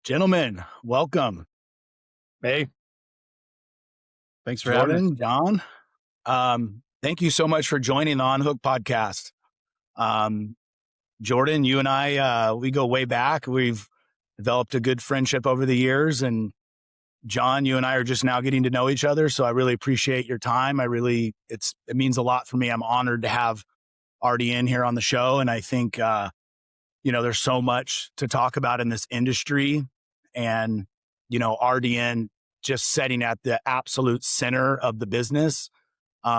Gentlemen, welcome. Hey, thanks for having us. Jordan, John. Thank you so much for joining the On Hook podcast. Jordan, you and I, we go way back. We've developed a good friendship over the years. And John, you and I are just now getting to know each other. So I really appreciate your time. It means a lot for me. I'm honored to have RDN here on the show. And I think, there's so much to talk about in this industry. And, RDN just setting at the absolute center of the business.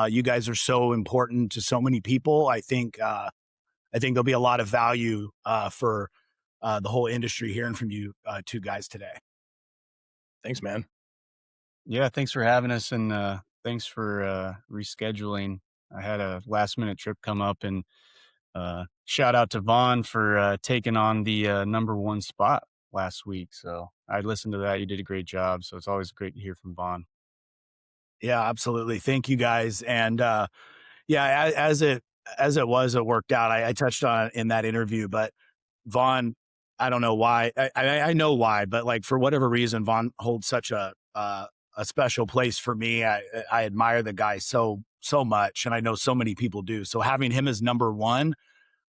You guys are so important to so many people. I think there'll be a lot of value for the whole industry hearing from you two guys today. Thanks, man. Yeah, thanks for having us, and thanks for rescheduling. I had a last minute trip come up, and shout out to Vaughn for taking on the number one spot last week. So I listened to that. You did a great job. So it's always great to hear from Vaughn. Yeah, absolutely. Thank you guys. And as it worked out. I touched on it in that interview, but Vaughn, I don't know why. I know why, but like for whatever reason, Vaughn holds such a special place for me. I admire the guy so much, and I know so many people do. So having him as number one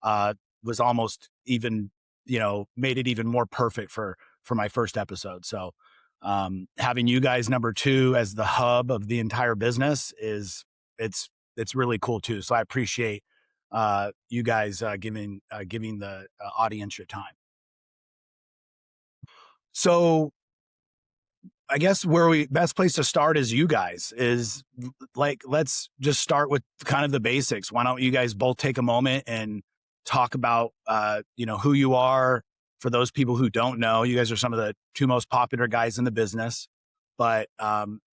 was almost even, made it even more perfect for my first episode. So having you guys number two as the hub of the entire business it's really cool too. So I appreciate you guys giving the audience your time. So I guess best place to start is you guys is like, let's just start with kind of the basics. Why don't you guys both take a moment and talk about, who you are for those people who don't know. You guys are some of the two most popular guys in the business, but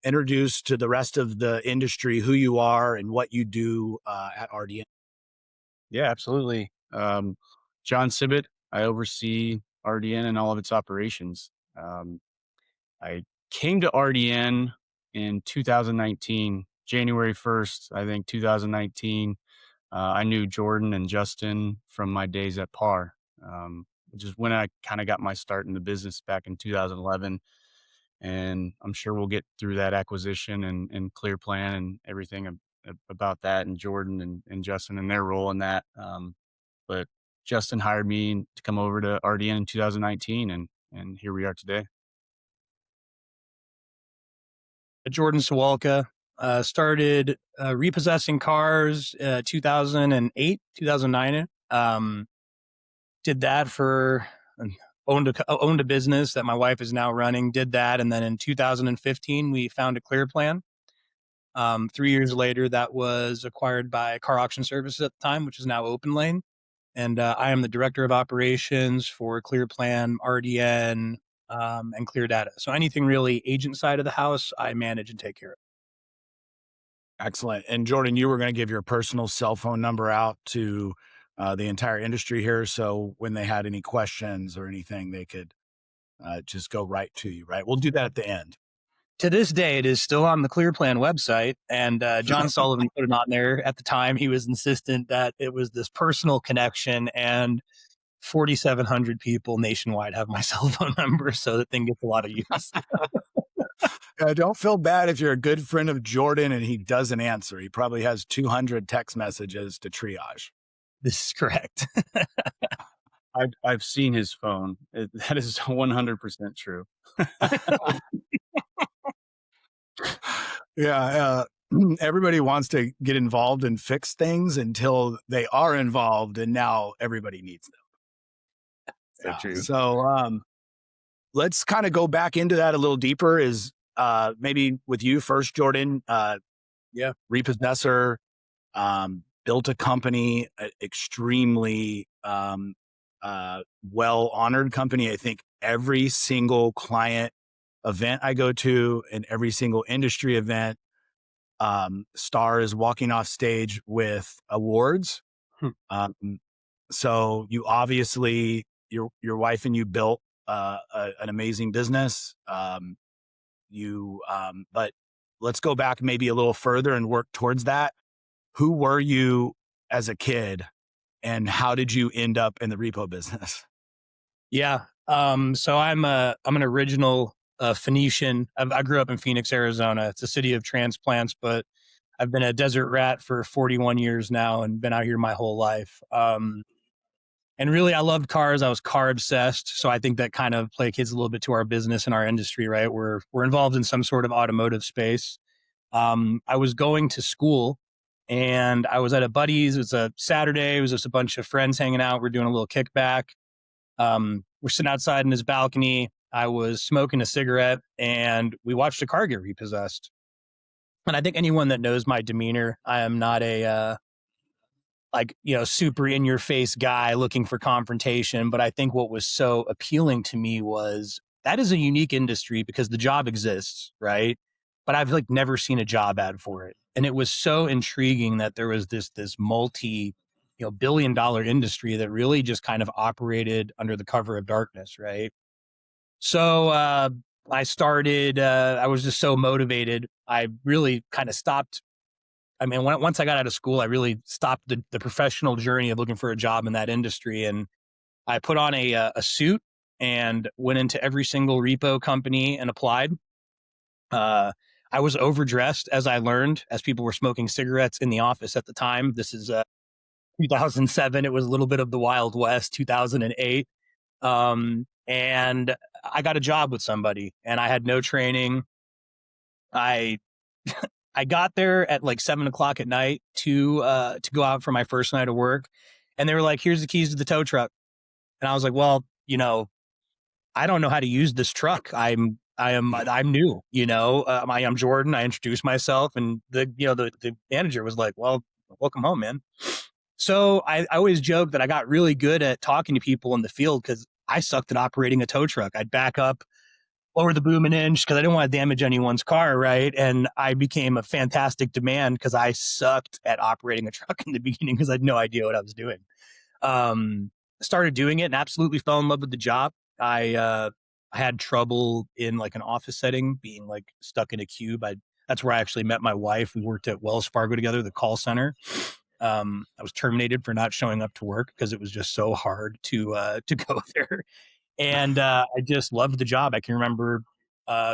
introduce to the rest of the industry who you are and what you do at RDN. Yeah, absolutely. John Sibbitt, I oversee RDN and all of its operations. I came to RDN in 2019, January 1st, I think 2019. I knew Jordan and Justin from my days at PAR, which is when I kind of got my start in the business back in 2011. And I'm sure we'll get through that acquisition and Clearplan and everything about that, and Jordan and Justin and their role in that. But Justin hired me to come over to RDN in 2019, and here we are today. Jordan Sawalqah started repossessing cars 2008, 2009. Did that owned a business that my wife is now running, did that. And then in 2015, we found a Clearplan. 3 years later, that was acquired by Car Auction Services at the time, which is now OPENLANE. And I am the director of operations for Clearplan, RDN, and Clear Data. So anything really agent side of the house, I manage and take care of. Excellent. And Jordan, you were going to give your personal cell phone number out to the entire industry here. So when they had any questions or anything, they could just go right to you, right? We'll do that at the end. To this day, it is still on the Clearplan website. And John Sullivan put it on there at the time. He was insistent that it was this personal connection, and 4,700 people nationwide have my cell phone number. So the thing gets a lot of use. Don't feel bad if you're a good friend of Jordan and he doesn't answer. He probably has 200 text messages to triage. This is correct. I've seen his phone. That is 100% true. Yeah. Everybody wants to get involved and fix things until they are involved, and now everybody needs them. So true. So let's kind of go back into that a little deeper. Is maybe with you first, Jordan. Repossessor, built a company, extremely well-honored company. I think every single client event I go to and every single industry event, Star is walking off stage with awards. So you obviously, your wife and you built an amazing business. But let's go back maybe a little further and work towards that. Who were you as a kid, and how did you end up in the repo business? Yeah. So I'm an original Phoenician. I grew up in Phoenix, Arizona. It's a city of transplants, but I've been a desert rat for 41 years now and been out here my whole life. And really, I loved cars. I was car obsessed. So I think that kind of plays a little bit to our business and our industry, right? We're involved in some sort of automotive space. I was going to school and I was at a buddy's. It was a Saturday. It was just a bunch of friends hanging out. We're doing a little kickback. We're sitting outside in his balcony. I was smoking a cigarette and we watched a car get repossessed. And I think anyone that knows my demeanor, I am not a, super in your face guy looking for confrontation. But I think what was so appealing to me was that is a unique industry because the job exists, right? But I've never seen a job ad for it. And it was so intriguing that there was this multi, billion-dollar industry that really just kind of operated under the cover of darkness, right? So I started, I was just so motivated. I really kind of stopped. I mean, once I got out of school, I really stopped the professional journey of looking for a job in that industry. And I put on a suit and went into every single repo company and applied. I was overdressed, as I learned, as people were smoking cigarettes in the office at the time. This is 2007. It was a little bit of the Wild West, 2008. And I got a job with somebody and I had no training. I I got there at 7:00 at night to go out for my first night of work. And they were like, here's the keys to the tow truck. And I was like, well, I don't know how to use this truck. I'm new, I'm Jordan. I introduced myself and the manager was like, well, welcome home, man. So I always joke that I got really good at talking to people in the field because I sucked at operating a tow truck. I'd back up, lower the boom an inch because I didn't want to damage anyone's car, right? And I became a fantastic demand because I sucked at operating a truck in the beginning because I had no idea what I was doing. Started doing it and absolutely fell in love with the job. I had trouble in an office setting, being stuck in a cube. That's where I actually met my wife. We worked at Wells Fargo together, the call center. I was terminated for not showing up to work because it was just so hard to go there. And I just loved the job. I can remember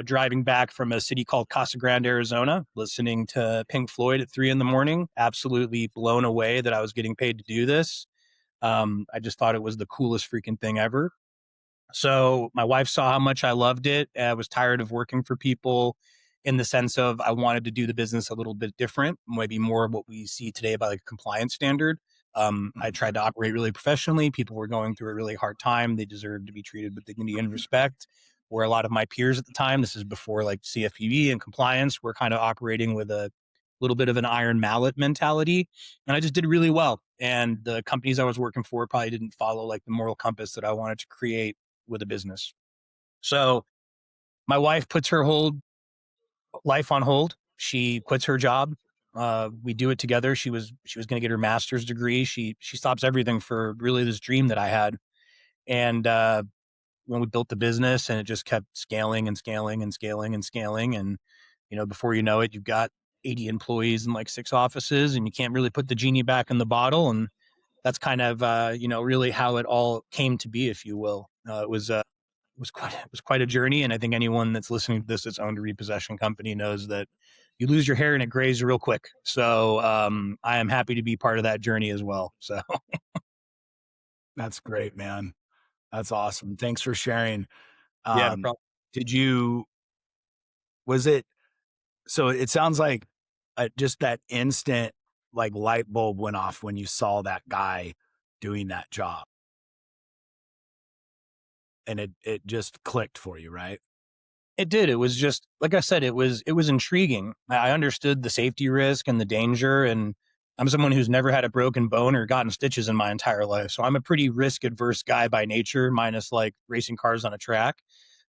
driving back from a city called Casa Grande, Arizona, listening to Pink Floyd at 3 a.m, absolutely blown away that I was getting paid to do this. I just thought it was the coolest freaking thing ever. So my wife saw how much I loved it. I was tired of working for people in the sense of I wanted to do the business a little bit different, maybe more of what we see today by a compliance standard. I tried to operate really professionally. People were going through a really hard time. They deserved to be treated with dignity and respect. Where a lot of my peers at the time, this is before CFPB and compliance, were kind of operating with a little bit of an iron mallet mentality. And I just did really well. And the companies I was working for probably didn't follow the moral compass that I wanted to create with a business. So my wife puts her whole life on hold. She quits her job. We do it together. She was going to get her master's degree. She stops everything for really this dream that I had. And when we built the business, and it just kept scaling and scaling and scaling and scaling. And, before you know it, you've got 80 employees in 6 offices and you can't really put the genie back in the bottle. And that's kind of, really how it all came to be, if you will. It was quite a journey. And I think anyone that's listening to this that's owned a repossession company knows that you lose your hair and it grays real quick. So I am happy to be part of that journey as well. So That's great, man. That's awesome. Thanks for sharing. Yeah, no problem. So it sounds like just that instant light bulb went off when you saw that guy doing that job. And it just clicked for you, right? It did. It was just, like I said, it was intriguing. I understood the safety risk and the danger. And I'm someone who's never had a broken bone or gotten stitches in my entire life. So I'm a pretty risk adverse guy by nature, minus racing cars on a track.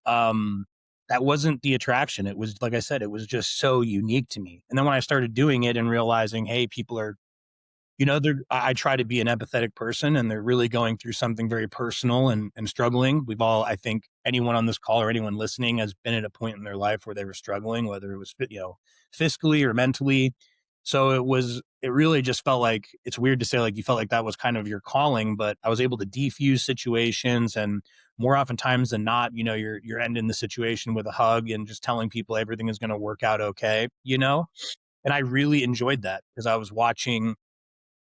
That wasn't the attraction. It was, like I said, it was just so unique to me. And then when I started doing it and realizing, hey, people are, I try to be an empathetic person and they're really going through something very personal and struggling. We've all, I think anyone on this call or anyone listening has been at a point in their life where they were struggling, whether it was, fiscally or mentally. So it it really just felt like, it's weird to say like you felt like that was kind of your calling, but I was able to defuse situations, and more oftentimes than not, you're ending the situation with a hug and just telling people everything is going to work out okay, And I really enjoyed that because I was watching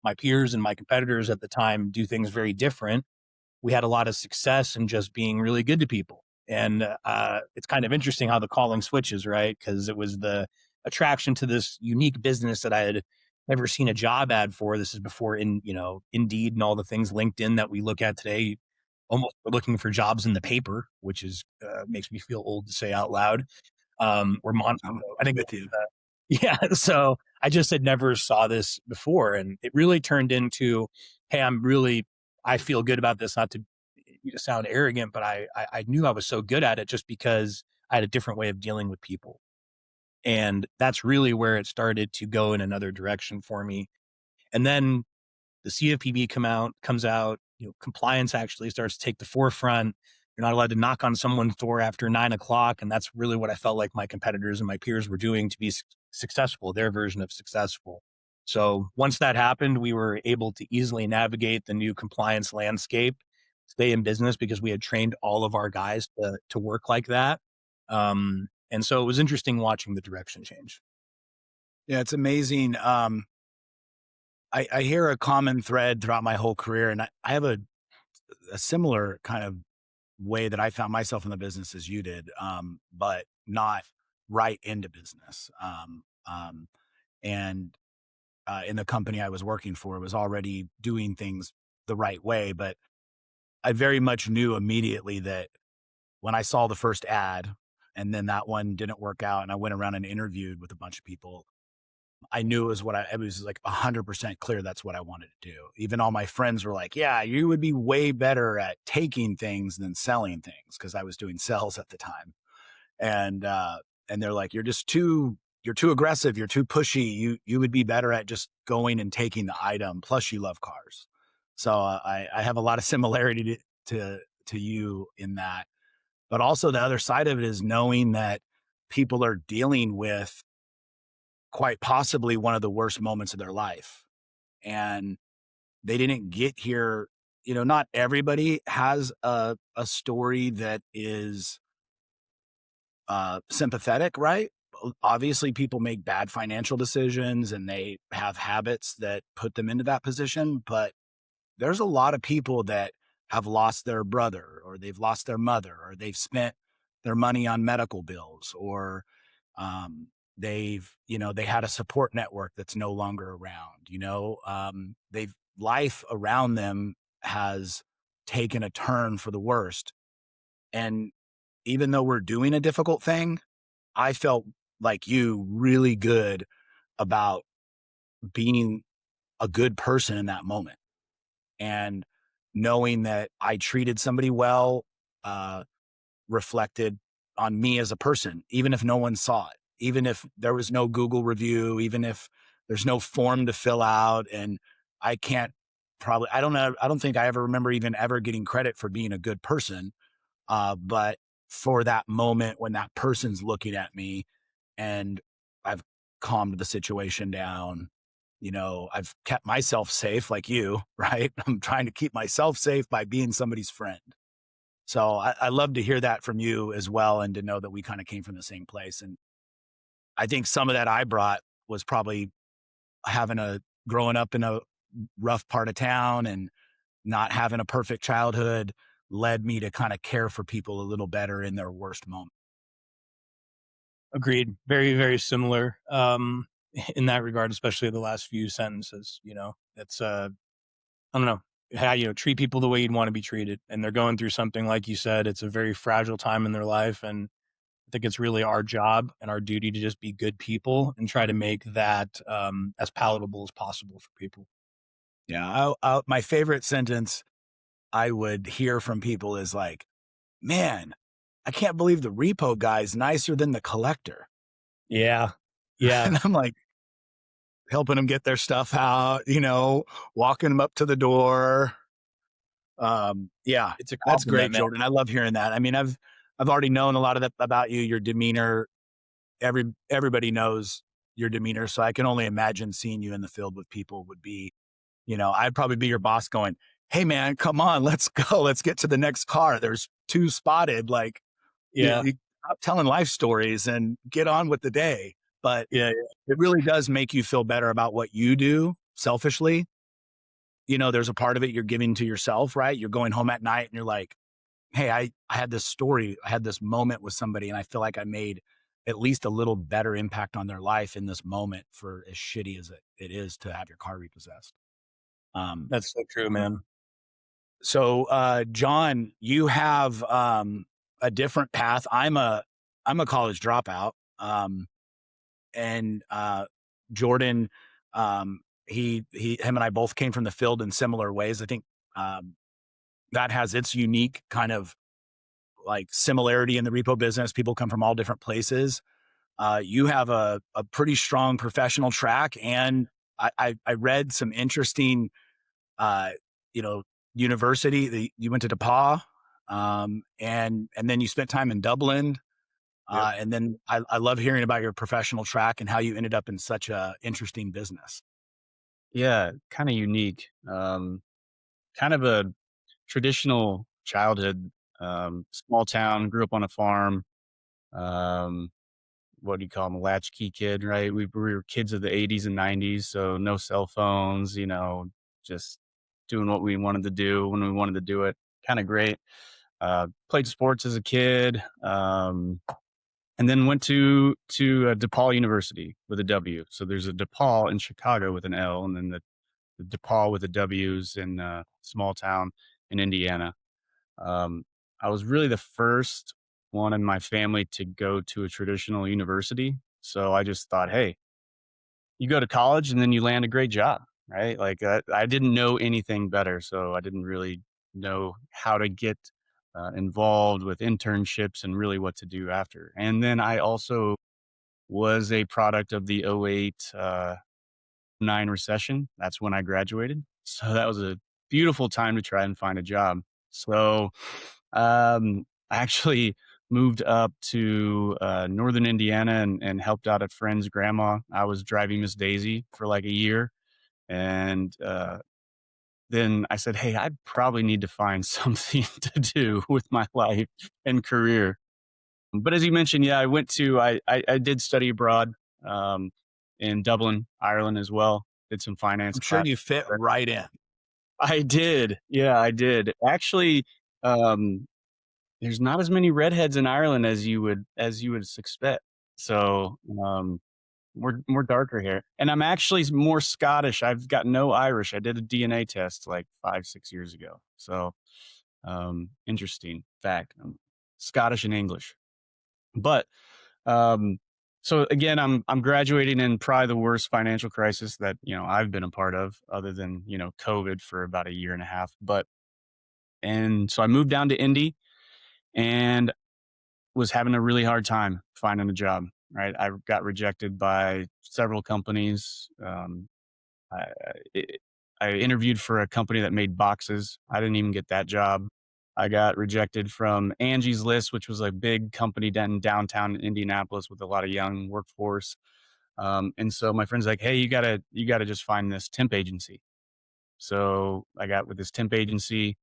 my peers and my competitors at the time do things very different. We had a lot of success in just being really good to people. And it's kind of interesting how the calling switches, right? Because it was the attraction to this unique business that I had never seen a job ad for. This is before Indeed and all the things, LinkedIn, that we look at today. Almost looking for jobs in the paper, which is makes me feel old to say out loud. I think with you. yeah. So I just had never saw this before. And it really turned into, hey, I feel good about this, not to sound arrogant, but I knew I was so good at it just because I had a different way of dealing with people. And that's really where it started to go in another direction for me. And then the CFPB comes out, compliance actually starts to take the forefront. You're not allowed to knock on someone's door after 9 o'clock. And that's really what I felt like my competitors and my peers were doing to be successful, their version of successful. So once that happened, we were able to easily navigate the new compliance landscape, stay in business because we had trained all of our guys to work like that. And so it was interesting watching the direction change. Yeah, it's amazing. I hear a common thread throughout my whole career, and I have a similar kind of way that I found myself in the business as you did, but not right into business. And in the company I was working for, was already doing things the right way, but I very much knew immediately that when I saw the first ad and then that one didn't work out and I went around and interviewed with a bunch of people, I knew it was like 100% clear that's what I wanted to do. Even all my friends were like, yeah, you would be way better at taking things than selling things, because I was doing sales at the time. And they're like, you're too aggressive, you're too pushy. You would be better at just going and taking the item. Plus you love cars. So I have a lot of similarity to you in that. But also the other side of it is knowing that people are dealing with quite possibly one of the worst moments of their life. And they didn't get here. Not everybody has a story that is sympathetic, right? Obviously, people make bad financial decisions and they have habits that put them into that position. But there's a lot of people that have lost their brother, or they've lost their mother, or they've spent their money on medical bills, or they had a support network that's no longer around. They've life around them has taken a turn for the worst. And even though we're doing a difficult thing, I felt like you really good about being a good person in that moment, and knowing that I treated somebody well, uh, reflected on me as a person, even if no one saw it, even if there was no Google review, even if there's no form to fill out. And I can't I don't know. I don't think I ever remember even ever getting credit for being a good person. But for that moment when that person's looking at me and I've calmed the situation down, I've kept myself safe like you, right? I'm trying to keep myself safe by being somebody's friend. So I love to hear that from you as well, and to know that we kind of came from the same place. And I think some of that I brought was probably growing up in a rough part of town and not having a perfect childhood led me to kind of care for people a little better in their worst moment. Agreed. Very, very similar in that regard, especially the last few sentences. It's I don't know how treat people the way you'd want to be treated, and they're going through something like you said. It's a very fragile time in their life, and I think it's really our job and our duty to just be good people and try to make that as palatable as possible for people. Yeah. My favorite sentence I would hear from people is like, man, I can't believe the repo guy's nicer than the collector. Yeah. Yeah. And I'm like, helping them get their stuff out, walking them up to the door. Yeah, It's a that's great, compliment, man. Jordan. I love hearing that. I mean, I've already known a lot of that about you, your demeanor. Everybody knows, your demeanor. So I can only imagine seeing you in the field with people would be, I'd probably be your boss going, "Hey man, come on, let's go. Let's get to the next car. There's two spotted. Like, Yeah. you stop telling life stories and get on with the day." But Yeah. it really does make you feel better about what you do selfishly. There's a part of it you're giving to yourself, right? You're going home at night and you're like, "Hey, I had this story. I had this moment with somebody and I feel like I made at least a little better impact on their life in this moment for as shitty as it is to have your car repossessed." That's so true, man. So, John, you have a different path. I'm a college dropout, and Jordan, him and I both came from the field in similar ways. I think that has its unique kind of like similarity in the repo business. People come from all different places. You have a pretty strong professional track, and I read some interesting, uh, you know, university. You went to DePauw, and then you spent time in Dublin. Yep. And then I love hearing about your professional track and how you ended up in such a interesting business. Yeah, kind of unique. Kind of a traditional childhood, small town, grew up on a farm. Um, what do you call them? A latchkey kid, right? We were kids of the 80s and 90s, so no cell phones, just doing what we wanted to do when we wanted to do it. Kind of great. Played sports as a kid, and then went to DePaul University with a W. So there's a DePaul in Chicago with an L, and then the DePaul with the W's in a small town in Indiana. Um, I was really the first one in my family to go to a traditional university. So I just thought, hey, you go to college and then you land a great job, right? Like I didn't know anything better. So I didn't really know how to get involved with internships and really what to do after. And then I also was a product of the '08 9 recession. That's when I graduated. So that was a beautiful time to try and find a job. So I actually moved up to northern Indiana and helped out a friend's grandma. I was driving Miss Daisy for like a year. And then I said, hey, I probably need to find something to do with my life and career. But as you mentioned, yeah, I did study abroad um, in Dublin, Ireland as well. Did some finance I'm sure class. you fit right in. I did. Yeah, I did. Actually, um, there's not as many redheads in Ireland as you would suspect. So, more darker hair. And I'm actually more Scottish. I've got no Irish. I did a DNA test like 5, 6 years ago. So, interesting fact. I'm Scottish and English. But um, so again, I'm graduating in probably the worst financial crisis that, I've been a part of other than, COVID for about a year and a half. And so I moved down to Indy and was having a really hard time finding a job, right? I got rejected by several companies. I, it, I interviewed for a company that made boxes. I didn't even get that job. I got rejected from Angie's List, which was a big company down in downtown Indianapolis with a lot of young workforce. And so my friend's like, "Hey, you gotta just find this temp agency." So I got with this temp agency.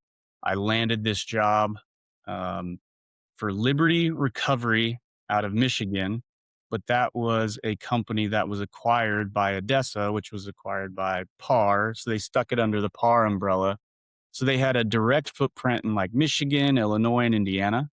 I landed this job um, for Liberty Recovery out of Michigan, but that was a company that was acquired by Odessa, which was acquired by PAR. So they stuck it under the PAR umbrella. So they had a direct footprint in like Michigan, Illinois, and Indiana.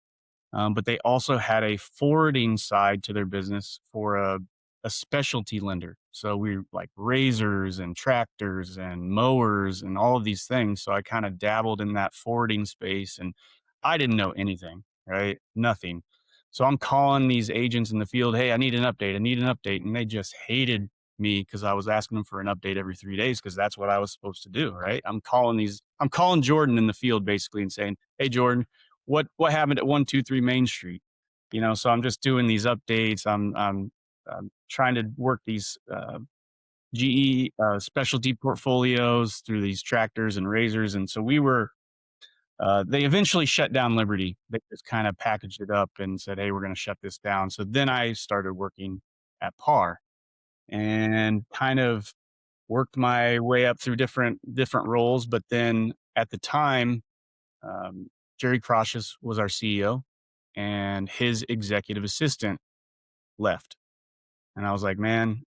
But they also had a forwarding side to their business for a specialty lender. So we like razors and tractors and mowers and all of these things. So I kind of dabbled in that forwarding space and I didn't know anything, right? Nothing. So I'm calling these agents in the field, hey, I need an update. I need an update. And they just hated me because I was asking them for an update every 3 days because that's what I was supposed to do, right? I'm calling Jordan in the field basically and saying, hey, Jordan, what happened at 123 Main Street? So I'm just doing these updates. I'm trying to work these GE specialty portfolios through these tractors and razors, and so they eventually shut down Liberty. They just kind of packaged it up and said, "Hey, we're going to shut this down." So then I started working at PAR, and kind of worked my way up through different roles. But then at the time, Jerry Croshus was our CEO, and his executive assistant left. And I was like, man,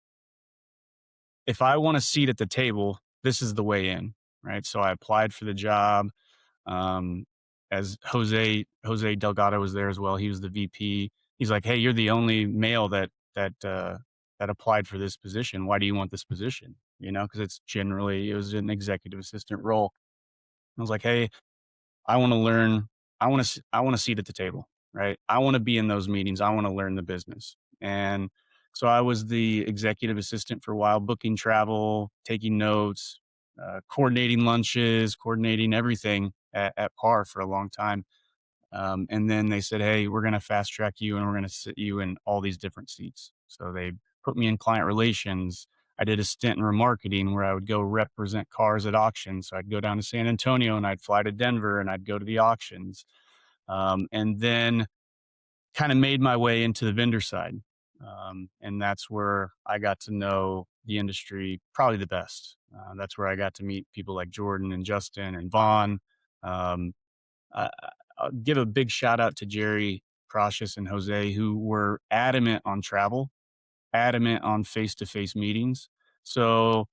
if I want a seat at the table, this is the way in, right? So I applied for the job. Um, as Jose Delgado was there as well. He was the VP. He's like, hey, you're the only male that applied for this position. Why do you want this position? You know, because it was an executive assistant role. I was like, hey, I want to learn. I want a seat at the table, right? I want to be in those meetings. I want to learn the business. And so I was the executive assistant for a while, booking travel, taking notes, coordinating lunches, coordinating everything at Par for a long time. And then they said, hey, we're going to fast track you and we're going to sit you in all these different seats. So they put me in client relations. I did a stint in remarketing where I would go represent cars at auctions. So I'd go down to San Antonio and I'd fly to Denver and I'd go to the auctions. And then kind of made my way into the vendor side. And that's where I got to know the industry probably the best. That's where I got to meet people like Jordan and Justin and Vaughn. Um, I, I'll give a big shout out to Jerry Croshus and Jose, who were adamant on travel, adamant on face-to-face meetings. So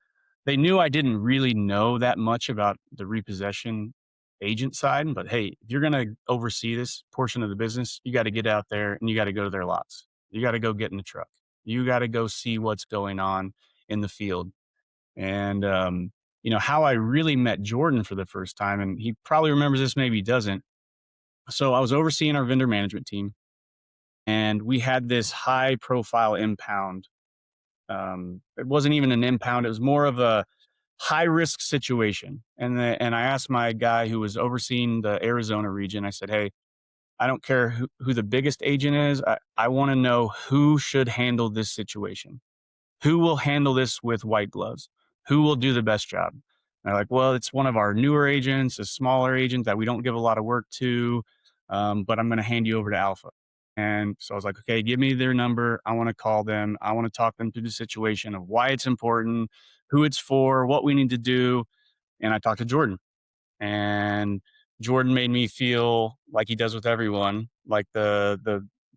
they knew I didn't really know that much about the repossession agent side, but hey, if you're going to oversee this portion of the business, you got to get out there and you got to go to their lots. You got to go get in the truck. You got to go see what's going on in the field. And, how I really met Jordan for the first time, and he probably remembers this, maybe he doesn't. So I was overseeing our vendor management team, and we had this high profile impound. It wasn't even an impound. It was more of a high risk situation. And I asked my guy who was overseeing the Arizona region, I said, hey, I don't care who the biggest agent is. I want to know who should handle this situation. Who will handle this with white gloves? Who will do the best job? And they're like, well, it's one of our newer agents, a smaller agent that we don't give a lot of work to, but I'm going to hand you over to Alpha. And so I was like, okay, give me their number. I want to call them. I want to talk them through the situation of why it's important, who it's for, what we need to do. And I talked to Jordan, and Jordan made me feel like he does with everyone, like the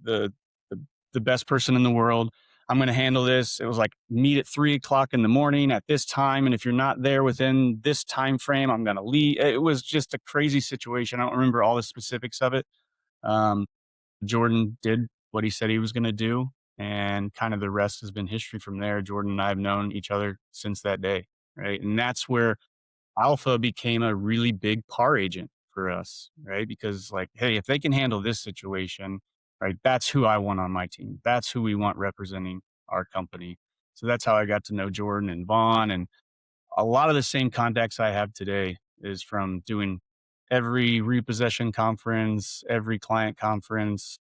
the, the best person in the world. I'm going to handle this. It was like meet at 3:00 in the morning at this time, and if you're not there within this time frame, I'm going to leave. It was just a crazy situation. I don't remember all the specifics of it. Um, Jordan did what he said he was going to do, and kind of the rest has been history from there. Jordan and I have known each other since that day, right? And that's where Alpha became a really big par agent for us, right? Because like, hey, if they can handle this situation, right, that's who I want on my team. That's who we want representing our company. So that's how I got to know Jordan and Vaughn, and a lot of the same contacts I have today is from doing every repossession conference, every client conference,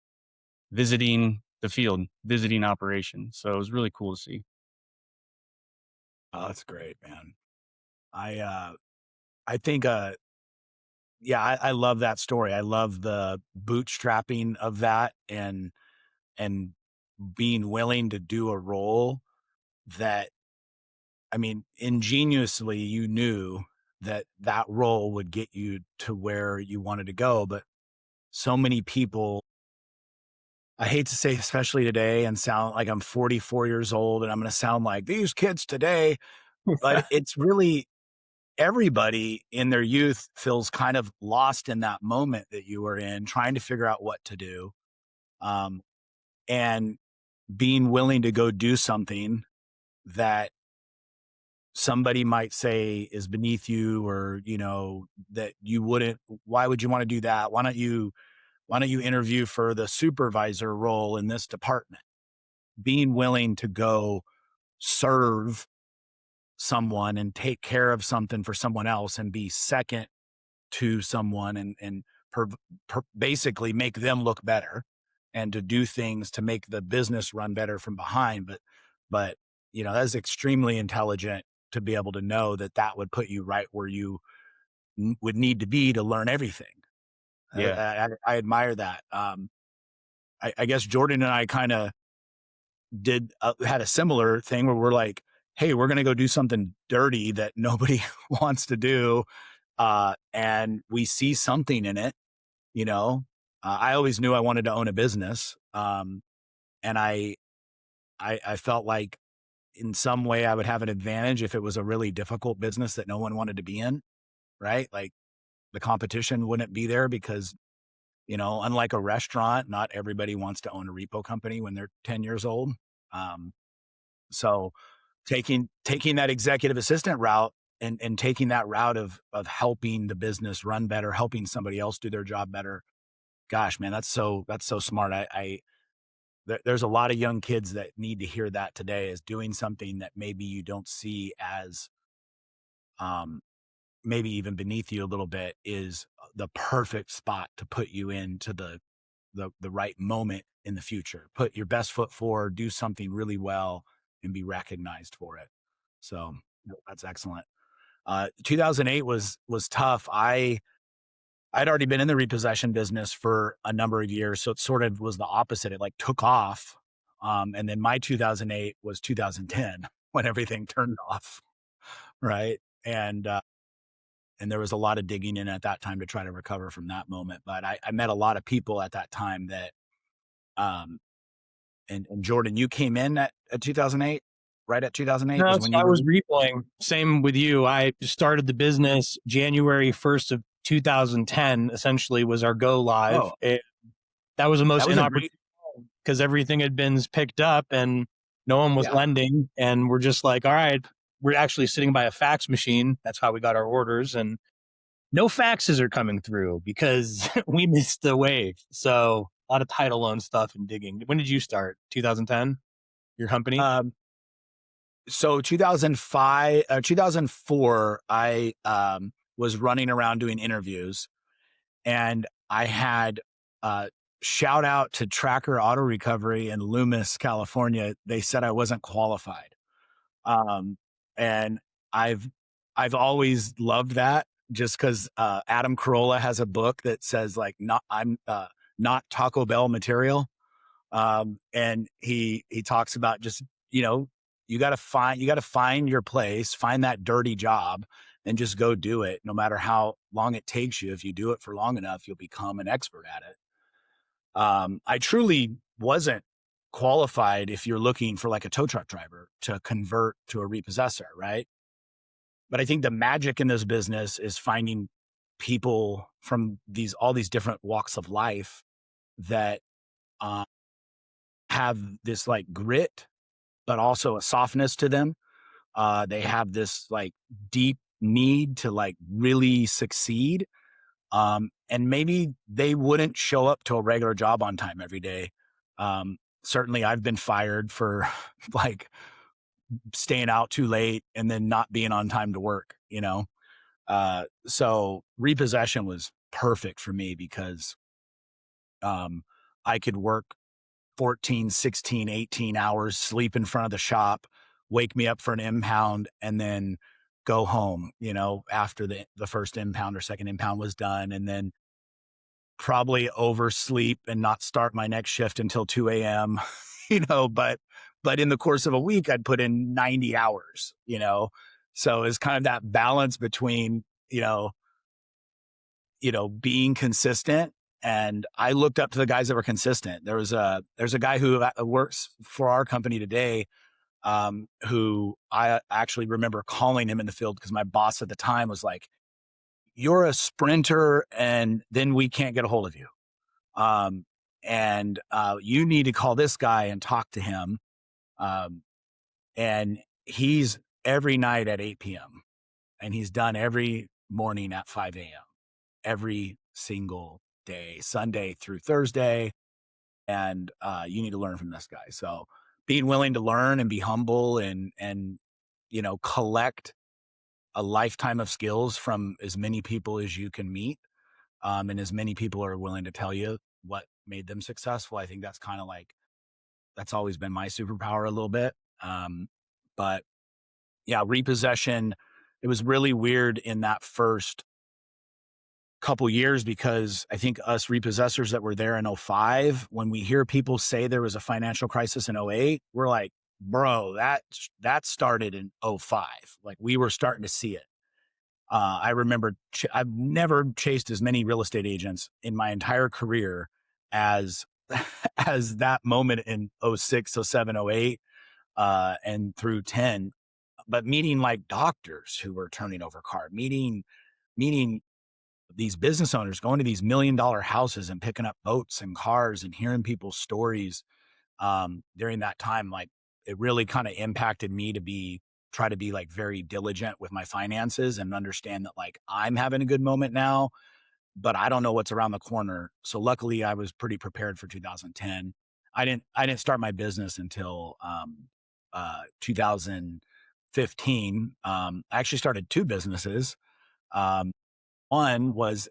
visiting the field, visiting operations. So it was really cool to see. Oh, that's great, man. I think, yeah, I love that story. I love the bootstrapping of that and being willing to do a role that, I mean, ingeniously you knew that that role would get you to where you wanted to go. But so many people, I hate to say, especially today, and sound like I'm 44 years old and I'm going to sound like these kids today, but it's really everybody in their youth feels kind of lost in that moment that you were in, trying to figure out what to do. Um, and being willing to go do something that somebody might say is beneath you, or, that you wouldn't, why would you want to do that? Why don't you interview for the supervisor role in this department? Being willing to go serve someone and take care of something for someone else and be second to someone, and basically make them look better, and to do things to make the business run better from behind. But that's extremely intelligent to be able to know that that would put you right where you would need to be to learn everything. Yeah. I admire that. I guess Jordan and I kind of had a similar thing where we're like, hey, we're going to go do something dirty that nobody wants to do. And we see something in it, you know. I always knew I wanted to own a business. And I felt like in some way I would have an advantage if it was a really difficult business that no one wanted to be in, right? Like the competition wouldn't be there because, you know, unlike a restaurant, not everybody wants to own a repo company when they're 10 years old. Um, so taking that executive assistant route and taking that route of helping the business run better, helping somebody else do their job better. Gosh, man, that's so smart. There's a lot of young kids that need to hear that today, is doing something that maybe you don't see as maybe even beneath you a little bit is the perfect spot to put you into the right moment in the future. Put your best foot forward, do something really well, and be recognized for it. So that's excellent. 2008 was tough. I'd already been in the repossession business for a number of years, so it sort of was the opposite. It like took off, and then my 2008 was 2010 when everything turned off, right? And there was a lot of digging in at that time to try to recover from that moment. But I met a lot of people at that time that, and Jordan, you came in at 2008, right at 2008 No, is so when I you were. was replaying. Same with you. I started the business January 1st of 2010, essentially was our go live. Oh, That was the most that was a inopportune great. because everything had been picked up and no one was Yeah. lending. And we're just like, all right, we're actually sitting by a fax machine. That's how we got our orders. And no faxes are coming through because we missed the wave. So a lot of title loan stuff and digging. When did you start? 2010? Your company? So 2005, 2004, I was running around doing interviews, and I had shout out to Tracker Auto Recovery in Loomis, California. They said I wasn't qualified, and I've always loved that, just because Adam Carolla has a book that says like not Taco Bell material. And he talks about just, you know, you got to find your place, find that dirty job, and just go do it. No matter how long it takes you, if you do it for long enough, you'll become an expert at it. I truly wasn't qualified if you're looking for like a tow truck driver to convert to a repossessor, right? But I think the magic in this business is finding people from all these different walks of life that uh, have this like grit, but also a softness to them. They have this like deep need to like really succeed. And maybe they wouldn't show up to a regular job on time every day. Certainly I've been fired for like staying out too late and then not being on time to work, you know? So repossession was perfect for me because, I could work 14, 16, 18 hours, sleep in front of the shop, wake me up for an impound, and then go home, you know, after the first impound or second impound was done, and then probably oversleep and not start my next shift until 2 a.m., you know, but in the course of a week, I'd put in 90 hours, you know? So it's kind of that balance between, being consistent. And I looked up to the guys that were consistent. There's a guy who works for our company today, who I actually remember calling him in the field because my boss at the time was like, "You're a sprinter, and then we can't get a hold of you. And you need to call this guy and talk to him." And he's every night at 8 p.m. and he's done every morning at 5 a.m. every single day, Sunday through Thursday. And you need to learn from this guy. So being willing to learn and be humble and collect a lifetime of skills from as many people as you can meet, and as many people are willing to tell you what made them successful. I think that's kind of like, that's always been my superpower a little bit. But yeah, repossession, it was really weird in that first couple years, because I think us repossessors that were there in 05, when we hear people say there was a financial crisis in 08, we're like, bro, that started in 05. Like, we were starting to see it. I remember I've never chased as many real estate agents in my entire career as as that moment in 06, 07, 08, and through 10. But meeting like doctors who were turning over cars, meeting these business owners, going to these $1 million houses and picking up boats and cars and hearing people's stories during that time, like, it really kind of impacted me to try to be like very diligent with my finances and understand that, like, I'm having a good moment now, but I don't know what's around the corner. So luckily I was pretty prepared for 2010. I didn't start my business until 2015. I actually started two businesses. One was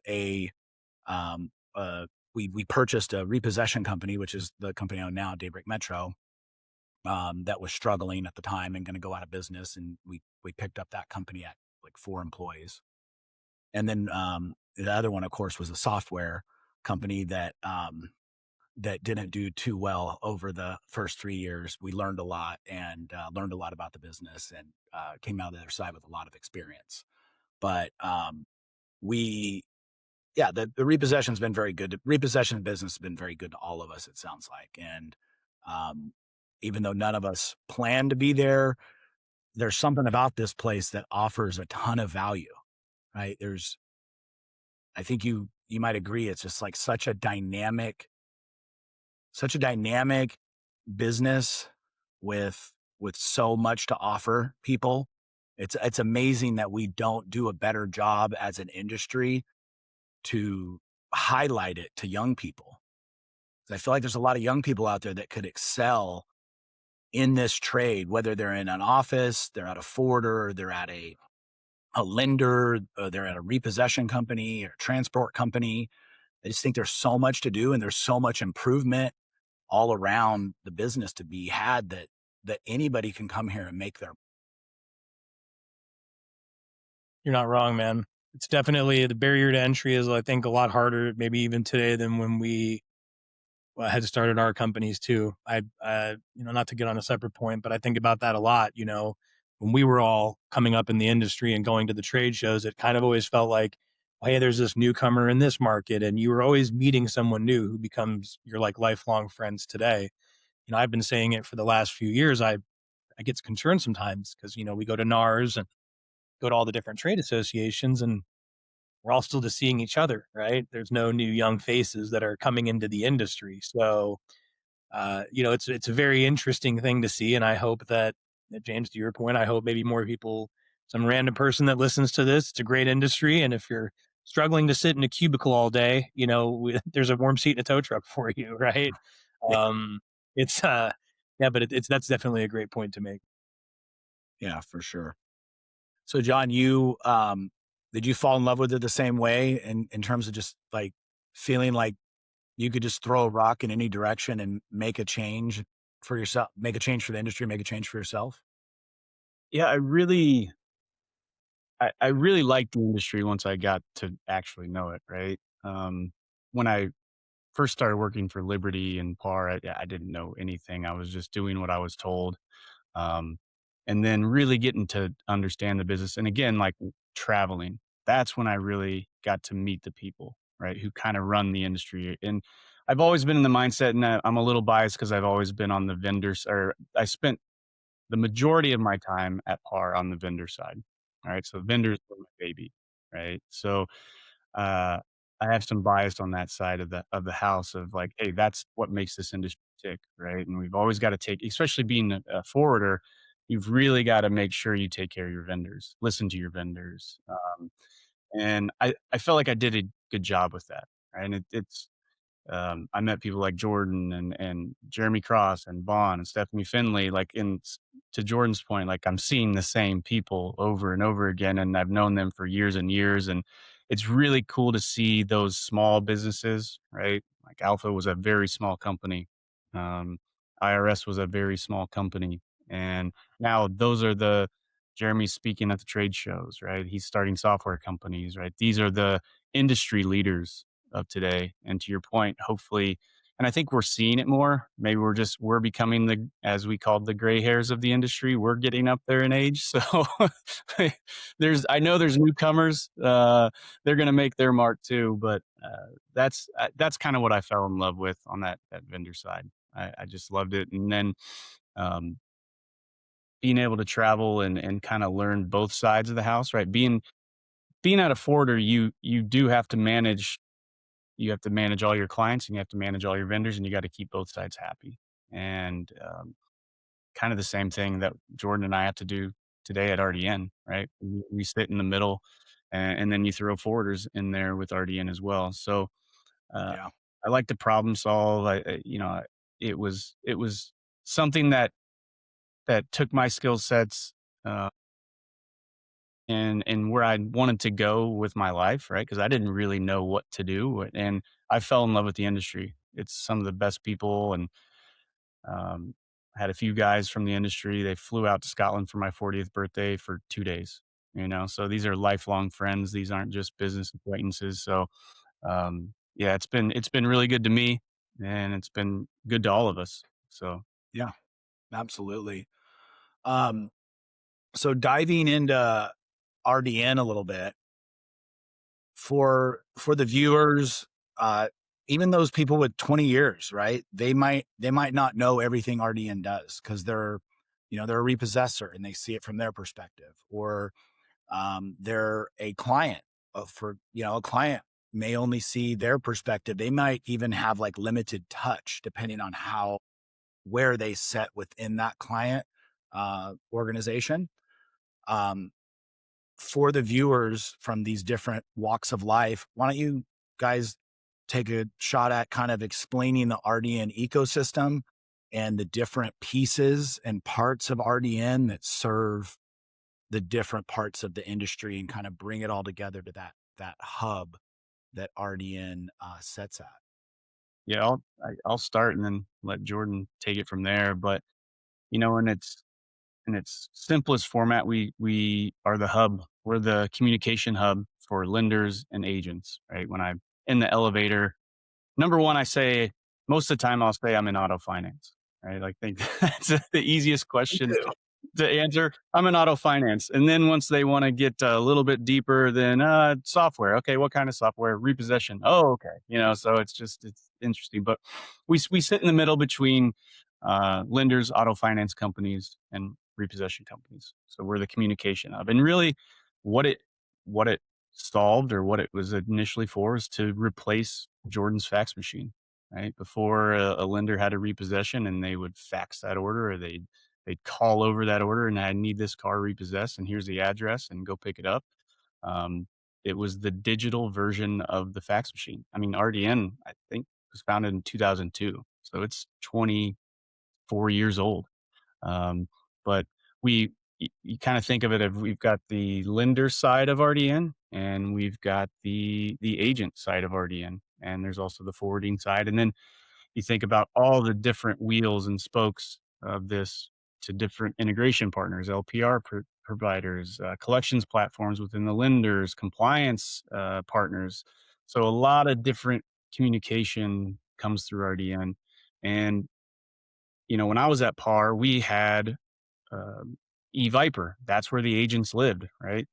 um, we purchased a repossession company, which is the company I own now, Daybreak Metro, that was struggling at the time and going to go out of business, and we picked up that company at like 4 employees. And then the other one, of course, was a software company that didn't do too well over the first 3 years. We learned a lot and learned a lot about the business, and came out the other side with a lot of experience. But we yeah, the repossession's been very good. The repossession business has been very good to all of us, it sounds like. And um, even though none of us plan to be there, there's something about this place that offers a ton of value, right? I think you might agree, it's just like such a dynamic business with so much to offer people. It's amazing that we don't do a better job as an industry to highlight it to young people. I feel like there's a lot of young people out there that could excel in this trade, whether they're in an office, they're at a forwarder, they're at a lender, or they're at a repossession company or transport company. I just think there's so much to do, and there's so much improvement all around the business to be had, that anybody can come here and make their. You're not wrong, man. It's definitely, the barrier to entry is, I think, a lot harder, maybe even today, than when we had started our companies too. Not to get on a separate point, but I think about that a lot. When we were all coming up in the industry and going to the trade shows, it kind of always felt like, hey, there's this newcomer in this market, and you were always meeting someone new who becomes your like lifelong friends today. I've been saying it for the last few years. I get concerned sometimes because we go to NARS and go to all the different trade associations, and we're all still just seeing each other, right? There's no new young faces that are coming into the industry. So, it's a very interesting thing to see. And I hope that, James, to your point, I hope maybe more people, some random person that listens to this, it's a great industry. And if you're struggling to sit in a cubicle all day, there's a warm seat in a tow truck for you, right? Yeah, It's, yeah, but that's definitely a great point to make. yeah, for sure. So John, did you fall in love with it the same way, in terms of just like feeling like you could just throw a rock in any direction and make a change for yourself, make a change for the industry, make a change for yourself? Yeah, I really liked the industry once I got to actually know it, right? When I first started working for Liberty and Par, I didn't know anything. I was just doing what I was told. Um, and then really getting to understand the business. And again, like traveling, that's when I really got to meet the people, right, who kind of run the industry. And I've always been in the mindset, and I'm a little biased because I've always been on the vendors, or I spent the majority of my time at Par on the vendor side. All right. So vendors were my baby. Right. So uh, I have some bias on that side of the house of like, hey, that's what makes this industry tick, right? And we've always got to take, especially being a forwarder, you've really got to make sure you take care of your vendors, listen to your vendors, and I felt like I did a good job with that, right? And it's I met people like Jordan and Jeremy Cross and Vaughn and Stephanie Finley. Like to Jordan's point, like I'm seeing the same people over and over again, and I've known them for years and years. And it's really cool to see those small businesses, right? Like Alpha was a very small company, um, IRS was a very small company, and now those are Jeremy's speaking at the trade shows, right? He's starting software companies, right? These are the industry leaders of today. And to your point, hopefully, and I think we're seeing it more. Maybe we're becoming as we called, the gray hairs of the industry. We're getting up there in age. So I know there's newcomers. They're going to make their mark too, but that's kind of what I fell in love with on that vendor side. I just loved it. And then, being able to travel and kind of learn both sides of the house, right? Being at a forwarder, you do have to manage. You have to manage all your clients, and you have to manage all your vendors, and you got to keep both sides happy. And kind of the same thing that Jordan and I have to do today at RDN, right? We sit in the middle, and then you throw forwarders in there with RDN as well. So uh, Yeah. I like to problem solve. It was something that took my skill sets uh, and where I wanted to go with my life, right? Because I didn't really know what to do, and I fell in love with the industry. It's some of the best people, and um, I had a few guys from the industry. They flew out to Scotland for my 40th birthday for 2 days. So these are lifelong friends. These aren't just business acquaintances. So yeah, it's been really good to me, and it's been good to all of us. So Yeah, absolutely. Um, so diving into RDN a little bit for the viewers, even those people with 20 years, right? They might not know everything RDN does because they're a repossessor and they see it from their perspective, or they're a client a client may only see their perspective. They might even have like limited touch depending on where they set within that client organization. Um, for the viewers from these different walks of life, why don't you guys take a shot at kind of explaining the RDN ecosystem and the different pieces and parts of RDN that serve the different parts of the industry, and kind of bring it all together to that hub that RDN sets at. yeah, I'll start and then let Jordan take it from there. But in its simplest format, we are the hub. We're the communication hub for lenders and agents, right? When I'm in the elevator, number one, I say most of the time I'll say I'm in auto finance, right? Like, think that's the easiest Me question too. to answer. I'm in auto finance, and then once they want to get a little bit deeper, then software. Okay, what kind of software? Repossession. Oh, okay. So it's interesting, but we sit in the middle between lenders, auto finance companies, and repossession companies. So we're the communication hub, and really, what it solved, or what it was initially for, is to replace Jordan's fax machine. Right before, a lender had a repossession, and they would fax that order, or they'd call over that order, and I need this car repossessed, and here's the address, and go pick it up. Um, it was the digital version of the fax machine. I mean, RDN, I think, was founded in 2002, so it's 24 years old. But you kind of think of it as, we've got the lender side of RDN, and we've got the agent side of RDN, and there's also the forwarding side. And then you think about all the different wheels and spokes of this, to different integration partners, LPR providers, collections platforms within the lenders, compliance partners. So a lot of different communication comes through RDN. And when I was at PAR, we had eViper. That's where the agents lived, right?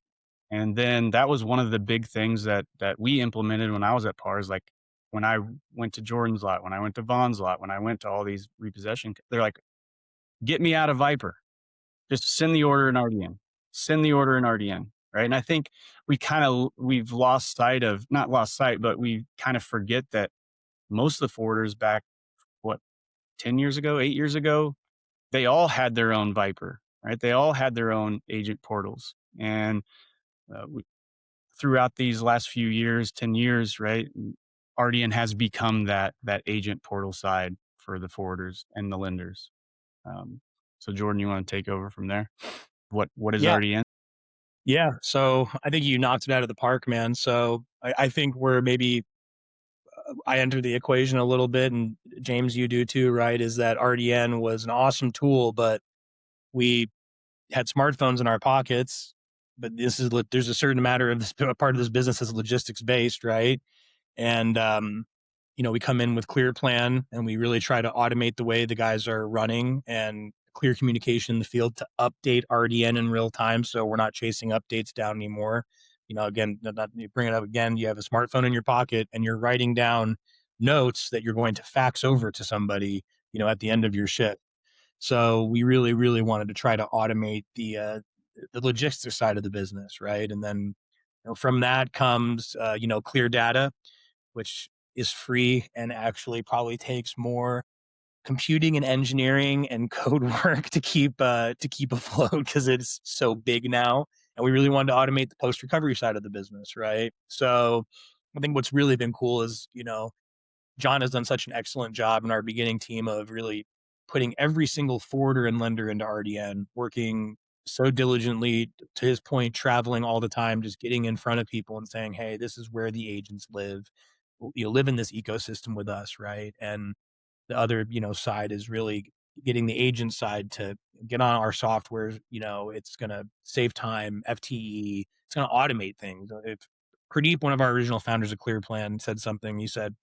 And then that was one of the big things that we implemented when I was at PAR, is like, when I went to Jordan's lot, when I went to Vaughn's lot, when I went to all these repossession, they're like, get me out of Viper. Just send the order in RDN. Send the order in RDN. Right. And I think we've lost sight of, not lost sight, but we kind of forget that most of the forwarders back, what, 10 years ago, 8 years ago, they all had their own Viper, right? They all had their own agent portals. And throughout these last few years, 10 years, right, RDN has become that agent portal side for the forwarders and the lenders. So Jordan, you want to take over from there? What is Yeah. RDN? Yeah. So I think you knocked it out of the park, man. So I think we're maybe, I enter the equation a little bit, and James, you do too, right? Is that RDN was an awesome tool, but we had smartphones in our pockets, but there's a certain matter of this part of this business is logistics based, right? And, we come in with Clearplan and we really try to automate the way the guys are running and clear communication in the field to update RDN in real time. So we're not chasing updates down anymore. Again, you bring it up again, you have a smartphone in your pocket and you're writing down notes that you're going to fax over to somebody, at the end of your shift. So we really, really wanted to try to automate the logistics side of the business, right? And then from that comes clear data, which is free and actually probably takes more computing and engineering and code work to keep afloat because it's so big now. And we really wanted to automate the post recovery side of the business, right? So I think what's really been cool is John has done such an excellent job in our beginning team of really putting every single forwarder and lender into RDN, working so diligently, to his point, traveling all the time, just getting in front of people and saying, hey, this is where the agents live. You live in this ecosystem with us, right? And the other, side is really getting the agent side to get on our software. It's going to save time, FTE, it's going to automate things. If Pradeep, one of our original founders of Clearplan, said something, he said,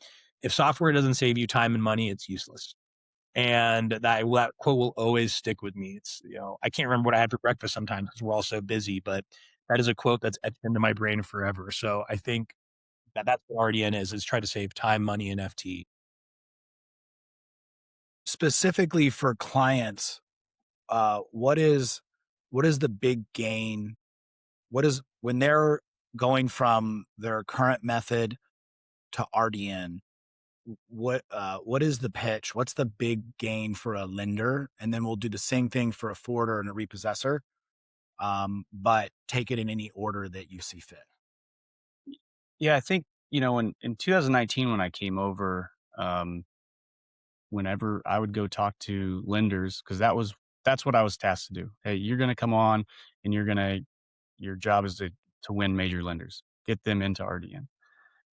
if software doesn't save you time and money, it's useless. And that quote will always stick with me. It's, I can't remember what I had for breakfast sometimes because we're all so busy, but that is a quote that's etched into my brain forever. So I think that's what RDN is try to save time, money, and FT. Specifically for clients, what is the big gain? What is when they're going from their current method to RDN? What is the pitch? What's the big gain for a lender? And then we'll do the same thing for a forwarder and a repossessor, but take it in any order that you see fit. Yeah, I think, in 2019, when I came over, whenever I would go talk to lenders, because that's what I was tasked to do. Hey, you're going to come on and your job is to win major lenders, get them into RDN.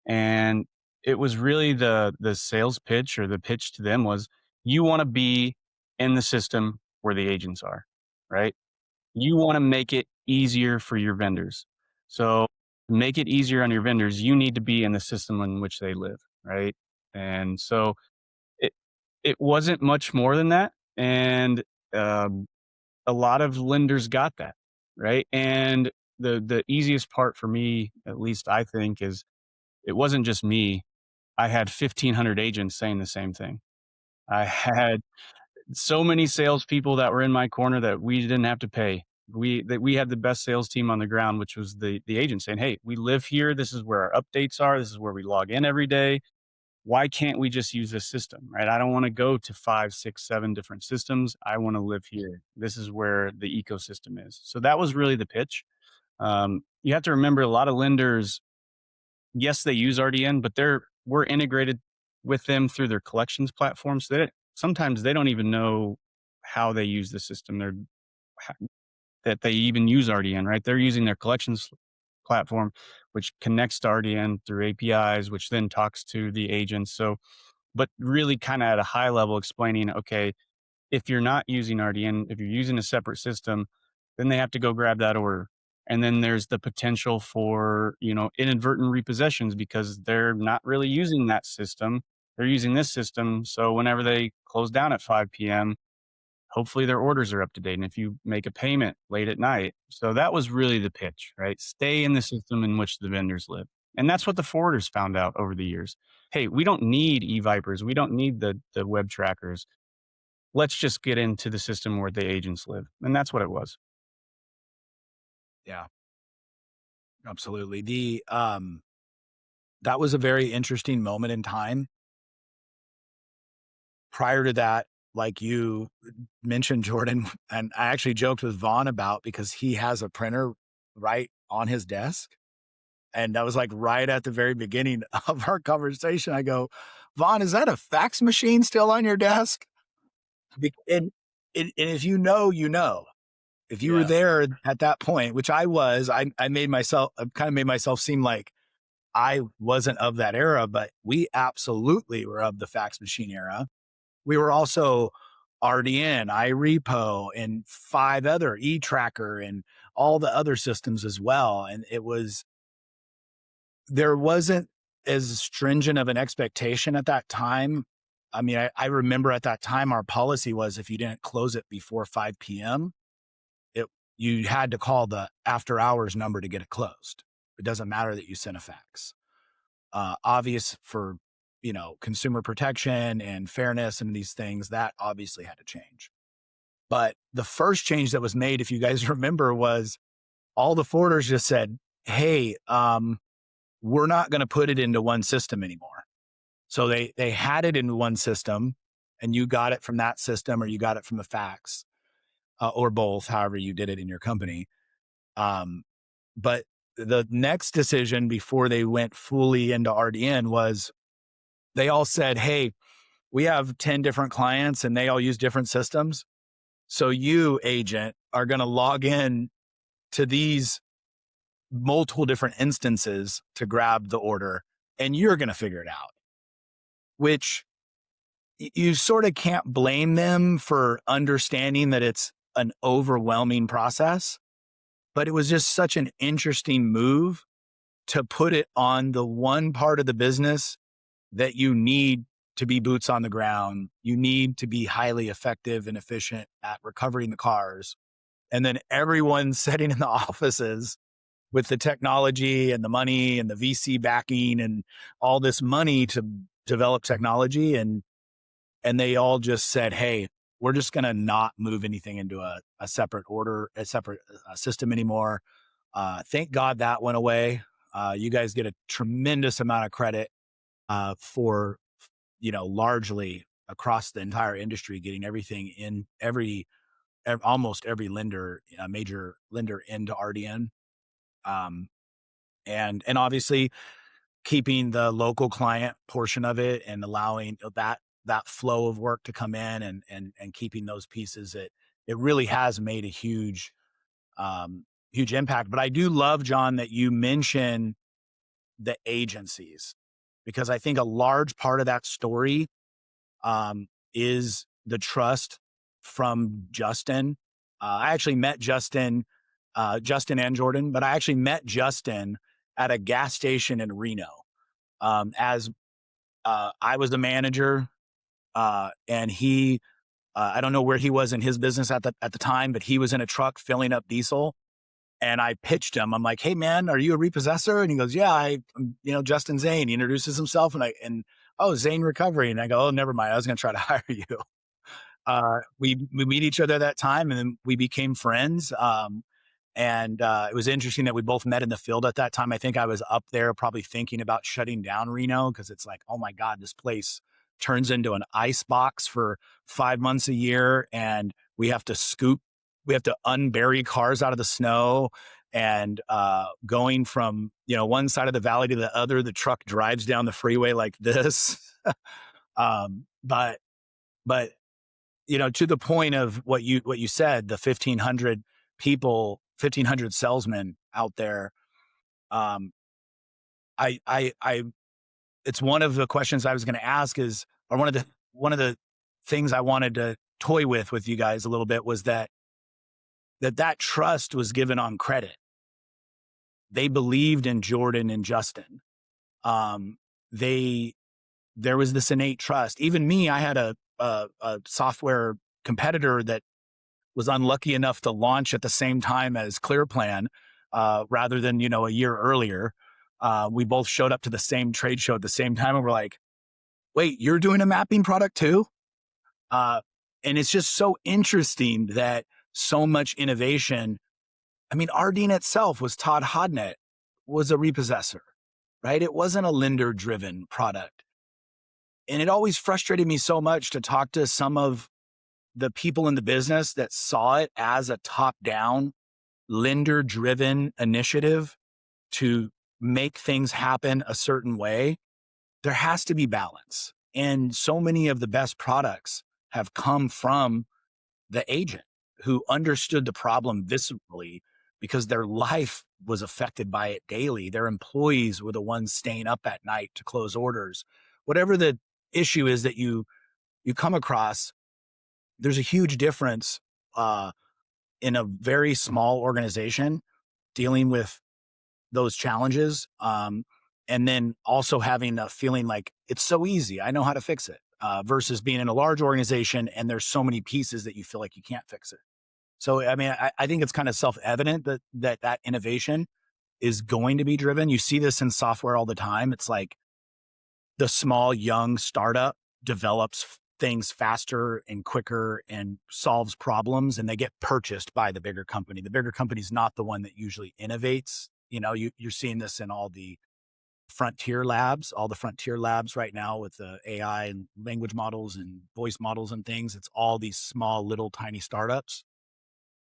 And it was really the sales pitch, or the pitch to them was, you want to be in the system where the agents are, right? You want to make it easier for your vendors. So to make it easier on your vendors, you need to be in the system in which they live, right? And so it it wasn't much more than that. And um, a lot of lenders got that, right? And the easiest part for me, at least I think, is it wasn't just me. I had 1,500 agents saying the same thing. I had so many salespeople that were in my corner that we didn't have to pay. We had the best sales team on the ground, which was the agent saying, "Hey, we live here. This is where our updates are. This is where we log in every day. Why can't we just use this system?" Right? I don't want to go to 5, 6, 7 different systems. I want to live here. This is where the ecosystem is. So that was really the pitch. You have to remember, a lot of lenders, yes, they use RDN, but we're integrated with them through their collections platform. So sometimes they don't even know how they use the system. That they even use RDN, right? They're using their collections platform, which connects to RDN through APIs, which then talks to the agents. So, but really kind of at a high level explaining, okay, if you're not using RDN, if you're using a separate system, then they have to go grab that order. And then there's the potential for, inadvertent repossessions because they're not really using that system. They're using this system. So whenever they close down at 5 p.m., hopefully their orders are up to date. And if you make a payment late at night. So that was really the pitch, right? Stay in the system in which the vendors live. And that's what the forwarders found out over the years. Hey, we don't need eVipers. We don't need the web trackers. Let's just get into the system where the agents live. And that's what it was. Yeah, absolutely. That was a very interesting moment in time. Prior to that, like you mentioned, Jordan, and I actually joked with Vaughn about, because he has a printer right on his desk. And that was like right at the very beginning of our conversation. I go, Vaughn, is that a fax machine still on your desk? And if you know, if you were there at that point, which I was, I kind of made myself seem like I wasn't of that era, but we absolutely were of the fax machine era. We were also RDN, iRepo, and 5 other eTracker and all the other systems as well. And there wasn't as stringent of an expectation at that time. I mean, I remember at that time, our policy was if you didn't close it before 5 p.m., you had to call the after hours number to get it closed. It doesn't matter that you sent a fax. Obvious for, consumer protection and fairness and these things, that obviously had to change. But the first change that was made, if you guys remember, was all the forwarders just said, hey, we're not going to put it into one system anymore. So they had it in one system, and you got it from that system, or you got it from the fax, or both, however you did it in your company. But the next decision before they went fully into RDN was they all said, hey, we have 10 different clients and they all use different systems. So you, agent, are going to log in to these multiple different instances to grab the order, and you're going to figure it out, which you sort of can't blame them for understanding that it's an overwhelming process. But it was just such an interesting move to put it on the one part of the business that you need to be boots on the ground. You need to be highly effective and efficient at recovering the cars. And then everyone sitting in the offices with the technology and the money and the VC backing and all this money to develop technology. And they all just said, hey, we're just going to not move anything into a separate order, a separate system anymore. Thank God that went away. You guys get a tremendous amount of credit for, largely across the entire industry, getting everything in almost every lender, major lender into RDN. And obviously keeping the local client portion of it and allowing that flow of work to come in and keeping those pieces, it really has made a huge impact. But I do love, John, that you mention the agencies, because I think a large part of that story is the trust from Justin. I actually met Justin and Jordan, but I actually met Justin at a gas station in Reno. As I was the manager, and he, I don't know where he was in his business at the time, but he was in a truck filling up diesel. And I pitched him. I'm like, hey man, are you a repossessor? And he goes, yeah, I'm, Justin Zane. He introduces himself, and oh, Zane Recovery. And I go, oh, never mind. I was going to try to hire you. We meet each other that time, and then we became friends. And it was interesting that we both met in the field at that time. I think I was up there probably thinking about shutting down Reno, because it's like, oh my God, this place turns into an ice box for 5 months a year. And we have to unbury cars out of the snow, and going from, one side of the valley to the other, the truck drives down the freeway like this. But to the point of what you said, the 1,500 people, 1,500 salesmen out there. It's one of the questions I was going to ask or one of the things I wanted to toy with you guys a little bit was that trust was given on credit. They believed in Jordan and Justin. There was this innate trust. Even me, I had a software competitor that was unlucky enough to launch at the same time as Clearplan, rather than, a year earlier. We both showed up to the same trade show at the same time, and we're like, wait, you're doing a mapping product too? And it's just so interesting that so much innovation. I mean, RDN itself Todd Hodnett was a repossessor, right? It wasn't a lender driven product. And it always frustrated me so much to talk to some of the people in the business that saw it as a top down lender driven initiative to make things happen a certain way. There has to be balance. And so many of the best products have come from the agent who understood the problem viscerally, because their life was affected by it daily. Their employees were the ones staying up at night to close orders. Whatever the issue is that you come across, there's a huge difference in a very small organization dealing with those challenges. And then also having a feeling like it's so easy, I know how to fix it, versus being in a large organization and there's so many pieces that you feel like you can't fix it. So, I mean, I think it's kind of self-evident that innovation is going to be driven. You see this in software all the time. It's like the small, young startup develops things faster and quicker and solves problems, and they get purchased by the bigger company. The bigger company is not the one that usually innovates. You're seeing this in all the frontier labs right now with the AI and language models and voice models and things. It's all these small, little, tiny startups.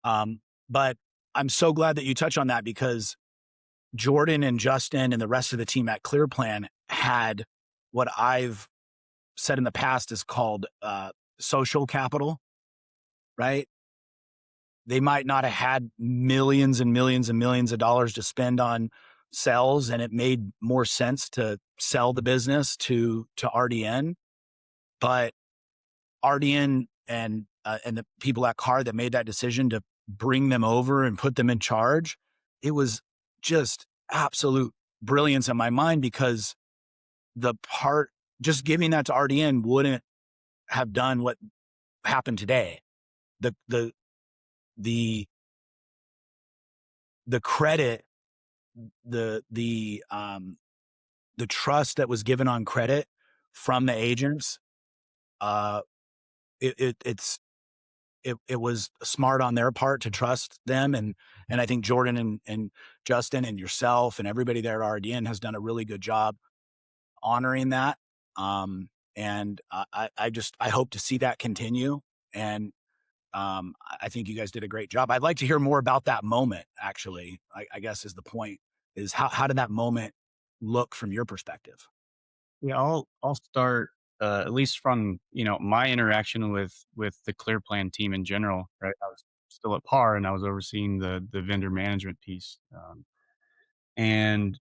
But I'm so glad that you touch on that, because Jordan and Justin and the rest of the team at Clearplan had what I've said in the past is called social capital, right? They might not have had millions and millions and millions of dollars to spend on sales, and it made more sense to sell the business to RDN. But RDN and the people at CAR that made that decision to bring them over and put them in charge, it was just absolute brilliance in my mind, because just giving that to RDN wouldn't have done what happened today. The credit, the trust that was given on credit from the agents, it was smart on their part to trust them. And I think Jordan and Justin and yourself and everybody there at RDN has done a really good job honoring that. And I hope to see that continue. And I think you guys did a great job. I'd like to hear more about that moment, actually. I guess is the point, is how did that moment look from your perspective? Yeah, I'll start at least from my interaction with the Clearplan team in general. Right, I was still at Par and I was overseeing the vendor management piece, and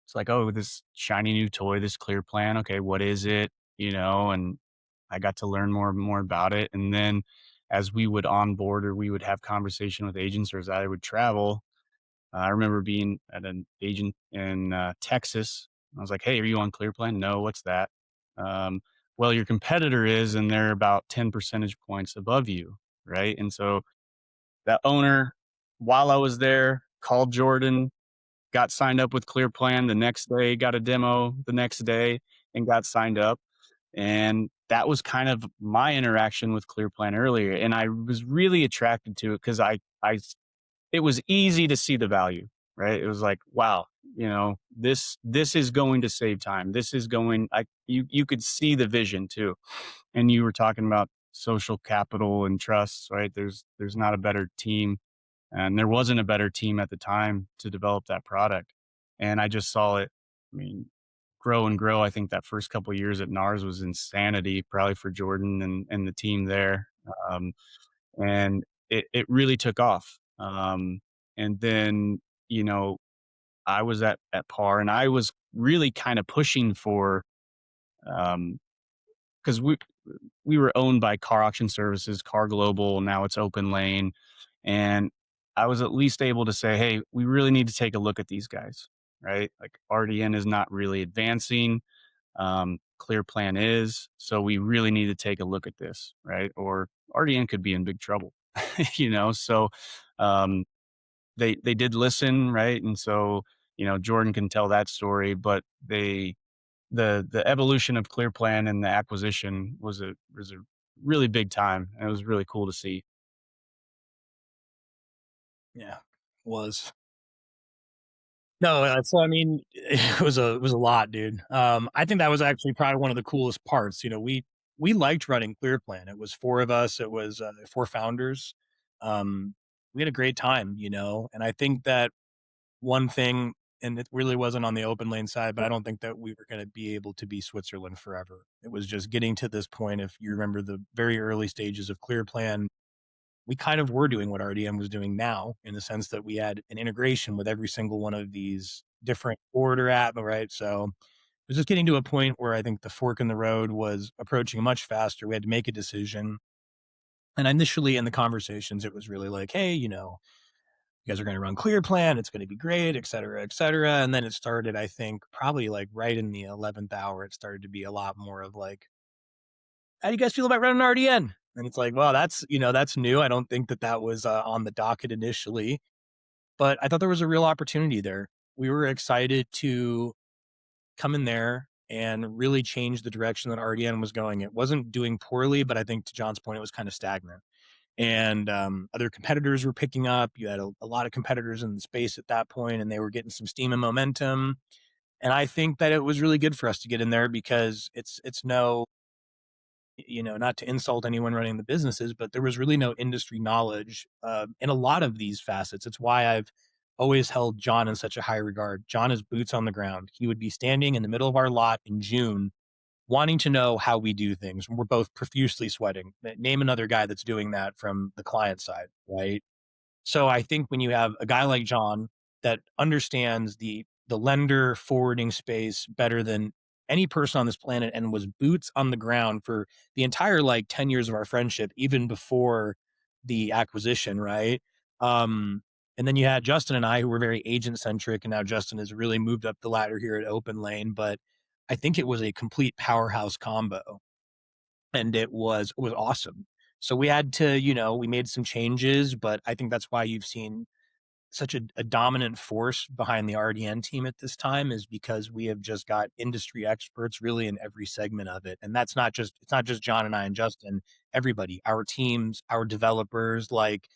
it's like, oh, this shiny new toy, this Clearplan. Okay, what is it? And I got to learn more and more about it. And then as we would onboard or we would have conversation with agents, or as I would travel, I remember being at an agent in Texas. I was like, "Hey, are you on Clearplan?" "No, what's that?" Um, "Well, your competitor is, and they're about 10 percentage points above you, right?" And so that owner, while I was there, called Jordan, got signed up with Clearplan the next day, got a demo the next day, and got signed up. And that was kind of my interaction with Clearplan earlier. And I was really attracted to it because it was easy to see the value, right? It was like, wow, this is going to save time. This is going, you could see the vision too. And you were talking about social capital and trusts, right? There's not a better team, and there wasn't a better team at the time to develop that product. And I just saw it, I mean, grow and grow. I think that first couple of years at NARS was insanity, probably for Jordan and the team there. Um, and it really took off. And then, you know, I was at Par and I was really kind of pushing for, because we were owned by Car Auction Services, Car Global, now it's OPENLANE. And I was at least able to say, hey, we really need to take a look at these guys, right? Like RDN is not really advancing. Clearplan is. So we really need to take a look at this, right? Or RDN could be in big trouble, So um, they did listen, right? And so, Jordan can tell that story, but the evolution of Clearplan and the acquisition was a really big time. And it was really cool to see. Yeah, was. No, so I mean, it was a lot, dude. I think that was actually probably one of the coolest parts. We liked running Clearplan. It was four of us. It was four founders. We had a great time, and I think that one thing, and it really wasn't on the open lane side, but I don't think that we were going to be able to be Switzerland forever. It was just getting to this point. If you remember the very early stages of Clearplan, we kind of were doing what RDM was doing now, in the sense that we had an integration with every single one of these different order app, right? So it was just getting to a point where I think the fork in the road was approaching much faster. We had to make a decision. And initially in the conversations, it was really like, hey, you guys are going to run Clearplan. It's going to be great, et cetera, et cetera. And then it started, I think, probably like right in the 11th hour, it started to be a lot more of like, how do you guys feel about running RDN? And it's like, well, that's new. I don't think that was on the docket initially, but I thought there was a real opportunity there. We were excited to come in there and really change the direction that RDN was going. It wasn't doing poorly, but I think to John's point, it was kind of stagnant. And other competitors were picking up. You had a lot of competitors in the space at that point, and they were getting some steam and momentum. And I think that it was really good for us to get in there because it's no, not to insult anyone running the businesses, but there was really no industry knowledge in a lot of these facets. It's why I've always held John in such a high regard. John is boots on the ground. He would be standing in the middle of our lot in June wanting to know how we do things. We're both profusely sweating. Name another guy that's doing that from the client side, right? So I think when you have a guy like John that understands the lender forwarding space better than any person on this planet and was boots on the ground for the entire like 10 years of our friendship, even before the acquisition, right? And then you had Justin and I, who were very agent centric, and now Justin has really moved up the ladder here at OPENLANE. But I think it was a complete powerhouse combo, and it was awesome. So we had to, we made some changes, but I think that's why you've seen such a dominant force behind the RDN team at this time, is because we have just got industry experts really in every segment of it. And it's not just John and I and Justin, everybody, our teams, our developers, like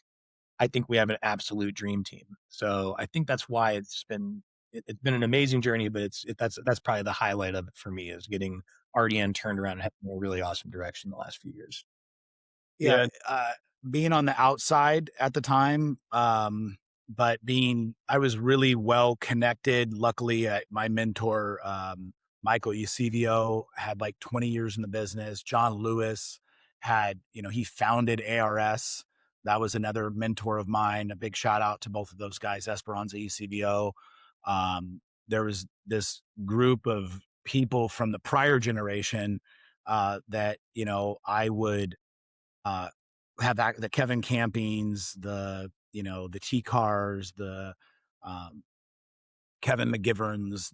I think we have an absolute dream team. So I think that's why it's been an amazing journey, but that's probably the highlight of it for me, is getting RDN turned around and having a really awesome direction the last few years. Yeah, Yeah. being on the outside at the time, but I was really well connected. Luckily, my mentor, Michael Eusebio, had like 20 years in the business. John Lewis had, he founded ARS. That was another mentor of mine. A big shout out to both of those guys, Esperanza, Eusebio. There was this group of people from the prior generation that, I would have the Kevin Campings, the T Cars, the Kevin McGiverns,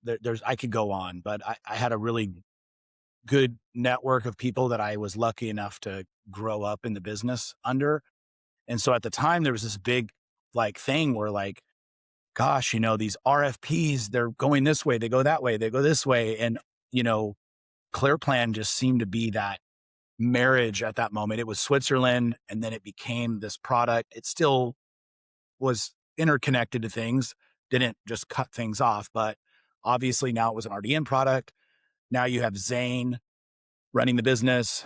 there's I could go on, but I had a really good network of people that I was lucky enough to grow up in the business under. And so at the time there was this big like thing where like, gosh, these RFPs, they're going this way, they go that way, they go this way. And, Clearplan just seemed to be that marriage at that moment. It was Switzerland, and then it became this product. It still was interconnected to things, didn't just cut things off, but obviously now it was an RDN product. Now you have Zane running the business.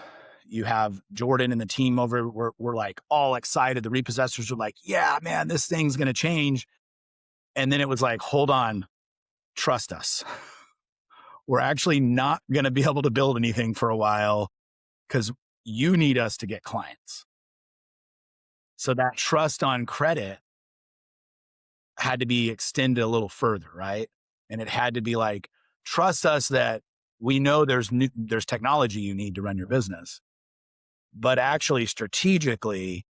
You have Jordan and the team over. We're like all excited. The repossessors were like, yeah, man, this thing's going to change. And then it was like, hold on, trust us. We're actually not going to be able to build anything for a while because you need us to get clients. So that trust on credit had to be extended a little further, right? And it had to be like, trust us that we know there's technology you need to run your business, but actually strategically,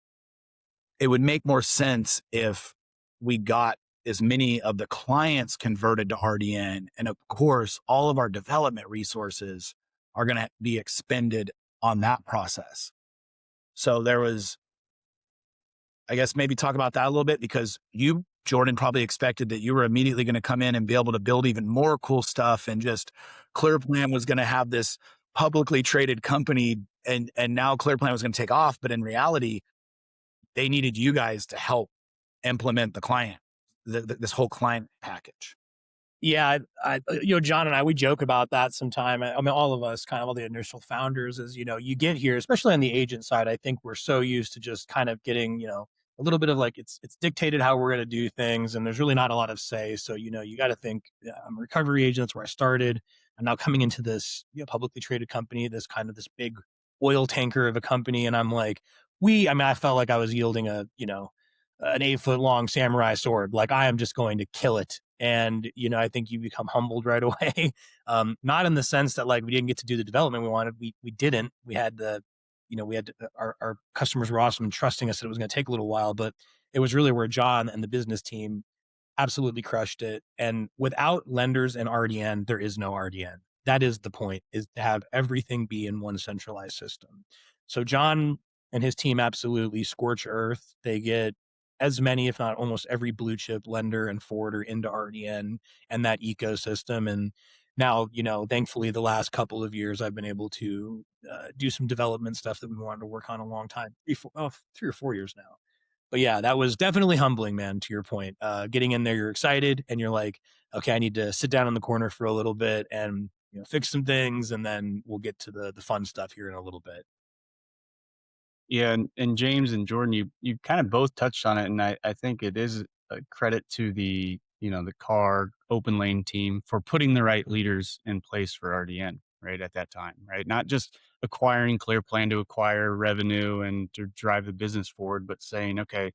it would make more sense if we got as many of the clients converted to RDN. And of course, all of our development resources are going to be expended on that process. So there was, I guess, maybe talk about that a little bit, because you, Jordan, probably expected that you were immediately going to come in and be able to build even more cool stuff, and just Clearplan was going to have this publicly traded company, and now Clearplan was going to take off. But in reality, they needed you guys to help implement the client, this whole client package. Yeah, John and I, we joke about that sometime. I mean, all of us, kind of all the initial founders, is, you get here, especially on the agent side, I think we're so used to just kind of getting, a little bit of like, it's dictated how we're going to do things, and there's really not a lot of say. So, you got to think, I'm a recovery agent. That's where I started. I'm now coming into this publicly traded company, this big oil tanker of a company. And I'm like, I felt like I was yielding an 8-foot long samurai sword. Like, I am just going to kill it. And, I think you become humbled right away. Not in the sense that like we didn't get to do the development we wanted. We didn't. We had the, we had our customers were awesome and trusting us that it was going to take a little while, but it was really where John and the business team absolutely crushed it. And without lenders and RDN, there is no RDN. That is the point, is to have everything be in one centralized system. So John and his team absolutely scorch earth. They get as many, if not almost every blue chip lender and forwarder into RDN and that ecosystem. And now, thankfully, the last couple of years, I've been able to do some development stuff that we wanted to work on a long time, 3 or 4 years now. But yeah, that was definitely humbling, man, to your point. Getting in there, you're excited and you're like, okay, I need to sit down in the corner for a little bit and fix some things, and then we'll get to the fun stuff here in a little bit. Yeah, and James and Jordan, you kind of both touched on it, and I think it is a credit to the the car OPENLANE team for putting the right leaders in place for RDN right at that time, right? Not just acquiring Clearplan to acquire revenue and to drive the business forward, but saying, okay,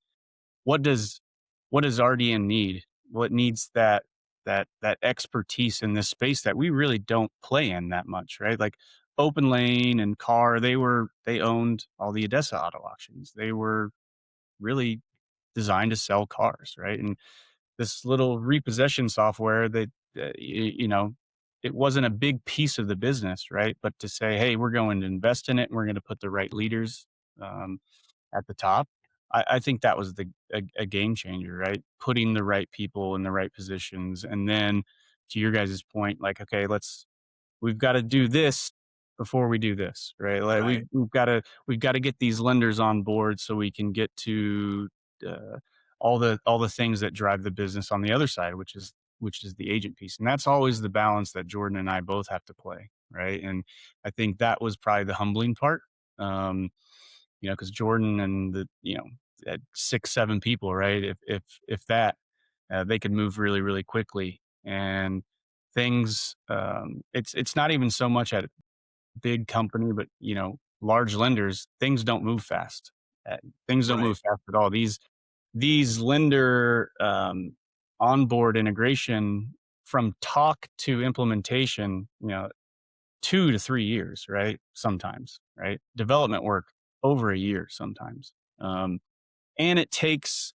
what does RDN need? What needs that expertise in this space that we really don't play in that much, right? Like OPENLANE and Car, they owned all the ADESA auto auctions. They were really designed to sell cars, right? And this little repossession software that it wasn't a big piece of the business, right? But to say, hey, we're going to invest in it, and we're going to put the right leaders at the top. I think that was a game changer, right? Putting the right people in the right positions, and then to your guys' point, like, okay, we've got to do this before we do this, right? Like Right. we've got to get these lenders on board so we can get to uh, all the things that drive the business on the other side, which is the agent piece, and that's always the balance that Jordan and I both have to play, right? And I think that was probably the humbling part. Because Jordan and at 6, 7 people, right? If that, they could move really, really quickly. And things, it's not even so much at a big company, but large lenders, things don't move fast. Things don't Right. move fast at all. These lender onboard integration from talk to implementation, 2 to 3 years, right? Sometimes, right? Development work over a year sometimes. And it takes,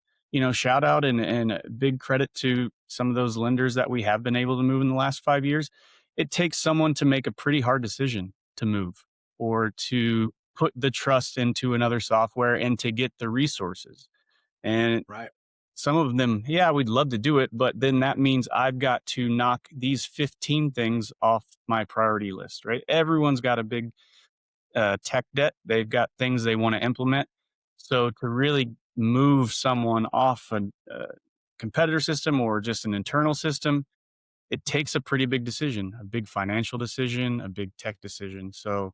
shout out and a big credit to some of those lenders that we have been able to move in the last 5 years. It takes someone to make a pretty hard decision to move or to put the trust into another software and to get the resources. And Right. some of them, yeah, we'd love to do it, but then that means I've got to knock these 15 things off my priority list, right? Everyone's got a big tech debt. They've got things they want to implement. So to really move someone off a competitor system or just an internal system, it takes a pretty big decision, a big financial decision, a big tech decision. So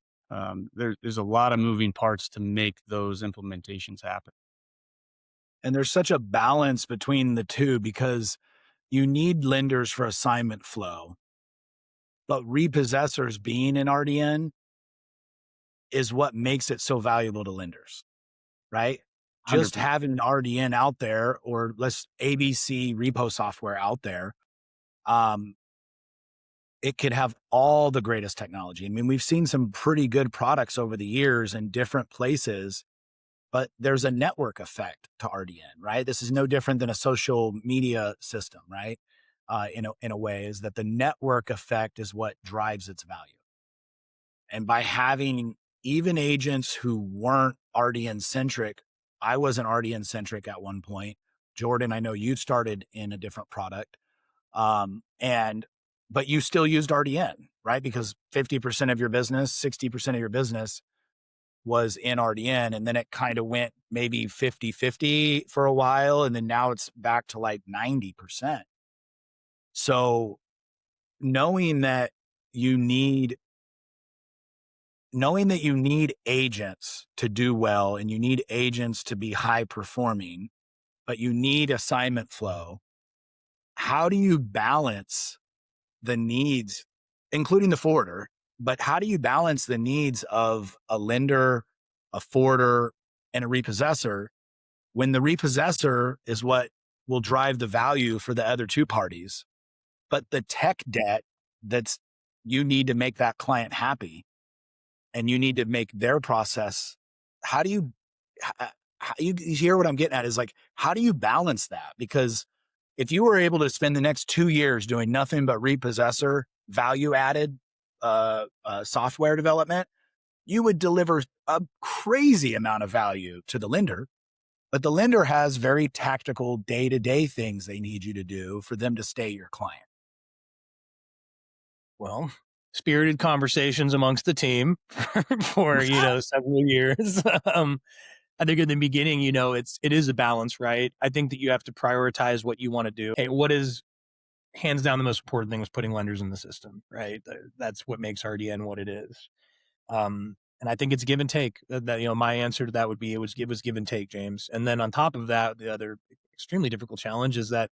there's a lot of moving parts to make those implementations happen. And there's such a balance between the two because you need lenders for assignment flow, but repossessors being in RDN is what makes it so valuable to lenders, right? Just 100%. having RDN out there, or let's ABC repo software out there, um, it could have all the greatest technology. I mean, we've seen some pretty good products over the years in different places, but there's a network effect to RDN, right? This is no different than a social media system, right? In a way, is that the network effect is what drives its value. And by having even agents who weren't RDN centric, I wasn't RDN centric at one point. Jordan, I know you started in a different product. But you still used RDN, right? Because 50% of your business, 60% of your business was in RDN. And then it kind of went maybe 50-50 for a while. And then now it's back to like 90%. So knowing that you need agents to do well, and you need agents to be high performing, but you need assignment flow. How do you balance the needs, including the forwarder, but how do you balance the needs of a lender, a forwarder, and a repossessor when the repossessor is what will drive the value for the other two parties, but the tech debt you need to make that client happy and you need to make their process. How do you, you hear what I'm getting at is like, how do you balance that? Because if you were able to spend the next 2 years doing nothing but repossessor value added software development, you would deliver a crazy amount of value to the lender. But the lender has very tactical day-to-day things they need you to do for them to stay your client. Well, spirited conversations amongst the team for several years. I think in the beginning, it is a balance, right? I think that you have to prioritize what you want to do. Hey, what is hands down the most important thing was putting lenders in the system, right? That's what makes RDN what it is. And I think it's give and take. My answer to that would be it was give and take, James. And then on top of that, the other extremely difficult challenge is that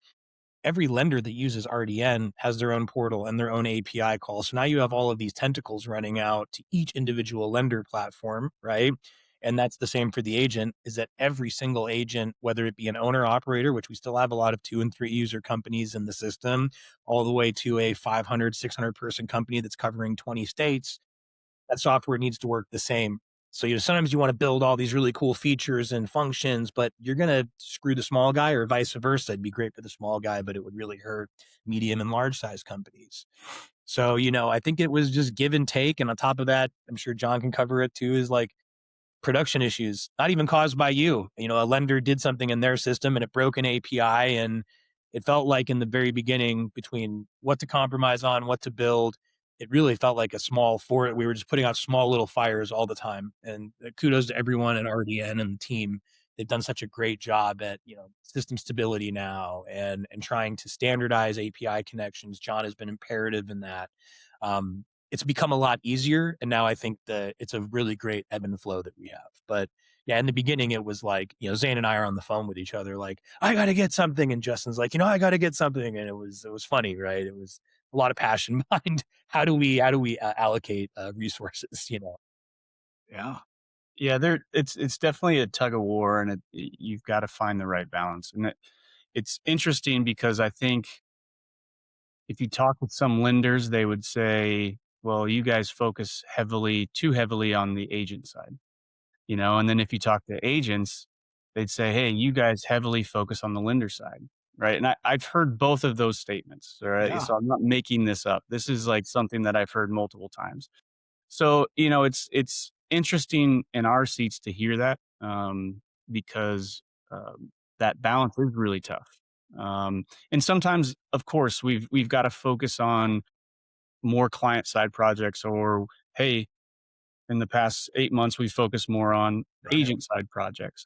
every lender that uses RDN has their own portal and their own API call. So now you have all of these tentacles running out to each individual lender platform, right? And that's the same for the agent, is that every single agent, whether it be an owner operator, which we still have a lot of 2 and 3 user companies in the system, all the way to a 500, 600 person company that's covering 20 states, that software needs to work the same. So, sometimes you want to build all these really cool features and functions, but you're going to screw the small guy or vice versa. It'd be great for the small guy, but it would really hurt medium and large size companies. So, I think it was just give and take. And on top of that, I'm sure John can cover it too, is like production issues, not even caused by you. A lender did something in their system and it broke an API, and it felt like in the very beginning between what to compromise on, what to build, it really felt like we were just putting out small little fires all the time. And kudos to everyone at RDN and the team. They've done such a great job at, system stability now and trying to standardize API connections. John has been imperative in that. It's become a lot easier. And now I think that it's a really great ebb and flow that we have. But yeah, in the beginning, it was like, Zane and I are on the phone with each other, like, I got to get something. And Justin's like, I got to get something. And it was funny, right? It was a lot of passion behind how do we allocate resources, Yeah. Yeah, it's definitely a tug of war, and you've got to find the right balance. And it's interesting because I think if you talk with some lenders, they would say, well, you guys focus too heavily on the agent side, and then if you talk to agents, they'd say, hey, you guys heavily focus on the lender side. Right. And I've heard both of those statements. All right. Yeah. So I'm not making this up. This is like something that I've heard multiple times. So, it's interesting in our seats to hear that, because that balance is really tough. And sometimes, of course, we've got to focus on more client side projects, or hey, in the past 8 months, we focused more on Right. agent side projects.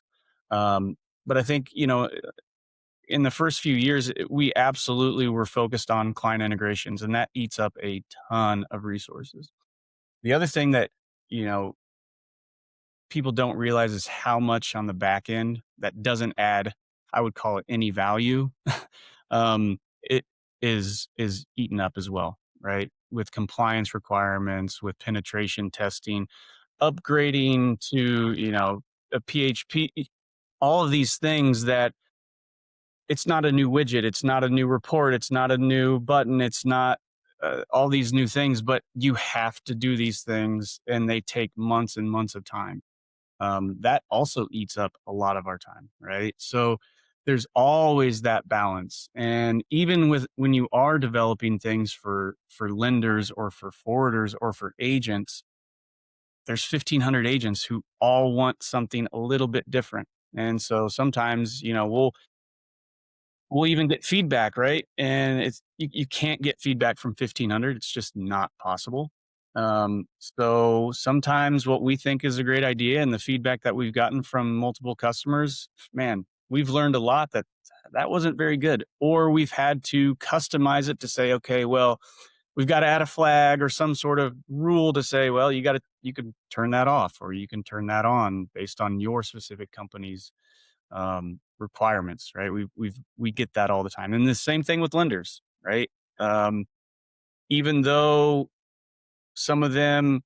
But I think, in the first few years, we absolutely were focused on client integrations, and that eats up a ton of resources. The other thing that, you know, people don't realize is how much on the back end that doesn't add, I would call it, any value. It is eaten up as well, right? With compliance requirements, with penetration testing, upgrading to, a PHP, all of these things that it's not a new widget, it's not a new report, it's not a new button, it's not all these new things, but you have to do these things and they take months and months of time. That also eats up a lot of our time, right? So there's always that balance. And even when you are developing things for lenders or for forwarders or for agents, there's 1,500 agents who all want something a little bit different. And so sometimes, we'll even get feedback, right? And you can't get feedback from 1,500. It's just not possible. So sometimes what we think is a great idea and the feedback that we've gotten from multiple customers, man, we've learned a lot that wasn't very good. Or we've had to customize it to say, okay, well, we've got to add a flag or some sort of rule to say, well, you can turn that off or you can turn that on based on your specific company's requirements, right? We get that all the time. And the same thing with lenders, right? Even though some of them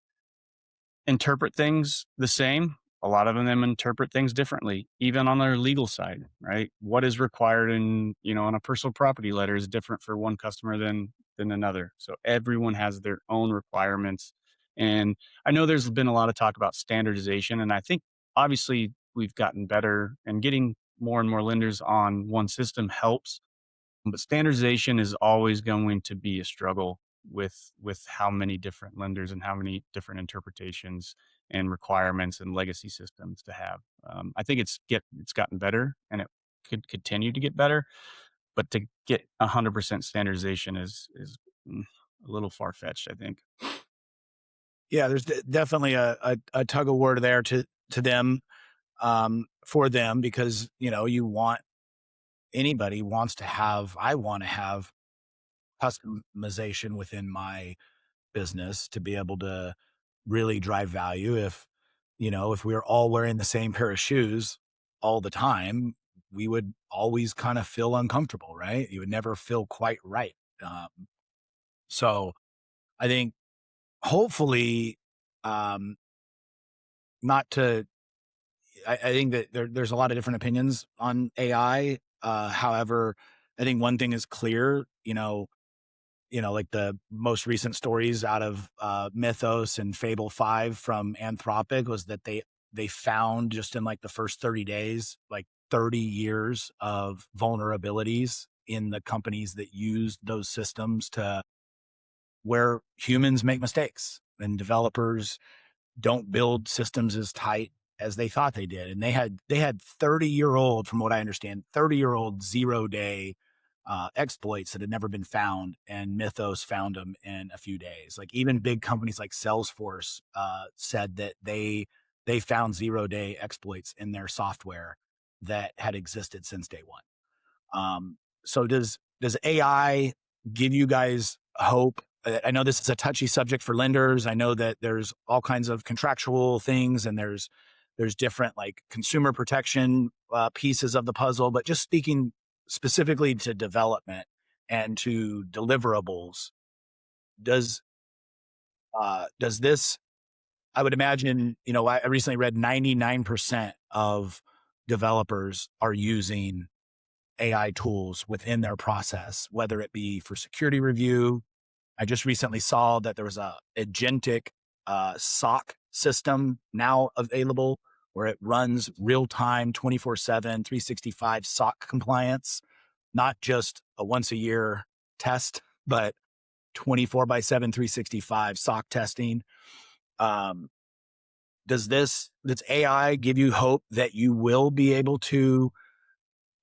interpret things the same, a lot of them interpret things differently, even on their legal side, right? What is required on a personal property letter is different for one customer than another. So everyone has their own requirements And I know there's been a lot of talk about standardization, and I think obviously we've gotten better, and getting more and more lenders on one system helps. But standardization is always going to be a struggle with how many different lenders and how many different interpretations and requirements and legacy systems to have. I think it's gotten better, and it could continue to get better. But to get 100% standardization is a little far fetched, I think. Yeah, there's definitely a tug of war there to them, for them, because you want anybody wants to have I want to have customization within my business to be able to really drive value. If we were all wearing the same pair of shoes all the time, we would always kind of feel uncomfortable, right? You would never feel quite right. So I think hopefully, um, not to, I think that there's a lot of different opinions on AI. However, I think one thing is clear, like the most recent stories out of Mythos and Fable 5 from Anthropic was that they found just in like the first 30 days, like 30 years of vulnerabilities in the companies that used those systems to where humans make mistakes and developers don't build systems as tight as they thought they did. And they had 30-year-old, from what I understand, 30-year-old 0-day exploits that had never been found, and Mythos found them in a few days. Like even big companies like Salesforce said that they found 0-day exploits in their software that had existed since day one. So does AI give you guys hope? I know this is a touchy subject for lenders. I know that there's all kinds of contractual things, and there's different like consumer protection pieces of the puzzle. But just speaking specifically to development and to deliverables, does this? I would imagine. I recently read 99% of developers are using AI tools within their process, whether it be for security review. I just recently saw that there was a agentic SOC system now available where it runs real time 24/7, 365 SOC compliance, not just a once a year test, but 24/7, 365 SOC testing. Um, does AI give you hope that you will be able to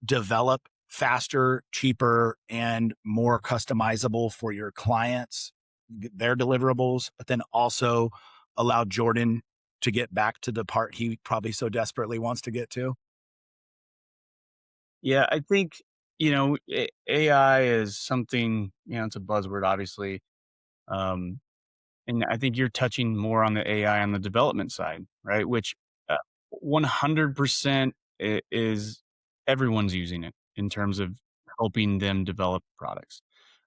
develop faster, cheaper, and more customizable for your clients, their deliverables, but then also allow Jordan to get back to the part he probably so desperately wants to get to? Yeah, I think, AI is something, it's a buzzword, obviously. Um, and I think you're touching more on the AI on the development side, right? Which 100% is everyone's using it in terms of helping them develop products.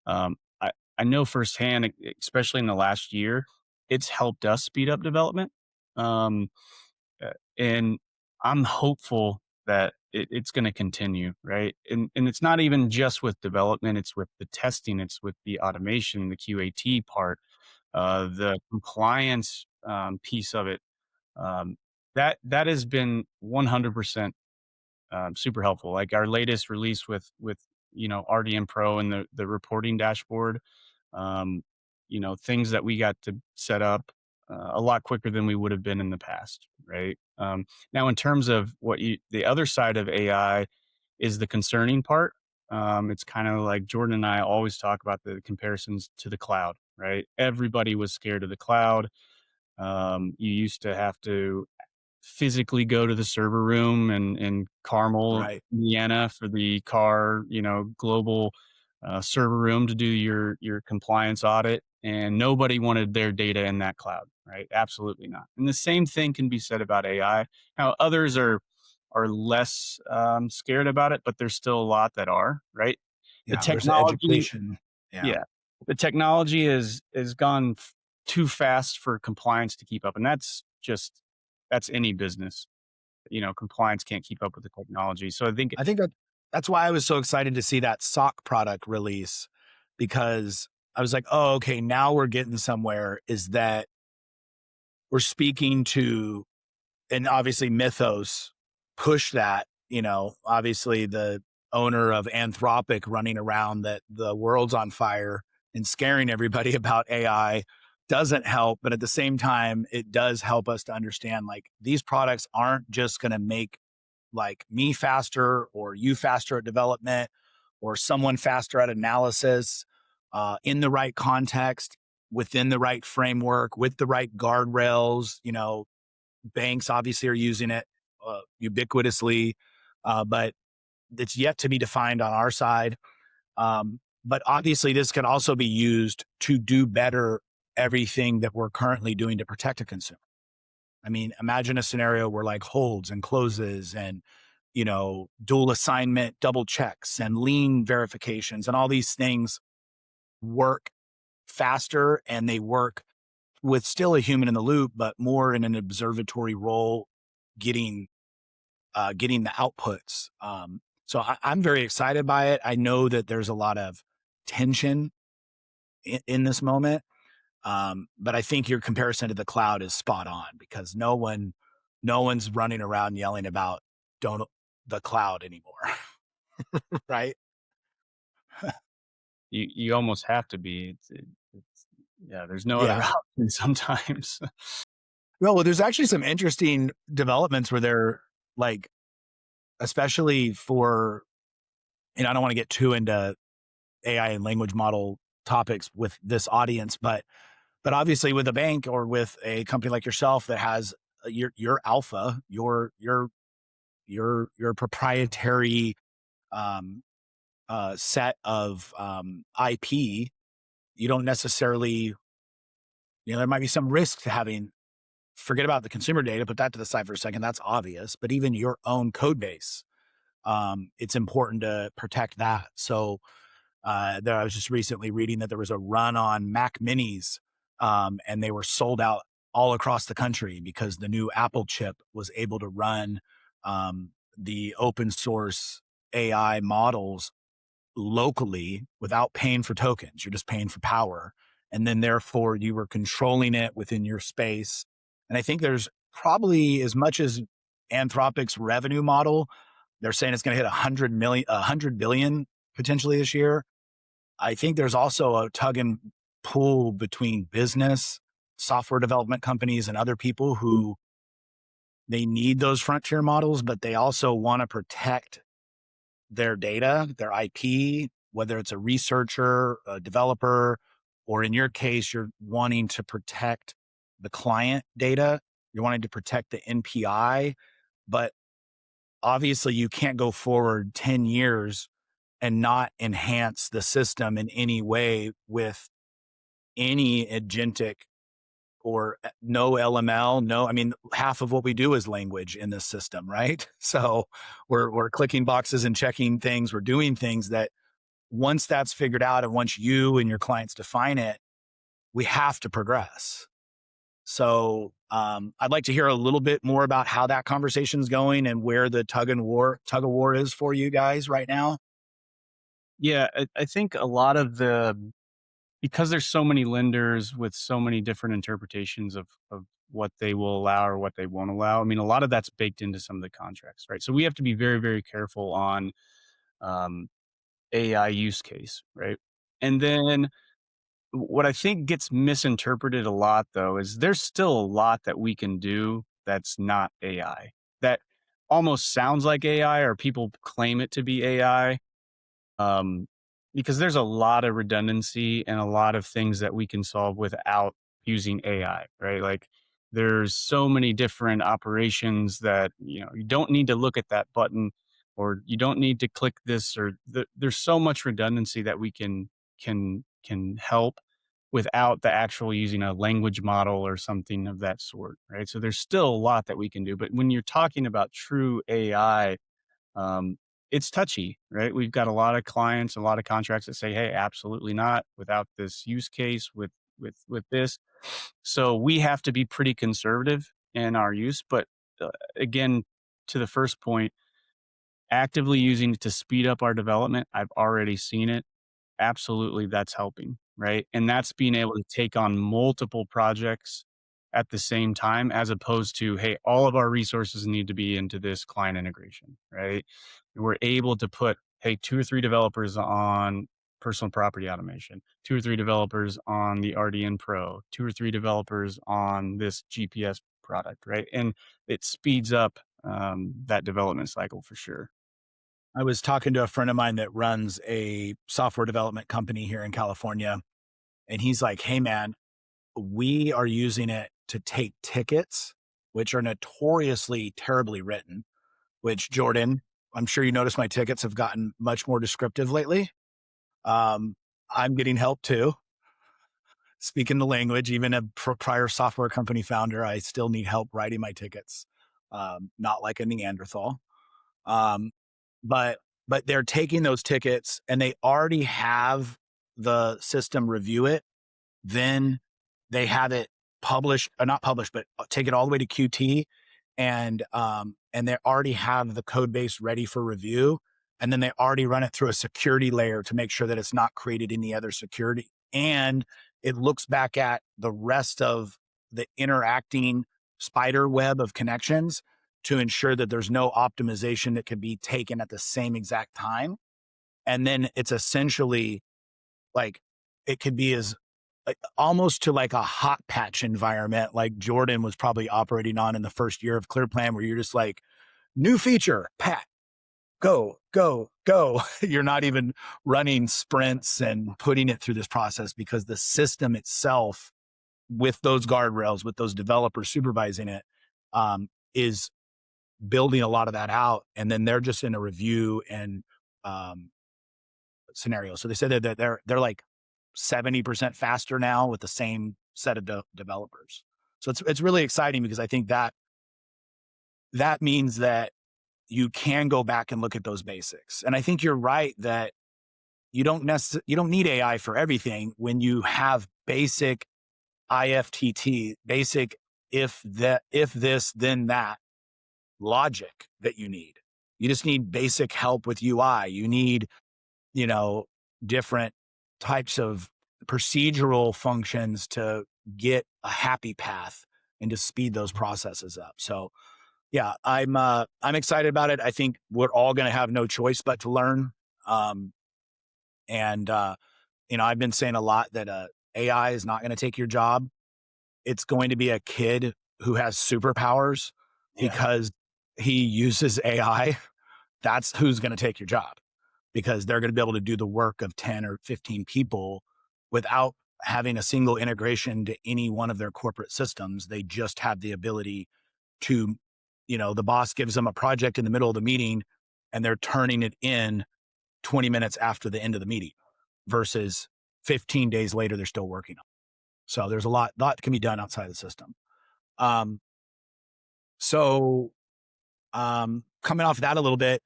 Um, I, I know firsthand, especially in the last year, it's helped us speed up development. Um, and I'm hopeful that it's going to continue, right? And it's not even just with development; it's with the testing, it's with the automation, the QAT part, the compliance piece of it. Um, that has been 100% super helpful. Like our latest release with RDN Pro and the reporting dashboard, um, things that we got to set up a lot quicker than we would have been in the past, right? Now, in terms of the other side of AI is the concerning part. It's kind of like Jordan and I always talk about the comparisons to the cloud, right? Everybody was scared of the cloud. You used to have to physically go to the server room in Carmel, Right. Indiana for the car, global server room to do your compliance audit, and nobody wanted their data in that cloud, right? Absolutely not. And the same thing can be said about AI. Now, others are less scared about it, but there's still a lot that are, right? The Yeah. There's the technology, education. Yeah. yeah, the technology is gone too fast for compliance to keep up, and that's any business. Compliance can't keep up with the technology. So I think, I think that's why I was so excited to see that sock product release, because I was like, oh, okay, now we're getting somewhere. Is that we're speaking to, and obviously Mythos push that, obviously the owner of Anthropic running around that the world's on fire and scaring everybody about AI doesn't help. But at the same time, it does help us to understand like these products aren't just going to make like me faster or you faster at development or someone faster at analysis in the right context, within the right framework, with the right guardrails. Banks obviously are using it ubiquitously, but it's yet to be defined on our side. But obviously, this can also be used to do better everything that we're currently doing to protect a consumer. I mean, imagine a scenario where like holds and closes and, dual assignment, double checks and lien verifications and all these things work faster and they work with still a human in the loop, but more in an observatory role, getting getting the outputs. So I'm very excited by it. I know that there's a lot of tension in this moment, but I think your comparison to the cloud is spot on because no one's running around yelling about don't the cloud anymore, right? You almost have to be. Yeah, there's no other Yeah. option sometimes. Well, there's actually some interesting developments where they're like, especially for, and I don't want to get too into AI and language model topics with this audience, but obviously with a bank or with a company like yourself that has your alpha, your proprietary um, set of IP, you don't necessarily, there might be some risk to having. Forget about the consumer data, put that to the side for a second. That's obvious, but even your own code base, it's important to protect that. So I was just recently reading that there was a run on Mac Minis, and they were sold out all across the country because the new Apple chip was able to run the open source AI models locally without paying for tokens. You're just paying for power. And then therefore you were controlling it within your space. And I think there's probably as much as Anthropic's revenue model, they're saying it's going to hit 100 billion potentially this year. I think there's also a tug and pull between business, software development companies, and other people who they need those frontier models, but they also want to protect their data, their IP, whether it's a researcher, a developer, or in your case, you're wanting to protect the client data. You're wanting to protect the NPI, but obviously you can't go forward 10 years and not enhance the system in any way with any agentic or no LML. No, I mean, half of what we do is language in this system, right? So we're clicking boxes and checking things. We're doing things that once that's figured out and once you and your clients define it, we have to progress. So I'd like to hear a little bit more about how that conversation is going and where the tug of war is for you guys right now. Yeah, I think a lot of because there's so many lenders with so many different interpretations of what they will allow or what they won't allow. I mean, a lot of that's baked into some of the contracts, right? So we have to be very, very careful on um, AI use case, right? And then what I think gets misinterpreted a lot, though, is there's still a lot that we can do that's not AI, that almost sounds like AI or people claim it to be AI. Um, because there's a lot of redundancy and a lot of things that we can solve without using AI, right? Like there's so many different operations that, you don't need to look at that button or you don't need to click this or there's so much redundancy that we can help without the actual using a language model or something of that sort, right? So there's still a lot that we can do, but when you're talking about true AI, um, it's touchy, right? We've got a lot of clients, a lot of contracts that say, "Hey, absolutely not without this use case with this." So we have to be pretty conservative in our use. But again, to the first point, actively using it to speed up our development, I've already seen it. Absolutely, that's helping, right? And that's being able to take on multiple projects at the same time, as opposed to, hey, all of our resources need to be into this client integration, right? We're able to put, hey, 2 or 3 developers on personal property automation, 2 or 3 developers on the RDN Pro, 2 or 3 developers on this GPS product, right? And it speeds up that development cycle for sure. I was talking to a friend of mine that runs a software development company here in California, and he's like, "Hey, man, we are using it to take tickets, which are notoriously terribly written." Which, Jordan, I'm sure you noticed my tickets have gotten much more descriptive lately. Um, I'm getting help too. Speaking the language, even a prior software company founder, I still need help writing my tickets. Not like a Neanderthal. Um, but they're taking those tickets and they already have the system review it. Then they have it published, or not published, but take it all the way to QT, and they already have the code base ready for review. And then they already run it through a security layer to make sure that it's not created any other security. And it looks back at the rest of the interacting spider web of connections to ensure that there's no optimization that can be taken at the same exact time. And then it's essentially like, it could be as almost to like a hot patch environment, like Jordan was probably operating on in the first year of Clearplan, where you're just like, new feature, pat, go, go, go. You're not even running sprints and putting it through this process because the system itself, with those guardrails, with those developers supervising it, is building a lot of that out. And then they're just in a review and scenario. So they said that they're like 70% faster now with the same set of developers. So it's really exciting because I think that means that you can go back and look at those basics. And I think you're right that you don't need AI for everything when you have basic IFTT, basic if this, then that logic that you need. You just need basic help with UI. You need, different types of procedural functions to get a happy path and to speed those processes up. So yeah, I'm excited about it. I think we're all going to have no choice but to learn. I've been saying a lot that AI is not going to take your job. It's going to be a kid who has superpowers because he uses AI. That's who's going to take your job, because they're going to be able to do the work of 10 or 15 people without having a single integration to any one of their corporate systems. They just have the ability to, the boss gives them a project in the middle of the meeting and they're turning it in 20 minutes after the end of the meeting versus 15 days later, they're still working on it. So there's a lot can be done outside the system. Coming off of that a little bit,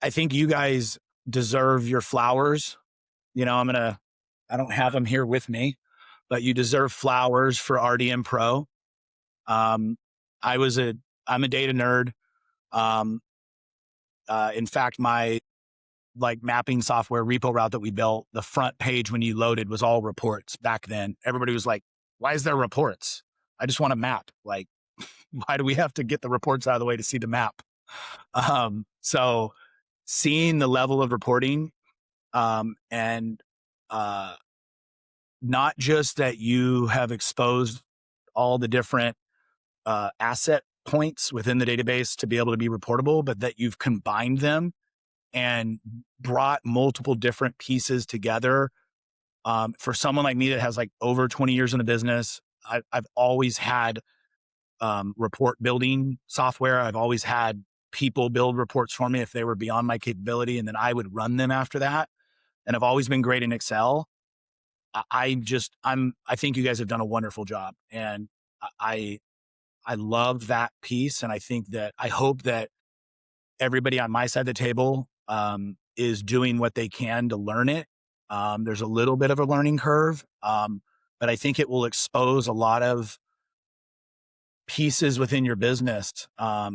I think you guys deserve your flowers. I don't have them here with me, but you deserve flowers for RDN Pro. I'm a data nerd. In fact, my mapping software repo route that we built, the front page when you loaded was all reports back then. Everybody was like, why is there reports? I just want a map. Like, why do we have to get the reports out of the way to see the map? So seeing the level of reporting, and not just that you have exposed all the different asset points within the database to be able to be reportable, but that you've combined them and brought multiple different pieces together. For someone like me that has over 20 years in the business, I've always had report building software. I've always had people build reports for me if they were beyond my capability, and then I would run them after that. And I've always been great in Excel. I think you guys have done a wonderful job, and I love that piece. And I hope that everybody on my side of the table is doing what they can to learn it. There's a little bit of a learning curve, but I think it will expose a lot of pieces within your business, a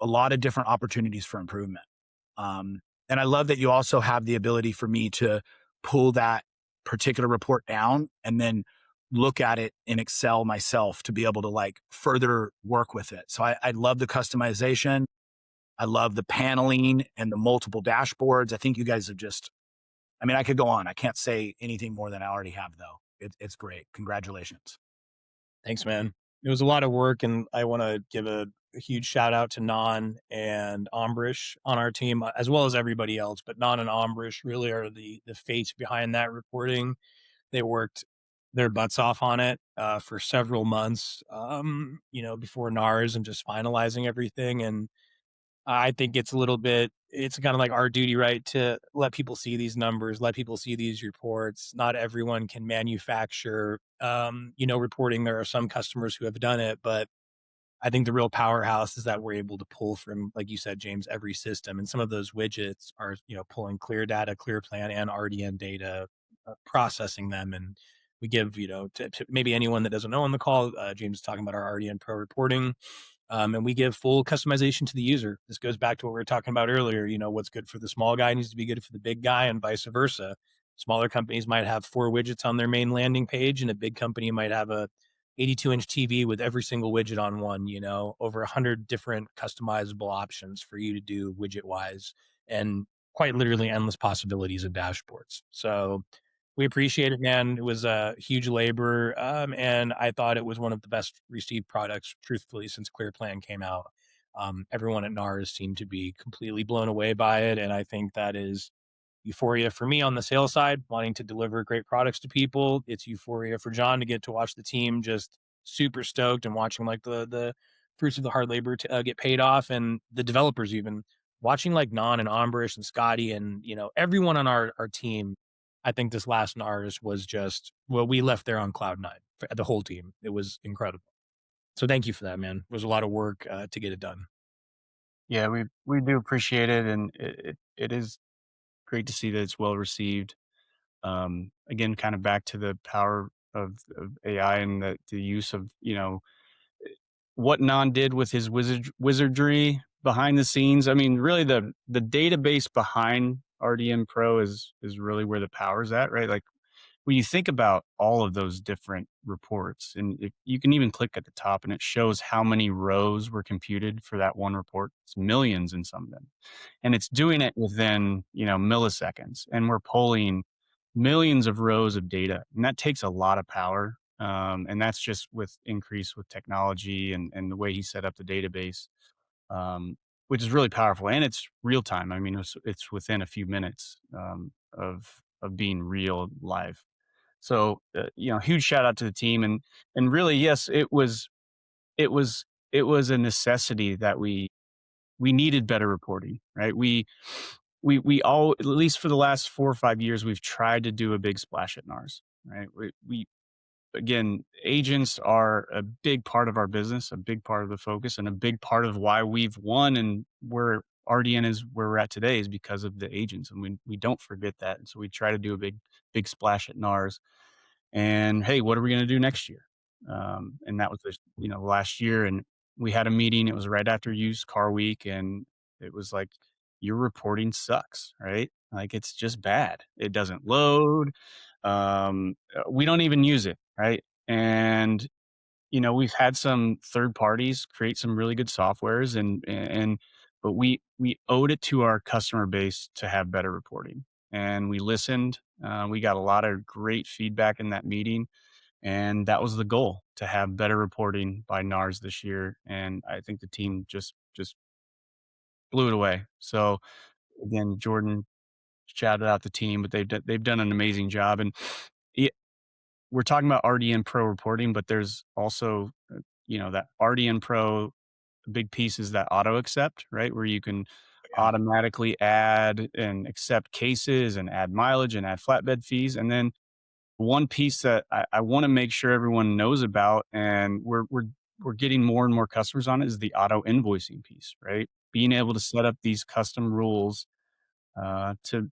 lot of different opportunities for improvement. And I love that you also have the ability for me to pull that particular report down and then look at it in Excel myself to be able to like further work with it. So I love the customization. I love the paneling and the multiple dashboards. I think you guys have just, I mean, I could go on. I can't say anything more than I already have, though. It's great. Congratulations. Thanks, man. It was a lot of work, and I want to give a huge shout out to Non and Ambrish on our team, as well as everybody else. But Non and Ambrish really are the face behind that reporting. They worked their butts off on it for several months, before NARS, and just finalizing everything. And I think it's kind of like our duty, right, to let people see these numbers, let people see these reports. Not everyone can manufacture, reporting. There are some customers who have done it, but I think the real powerhouse is that we're able to pull from, like you said, James, every system. And some of those widgets are, pulling clear data, Clearplan and RDN data, processing them. And we give, to maybe anyone that doesn't know on the call, James is talking about our RDN Pro reporting. And we give full customization to the user. This goes back to what we were talking about earlier. What's good for the small guy needs to be good for the big guy, and vice versa. Smaller companies might have 4 widgets on their main landing page, and a big company might have a 82-inch TV with every single widget on one. Over 100 different customizable options for you to do widget wise, and quite literally endless possibilities of dashboards. So we appreciate it, man. It was a huge labor, and I thought it was one of the best received products, truthfully, since Clearplan came out. Everyone at NARS seemed to be completely blown away by it, and I think that is euphoria for me on the sales side, wanting to deliver great products to people. It's euphoria for John to get to watch the team just super stoked and watching like the fruits of the hard labor to get paid off, and the developers even watching like Non and Ambrish and Scotty and everyone on our team. I think this last NARS was just, well, we left there on cloud nine for the whole team. It was incredible. So thank you for that, man. It was a lot of work to get it done. Yeah, we do appreciate it, and it is great to see that it's well received. Again, kind of back to the power of AI and the use of, what Non did with his wizardry behind the scenes. I mean, really the database behind RDM Pro is really where the power's at, right? Like when you think about all of those different reports, and if you can even click at the top and it shows how many rows were computed for that one report. It's millions in some of them. And it's doing it within, milliseconds. And we're pulling millions of rows of data. And that takes a lot of power. And that's just with increase with technology and the way he set up the database, which is really powerful. And it's real time. I mean, it's within a few minutes of being real live. So, huge shout out to the team, and really, yes, it was it was a necessity that we needed better reporting, right? We all, at least for the last 4 or 5 years, we've tried to do a big splash at NARS, right? We again, agents are a big part of our business, a big part of the focus, and a big part of why we've won and where RDN is where we're at today is because of the agents, and we don't forget that. And so we try to do a big splash at NARS. And hey, what are we going to do next year? And that was last year, and we had a meeting. It was right after used car week, and it was like, your reporting sucks, right? Like it's just bad. It doesn't load. We don't even use it, right? And we've had some third parties create some really good softwares, but we owed it to our customer base to have better reporting, and we listened. We got a lot of great feedback in that meeting, and that was the goal, to have better reporting by NARS this year. And I think the team just blew it away. So again, Jordan shouted out the team, but they've done an amazing job. And it, we're talking about RDN Pro reporting, but there's also that RDN Pro. A big piece is that auto accept, right, where you can automatically add and accept cases and add mileage and add flatbed fees. And then one piece that I want to make sure everyone knows about, and we're getting more and more customers on it, is the auto invoicing piece, right? Being able to set up these custom rules to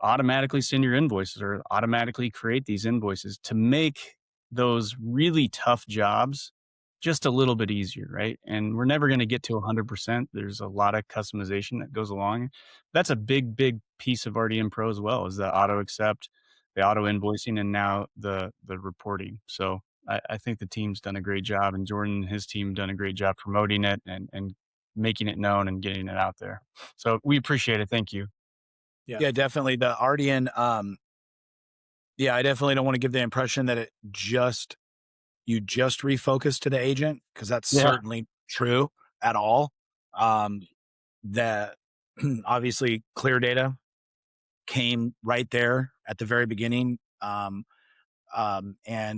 automatically send your invoices or automatically create these invoices to make those really tough jobs just a little bit easier, right? And we're never going to get to 100%. There's a lot of customization that goes along. That's a big piece of RDM Pro as well, is the auto accept, the auto invoicing, and now the reporting. So I think the team's done a great job, and Jordan and his team done a great job promoting it and making it known and getting it out there. So we appreciate it. Thank you. Yeah, definitely. The RDN, yeah, I definitely don't want to give the impression that you just refocus to the agent, because that's certainly true at all. That obviously clear data came right there at the very beginning, and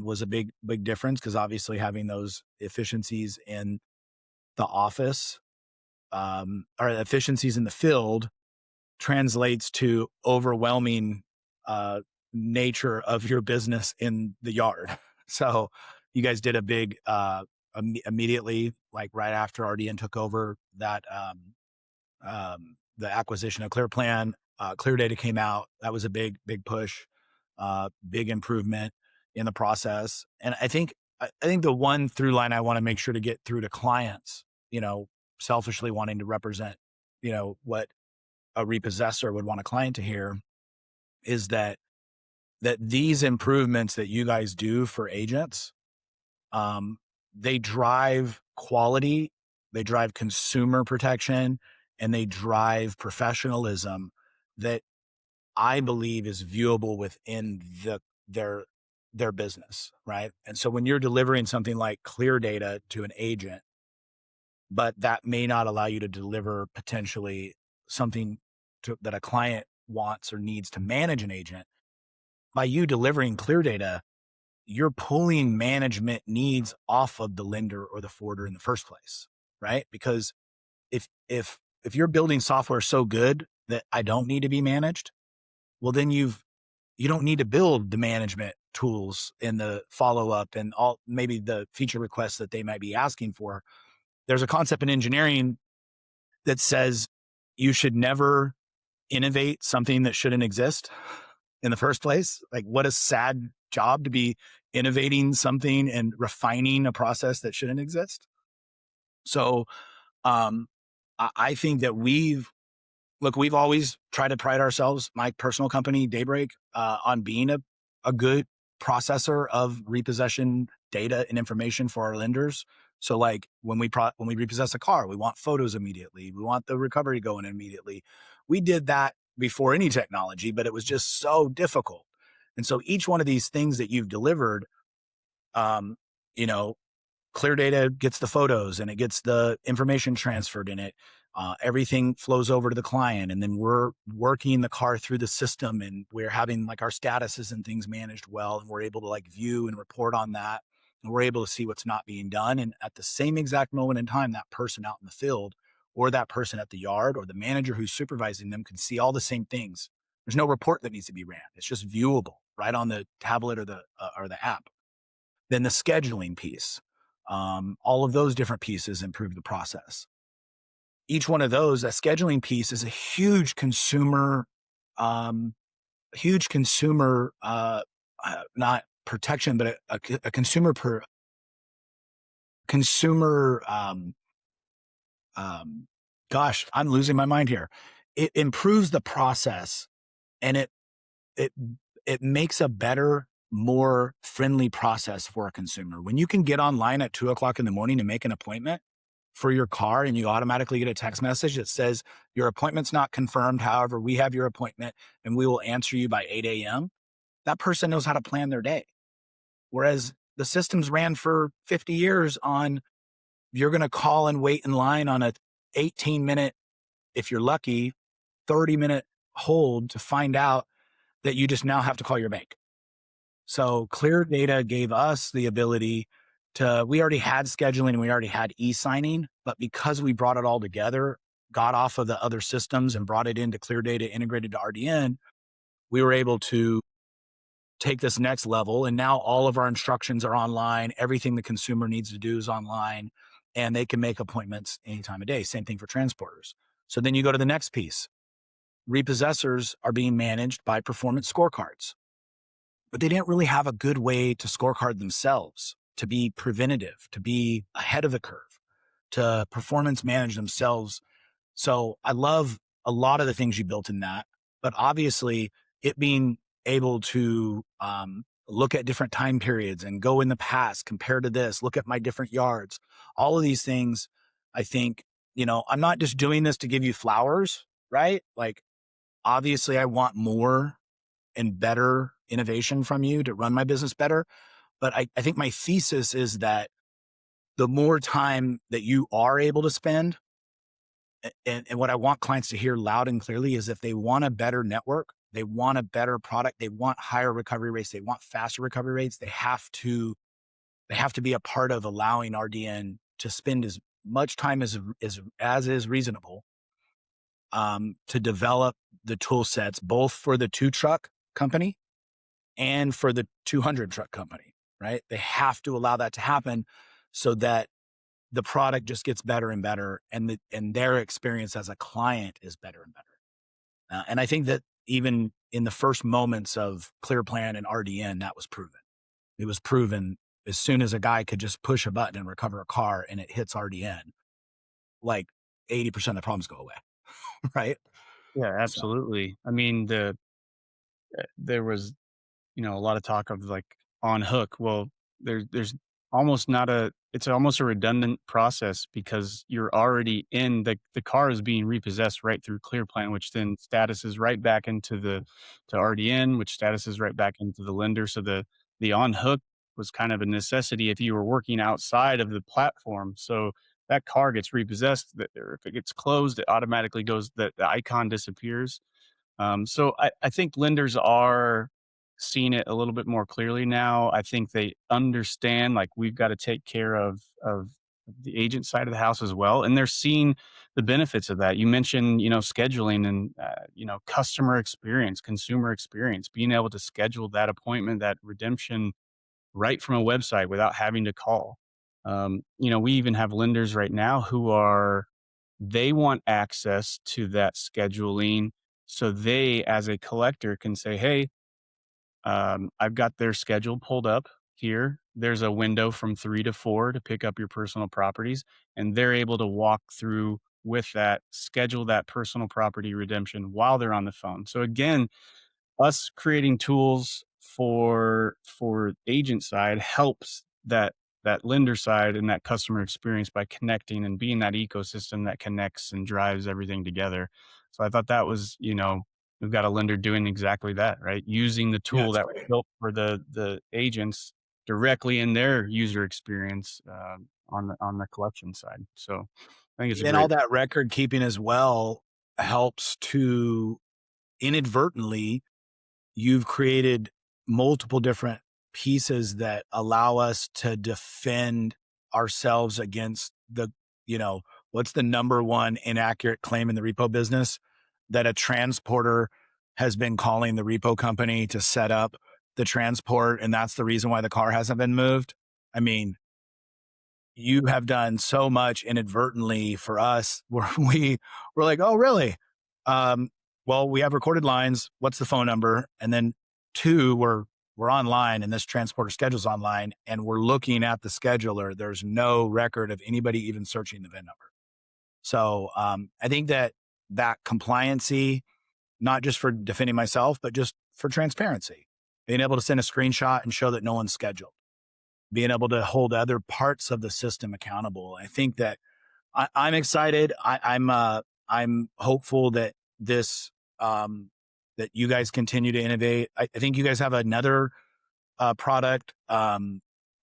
was a big difference, because obviously having those efficiencies in the office, or efficiencies in the field, translates to overwhelming nature of your business in the yard. So you guys did a big immediately, like right after RDN took over, that the acquisition of Clearplan, Clear Data came out. That was a big push, big improvement in the process. And I think the one through line I want to make sure to get through to clients, selfishly wanting to represent, what a repossessor would want a client to hear, is that these improvements that you guys do for agents, they drive quality, they drive consumer protection, and they drive professionalism that I believe is viewable within their business, right? And so when you're delivering something like clear data to an agent, but that may not allow you to deliver potentially something that a client wants or needs to manage an agent, by you delivering clear data, you're pulling management needs off of the lender or the forwarder in the first place, right? Because if you're building software so good that I don't need to be managed, well, then you don't need to build the management tools and the follow up and all, maybe the feature requests that they might be asking for. There's a concept in engineering that says you should never innovate something that shouldn't exist in the first place. Like, what a sad job to be innovating something and refining a process that shouldn't exist. So I think that we've always tried to pride ourselves, my personal company, Daybreak, on being a good processor of repossession data and information for our lenders. So like when we repossess a car, we want photos immediately. We want the recovery going immediately. We did that before any technology, but it was just so difficult. And so each one of these things that you've delivered, you know, Clear Data gets the photos and it gets the information transferred in it. Everything flows over to the client, and then we're working the car through the system, and we're having like our statuses and things managed well, and we're able to like view and report on that, and we're able to see what's not being done. And at the same exact moment in time, that person out in the field or that person at the yard or the manager who's supervising them can see all the same things. There's no report that needs to be ran. It's just viewable right on the tablet or the app. Then the scheduling piece, all of those different pieces improve the process. Each one of those, a scheduling piece is a huge consumer, not protection, but a consumer gosh, I'm losing my mind here. It improves the process, and it makes a better, more friendly process for a consumer. When you can get online at 2:00 in the morning and make an appointment for your car, and you automatically get a text message that says your appointment's not confirmed. However, we have your appointment and we will answer you by 8 a.m. That person knows how to plan their day. Whereas the systems ran for 50 years on, you're going to call and wait in line on a 18-minute, if you're lucky, 30-minute hold to find out that you just now have to call your bank. So Clear Data gave us the ability we already had scheduling and we already had e-signing, but because we brought it all together, got off of the other systems and brought it into Clear Data integrated to RDN, we were able to take this next level. And now all of our instructions are online. Everything the consumer needs to do is online, and they can make appointments any time of day. Same thing for transporters. So then you go to the next piece. Repossessors are being managed by performance scorecards, but they didn't really have a good way to scorecard themselves, to be preventative, to be ahead of the curve, to performance manage themselves. So I love a lot of the things you built in that, but obviously it being able to look at different time periods and go in the past, compare to this, look at my different yards, all of these things. I think, I'm not just doing this to give you flowers, right? Like, obviously I want more and better innovation from you to run my business better. But I think my thesis is that the more time that you are able to spend, and what I want clients to hear loud and clearly is if they want a better network, they want a better product, they want higher recovery rates, they want faster recovery rates, they have to be a part of allowing RDN to spend as much time as is reasonable to develop the tool sets, both for the 2-truck company and for the 200-truck company, right? They have to allow that to happen so that the product just gets better and better, and their experience as a client is better and better. And I think that even in the first moments of Clearplan and RDN, that was proven. It was proven as soon as a guy could just push a button and recover a car and it hits RDN, like 80% of the problems go away, right? Yeah, So absolutely. I mean, there was, a lot of talk of like on hook. Well, there's almost not a it's almost a redundant process because you're already in the car is being repossessed right through ClearPlan, which then statuses right back into the to RDN, which statuses right back into the lender. So the on hook was kind of a necessity if you were working outside of the platform. So that car gets repossessed, or if it gets closed, it automatically goes, the icon disappears. So I think lenders are seeing it a little bit more clearly now. I think they understand like we've got to take care of the agent side of the house as well, and they're seeing the benefits of that. You mentioned scheduling and customer experience, consumer experience, being able to schedule that appointment, that redemption right from a website without having to call. We even have lenders right now who are they want access to that scheduling so they, as a collector, can say, "Hey, I've got their schedule pulled up here. There's a window from 3 to 4 to pick up your personal properties." And they're able to walk through with that, schedule that personal property redemption while they're on the phone. So again, us creating tools for agent side helps that lender side and that customer experience by connecting and being that ecosystem that connects and drives everything together. So I thought that was, we've got a lender doing exactly that, right? Using the yeah, tool that was built for the agents directly in their user experience on the collection side. So I think it's a and all great. that record keeping as well helps to inadvertently you've created multiple different pieces that allow us to defend ourselves against what's the number one inaccurate claim in the repo business? That a transporter has been calling the repo company to set up the transport, and that's the reason why the car hasn't been moved. I mean, you have done so much inadvertently for us where we're like, oh, really? Well, we have recorded lines. What's the phone number? And then 2, we're online and this transporter schedule's online and we're looking at the scheduler. There's no record of anybody even searching the VIN number. So I think that compliancy, not just for defending myself, but just for transparency, being able to send a screenshot and show that no one's scheduled, being able to hold other parts of the system accountable. I think that I'm excited. I'm hopeful that that you guys continue to innovate. I think you guys have another product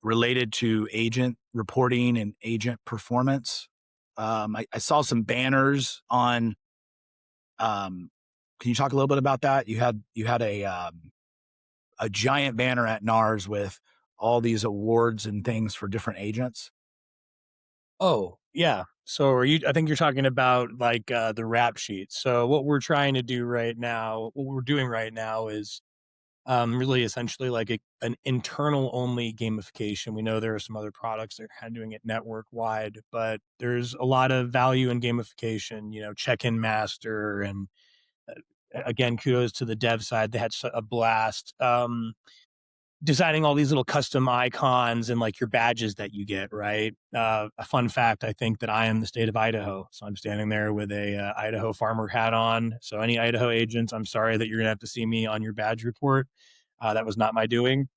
related to agent reporting and agent performance. I saw some banners on. Can you talk a little bit about that? You had a giant banner at NARS with all these awards and things for different agents. Oh, yeah. So I think you're talking about like the rap sheet. So what we're trying to do right now, what we're doing right now is really essentially like an internal only gamification. We know there are some other products that are kind of doing it network wide, but there's a lot of value in gamification, check-in master. And again, kudos to the dev side. They had a blast. designing all these little custom icons and like your badges that you get, right? A fun fact, I think that I am the state of Idaho. So I'm standing there with a Idaho farmer hat on. So any Idaho agents, I'm sorry that you're going to have to see me on your badge report. That was not my doing.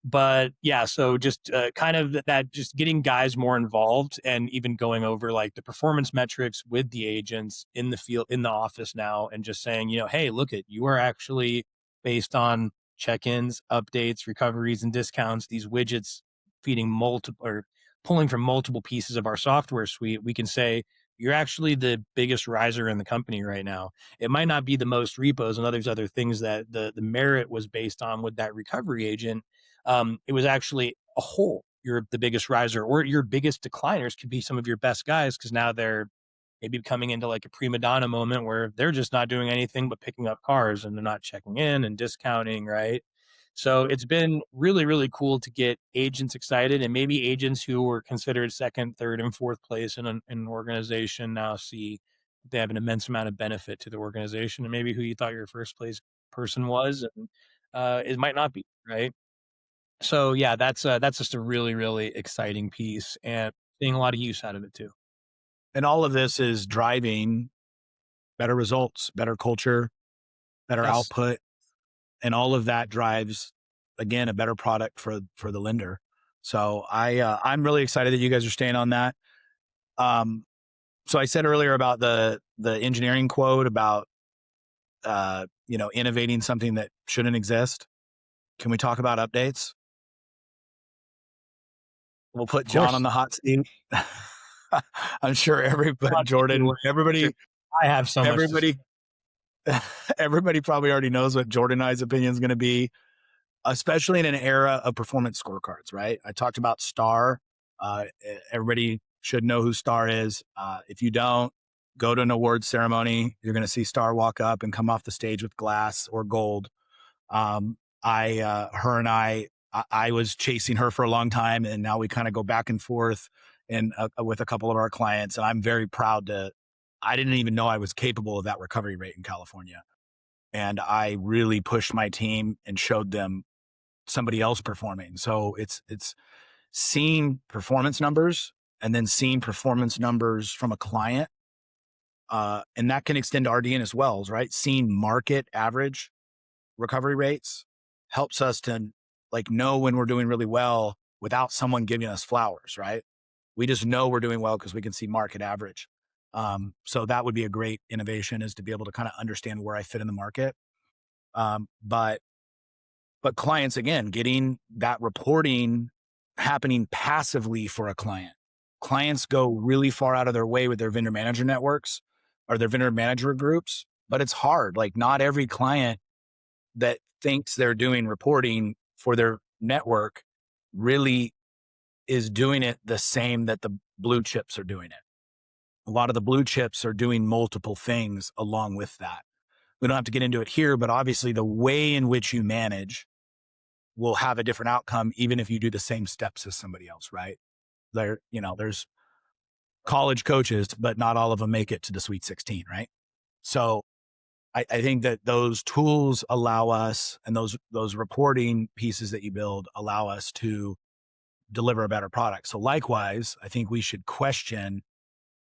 But yeah, so just kind of that, just getting guys more involved and even going over like the performance metrics with the agents in the field, in the office now, and just saying, hey, look at, you are actually, based on check-ins, updates, recoveries, and discounts, these widgets feeding multiple or pulling from multiple pieces of our software suite, we can say you're actually the biggest riser in the company right now. It might not be the most repos and other things that the merit was based on with that recovery agent. It was actually a whole. You're the biggest riser, or your biggest decliners could be some of your best guys, because now they're maybe coming into like a prima donna moment where they're just not doing anything but picking up cars and they're not checking in and discounting, right? So it's been really, really cool to get agents excited, and maybe agents who were considered second, third, and fourth place in an organization now see they have an immense amount of benefit to the organization, and maybe who you thought your first place person was, and it might not be, right? So yeah, that's just a really, really exciting piece, and seeing a lot of use out of it too. And all of this is driving better results, better culture, better Yes. output, and all of that drives, again, a better product for the lender. So I'm really excited that you guys are staying on that. So I said earlier about the engineering quote about innovating something that shouldn't exist. Can we talk about updates? We'll put Of John on course. the hot seat. I'm sure everybody, Jordan, everybody, I have so much to say. everybody, everybody probably already knows what Jordan and I's opinion is going to be, especially in an era of performance scorecards, right? I talked about STAR. Everybody should know who STAR is. If you don't, go to an awards ceremony. You're going to see STAR walk up and come off the stage with glass or gold. Her and I was chasing her for a long time, and now we kind of go back and forth and with a couple of our clients. And I'm very proud I didn't even know I was capable of that recovery rate in California. And I really pushed my team and showed them somebody else performing. So it's seeing performance numbers and then seeing performance numbers from a client. And that can extend to RDN as well, right? Seeing market average recovery rates helps us to like know when we're doing really well without someone giving us flowers, right? We just know we're doing well because we can see market average. So that would be a great innovation, is to be able to kind of understand where I fit in the market. But clients, again, getting that reporting happening passively for a client. Clients go really far out of their way with their vendor manager networks or their vendor manager groups, but it's hard. Like, not every client that thinks they're doing reporting for their network really is doing it the same that the blue chips are doing it. A lot of the blue chips are doing multiple things along with that. We don't have to get into it here, but obviously the way in which you manage will have a different outcome, even if you do the same steps as somebody else, right? There's college coaches, but not all of them make it to the Sweet 16, right? So I think that those tools allow us, and those reporting pieces that you build allow us to deliver a better product. So likewise, I think we should question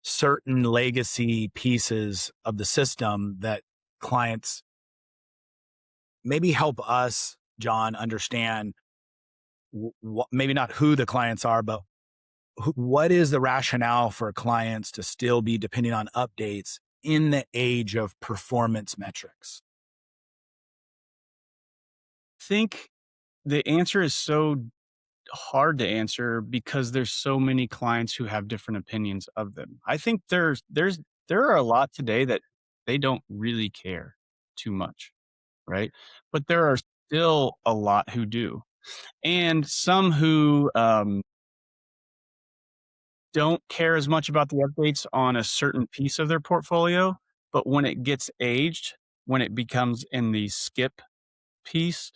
certain legacy pieces of the system that clients maybe help us, John, understand maybe not who the clients are, but what is the rationale for clients to still be depending on updates in the age of performance metrics? I think the answer is so hard to answer because there's so many clients who have different opinions of them. I think there are a lot today that they don't really care too much, right? But there are still a lot who do. And some who don't care as much about the updates on a certain piece of their portfolio, but when it gets aged, when it becomes in the skip piece,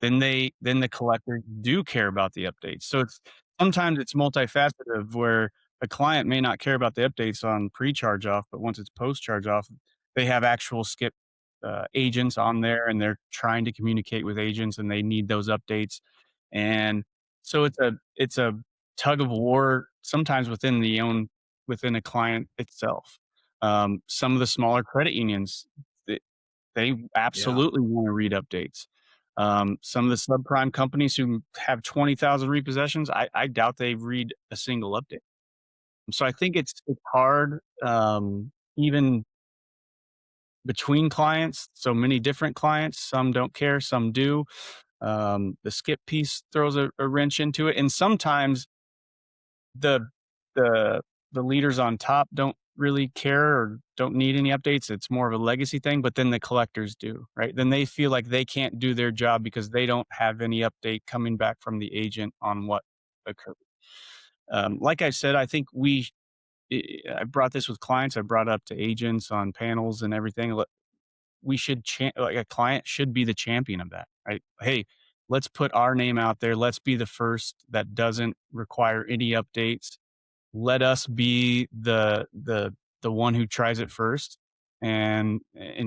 then the collectors do care about the updates. So sometimes it's multifaceted, where the client may not care about the updates on pre-charge off, but once it's post-charge off, they have actual skip agents on there, and they're trying to communicate with agents, and they need those updates. And so it's a tug of war sometimes within a client itself. Some of the smaller credit unions, they Yeah. absolutely want to read updates. Some of the subprime companies who have 20,000 repossessions, I doubt they read a single update. So I think it's hard, even between clients. So many different clients. Some don't care, some do. The skip piece throws a wrench into it, and sometimes the the the leaders on top don't really care or don't need any updates. It's more of a legacy thing, but then the collectors do, right? Then they feel like they can't do their job because they don't have any update coming back from the agent on what occurred. Like I said, I think I brought this with clients. I brought it up to agents on panels and everything. We should like a client should be the champion of that, right? Hey, let's put our name out there. Let's be the first that doesn't require any updates. Let us be the one who tries it first and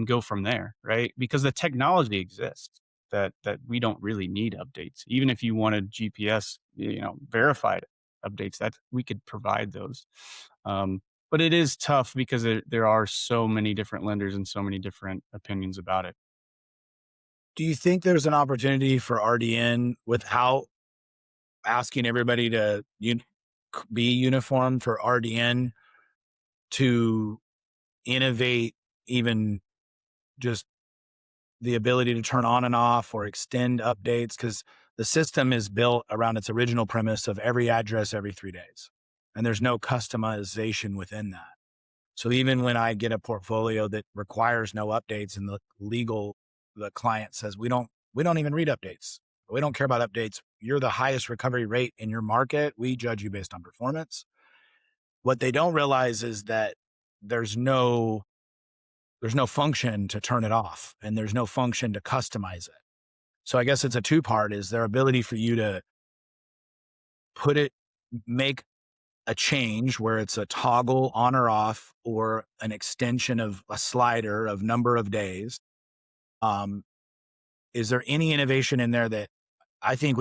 go from there, right? Because the technology exists that we don't really need updates. Even if you wanted GPS, verified updates, that we could provide those. But it is tough because there are so many different lenders and so many different opinions about it. Do you think there's an opportunity for RDN without asking everybody to be uniform for RDN to innovate, even just the ability to turn on and off or extend updates? Because the system is built around its original premise of every address every 3 days, and there's no customization within that. So even when I get a portfolio that requires no updates and the client says, we don't even read updates. We don't care about updates. You're the highest recovery rate in your market. We judge you based on performance. What they don't realize is that there's no function to turn it off, and there's no function to customize it. So I guess it's a two-part: is their ability for you to make a change where it's a toggle on or off, or an extension of a slider of number of days. Is there any innovation in there that I think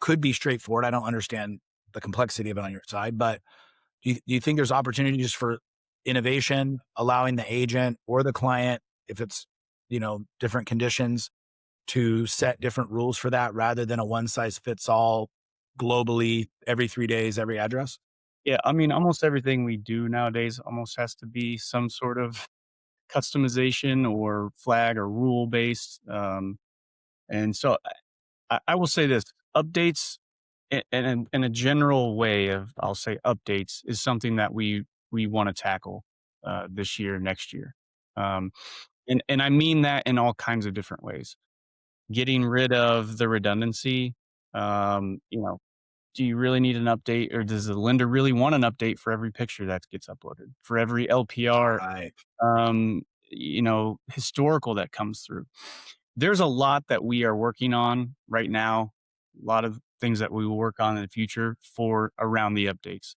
could be straightforward? I don't understand the complexity of it on your side, but do you think there's opportunities for innovation, allowing the agent or the client, if it's, different conditions, to set different rules for that rather than a one size fits all globally every 3 days, every address? Yeah, I mean, almost everything we do nowadays almost has to be some sort of customization or flag or rule based. And so I will say this: updates in a general way of, I'll say, updates is something that we want to tackle this year, next year. Um, and I mean that in all kinds of different ways. Getting rid of the redundancy. Um, you know, do you really need an update, or does the lender really want an update for every picture that gets uploaded, for every LPR, Right. historical that comes through? There's a lot that we are working on right now, a lot of things that we will work on in the future for around the updates.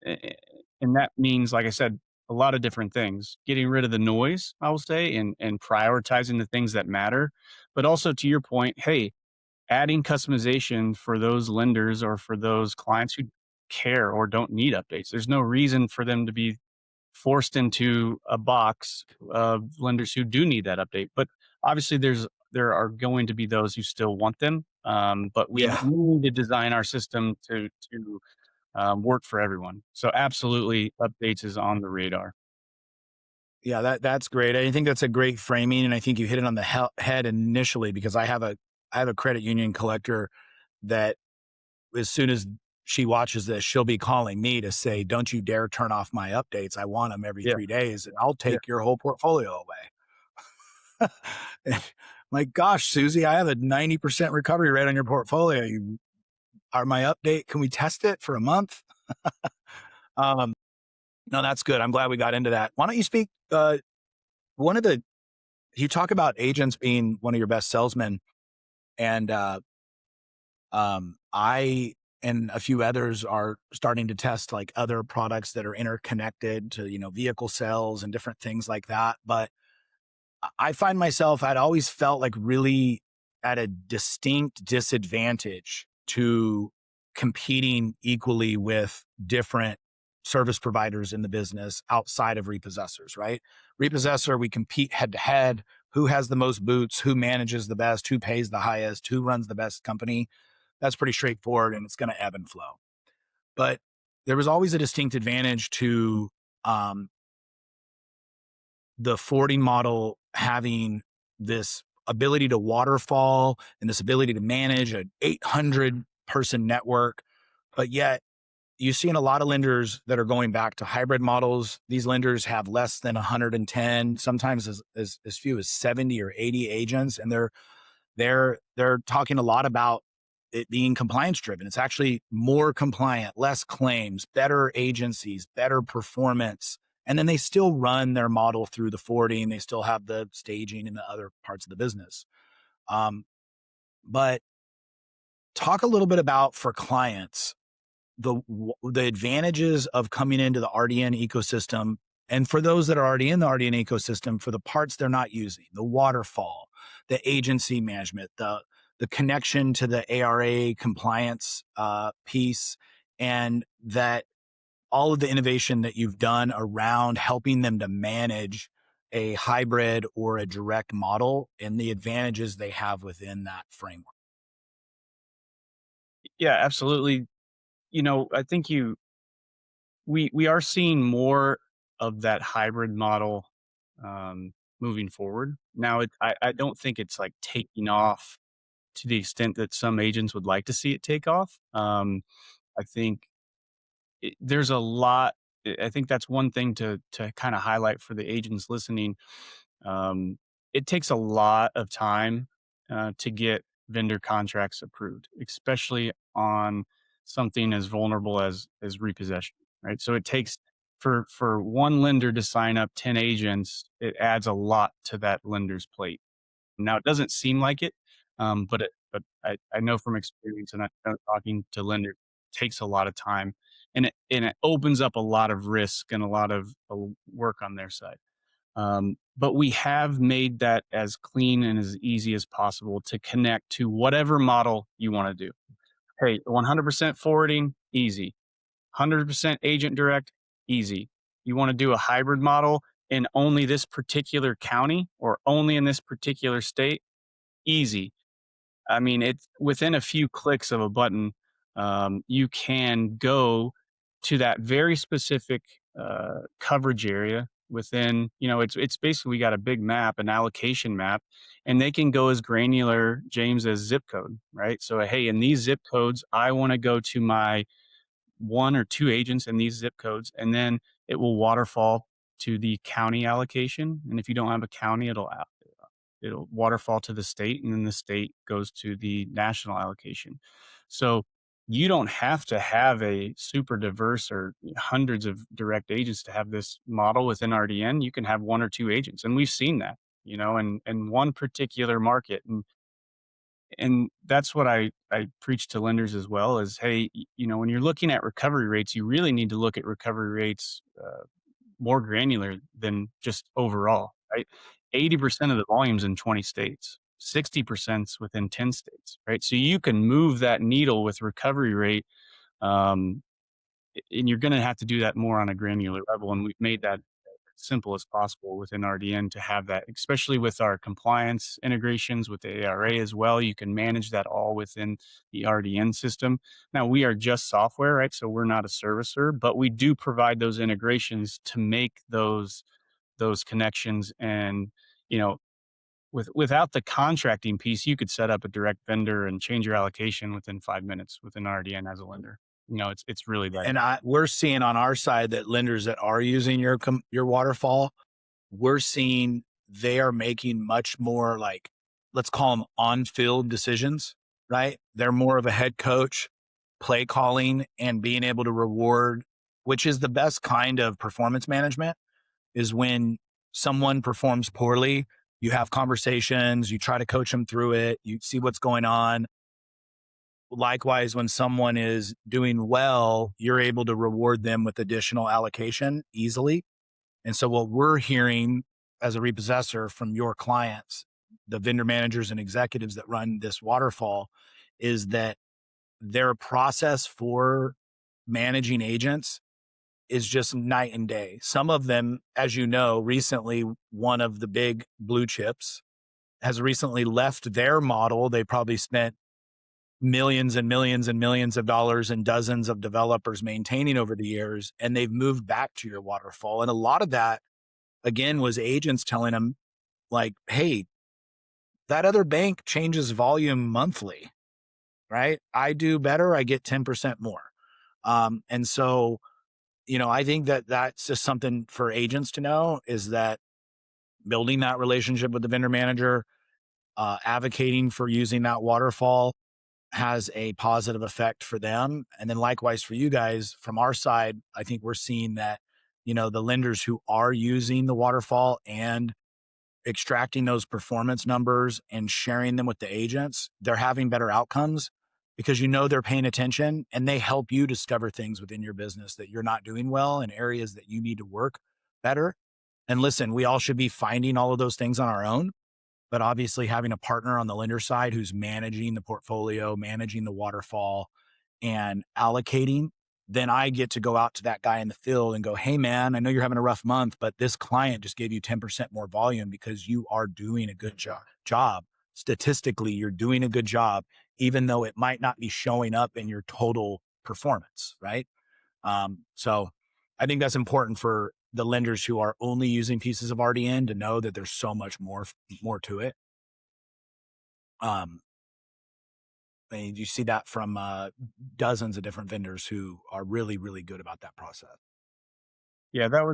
And that means, like I said, a lot of different things. Getting rid of the noise, I will say, and prioritizing the things that matter. But also, to your point, hey, adding customization for those lenders or for those clients who care or don't need updates. There's no reason for them to be forced into a box of lenders who do need that update. But obviously, there are going to be those who still want them. But we Yeah. need to design our system to work for everyone. So absolutely, updates is on the radar. Yeah, that's great. I think that's a great framing, and I think you hit it on the head initially, because I have a credit union collector that, as soon as she watches this, she'll be calling me to say, "Don't you dare turn off my updates. I want them every Yeah, 3 days, and I'll yeah, take your whole portfolio away." My gosh, Susie, I have a 90% recovery rate on your portfolio. You are my update. Can we test it for a month? Um, no, that's good. I'm glad we got into that. Why don't you speak? One of the You talk about agents being one of your best salesmen, and I and a few others are starting to test like other products that are interconnected to, vehicle sales and different things like that. But I find myself, I'd always felt like really at a distinct disadvantage to competing equally with different service providers in the business outside of repossessors, right? Repossessor, we compete head to head. Who has the most boots? Who manages the best? Who pays the highest? Who runs the best company? That's pretty straightforward, and it's going to ebb and flow. But there was always a distinct advantage to the forwarding model having this ability to waterfall and this ability to manage an 800 person network. But yet you've seen a lot of lenders that are going back to hybrid models. These lenders have less than 110, sometimes as few as 70 or 80 agents. And they're talking a lot about it being compliance driven. It's actually more compliant, less claims, better agencies, better performance. And then they still run their model through the forwarding. They still have the staging and the other parts of the business. But talk a little bit about, for clients, the advantages of coming into the RDN ecosystem. And for those that are already in the RDN ecosystem, for the parts they're not using, the waterfall, the agency management, the connection to the ARA compliance piece, and that all of the innovation that you've done around helping them to manage a hybrid or a direct model and the advantages they have within that framework. Yeah, absolutely. I think we are seeing more of that hybrid model moving forward. Now, I don't think it's like taking off to the extent that some agents would like to see it take off. I think there's a lot. I think that's one thing to kind of highlight for the agents listening. It takes a lot of time to get vendor contracts approved, especially on something as vulnerable as repossession, right? So it takes for one lender to sign up 10 agents, it adds a lot to that lender's plate. Now, it doesn't seem like it, but I know from experience, and I know talking to lenders, it takes a lot of time, and it opens up a lot of risk and a lot of work on their side. But we have made that as clean and as easy as possible to connect to whatever model you want to do. Hey, 100% forwarding, easy. 100% agent direct, easy. You want to do a hybrid model in only this particular county or only in this particular state, easy. I mean, it's within a few clicks of a button, you can go to that very specific coverage area within, it's basically, we got a big map, an allocation map, and they can go as granular, James, as zip code, right? So, hey, in these zip codes, I want to go to my one or two agents in these zip codes, and then it will waterfall to the county allocation. And if you don't have a county, it'll waterfall to the state, and then the state goes to the national allocation. So you don't have to have a super diverse or hundreds of direct agents to have this model within RDN. You can have one or two agents. And we've seen that, in one particular market. And that's what I preach to lenders as well is, hey, when you're looking at recovery rates, you really need to look at recovery rates more granular than just overall, right? 80% of the volume's in 20 states, 60% within 10 states, right? So you can move that needle with recovery rate, and you're going to have to do that more on a granular level. And we've made that simple as possible within RDN to have that, especially with our compliance integrations with the ARA as well. You can manage that all within the RDN system. Now, we are just software, right? So we're not a servicer, but we do provide those integrations to make those connections. And, without the contracting piece, you could set up a direct vendor and change your allocation within 5 minutes within RDN as a lender. It's really that. And we're seeing on our side that lenders that are using your waterfall, we're seeing they are making much more, like, let's call them on-field decisions, right? They're more of a head coach, play calling, and being able to reward, which is the best kind of performance management, is when someone performs poorly, you have conversations, you try to coach them through it, you see what's going on. Likewise, when someone is doing well, you're able to reward them with additional allocation easily. And so what we're hearing as a repossessor from your clients the vendor managers and executives that run this waterfall is that their process for managing agents is just night and day. Some of them, as you know, recently, one of the big blue chips has recently left their model. They probably spent millions and millions and millions of dollars and dozens of developers maintaining over the years, and they've moved back to your waterfall. And a lot of that, again, was agents telling them, like, hey, that other bank changes volume monthly, right? I do better, I get 10% more. And so, I think that that's just something for agents to know, is that building that relationship with the vendor manager, advocating for using that waterfall has a positive effect for them. And then likewise for you guys, from our side, I think we're seeing that, the lenders who are using the waterfall and extracting those performance numbers and sharing them with the agents, they're having better outcomes because they're paying attention, and they help you discover things within your business that you're not doing well and areas that you need to work better. And listen, we all should be finding all of those things on our own, but obviously having a partner on the lender side who's managing the portfolio, managing the waterfall, and allocating, then I get to go out to that guy in the field and go, hey man, I know you're having a rough month, but this client just gave you 10% more volume because you are doing a good job. Statistically, you're doing a good job, even though it might not be showing up in your total performance, right? So I think that's important for the lenders who are only using pieces of RDN to know that there's so much more to it. And you see that from dozens of different vendors who are really, really good about that process. Yeah, that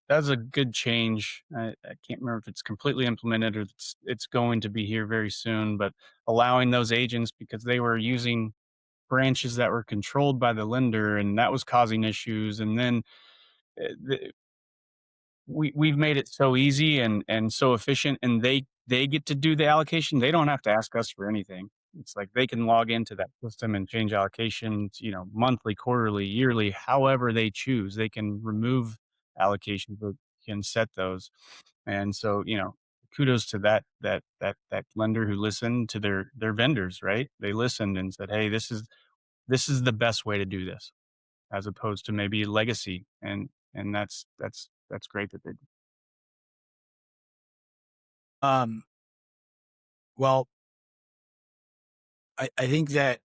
was a good change. I can't remember if it's completely implemented or it's going to be here very soon, but allowing those agents, because they were using branches that were controlled by the lender, and that was causing issues. And then we've made it so easy and so efficient, and they get to do the allocation. They don't have to ask us for anything. It's like they can log into that system and change allocations, monthly, quarterly, yearly, however they choose. They can remove allocations, but can set those. And so, kudos to that lender who listened to their vendors, right? They listened and said, hey, this is the best way to do this, as opposed to maybe legacy. And that's great that they did. Well, I think that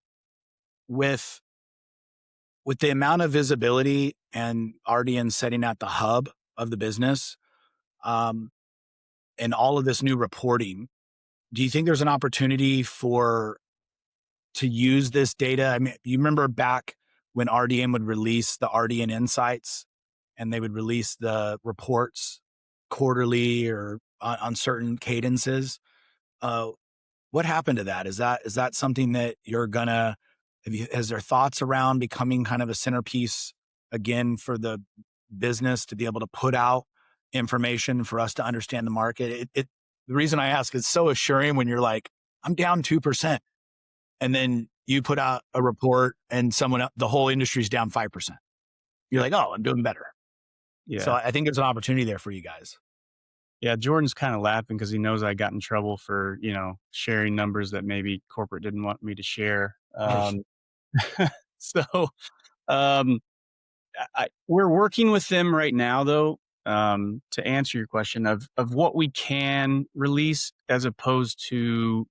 with the amount of visibility and RDN setting at the hub of the business, and all of this new reporting, do you think there's an opportunity to use this data? I mean, you remember back when RDN would release the RDN insights, and they would release the reports quarterly or on certain cadences. What happened to that? Is that something that you're gonna, has there thoughts around becoming kind of a centerpiece again for the business to be able to put out information for us to understand the market? The reason I ask is so assuring when you're like, I'm down 2%. And then you put out a report and the whole industry's down 5%. You're like, oh, I'm doing better. Yeah. So I think there's an opportunity there for you guys. Yeah, Jordan's kind of laughing because he knows I got in trouble for, sharing numbers that maybe corporate didn't want me to share. So, um, we're working with them right now, though, to answer your question of what we can release, as opposed to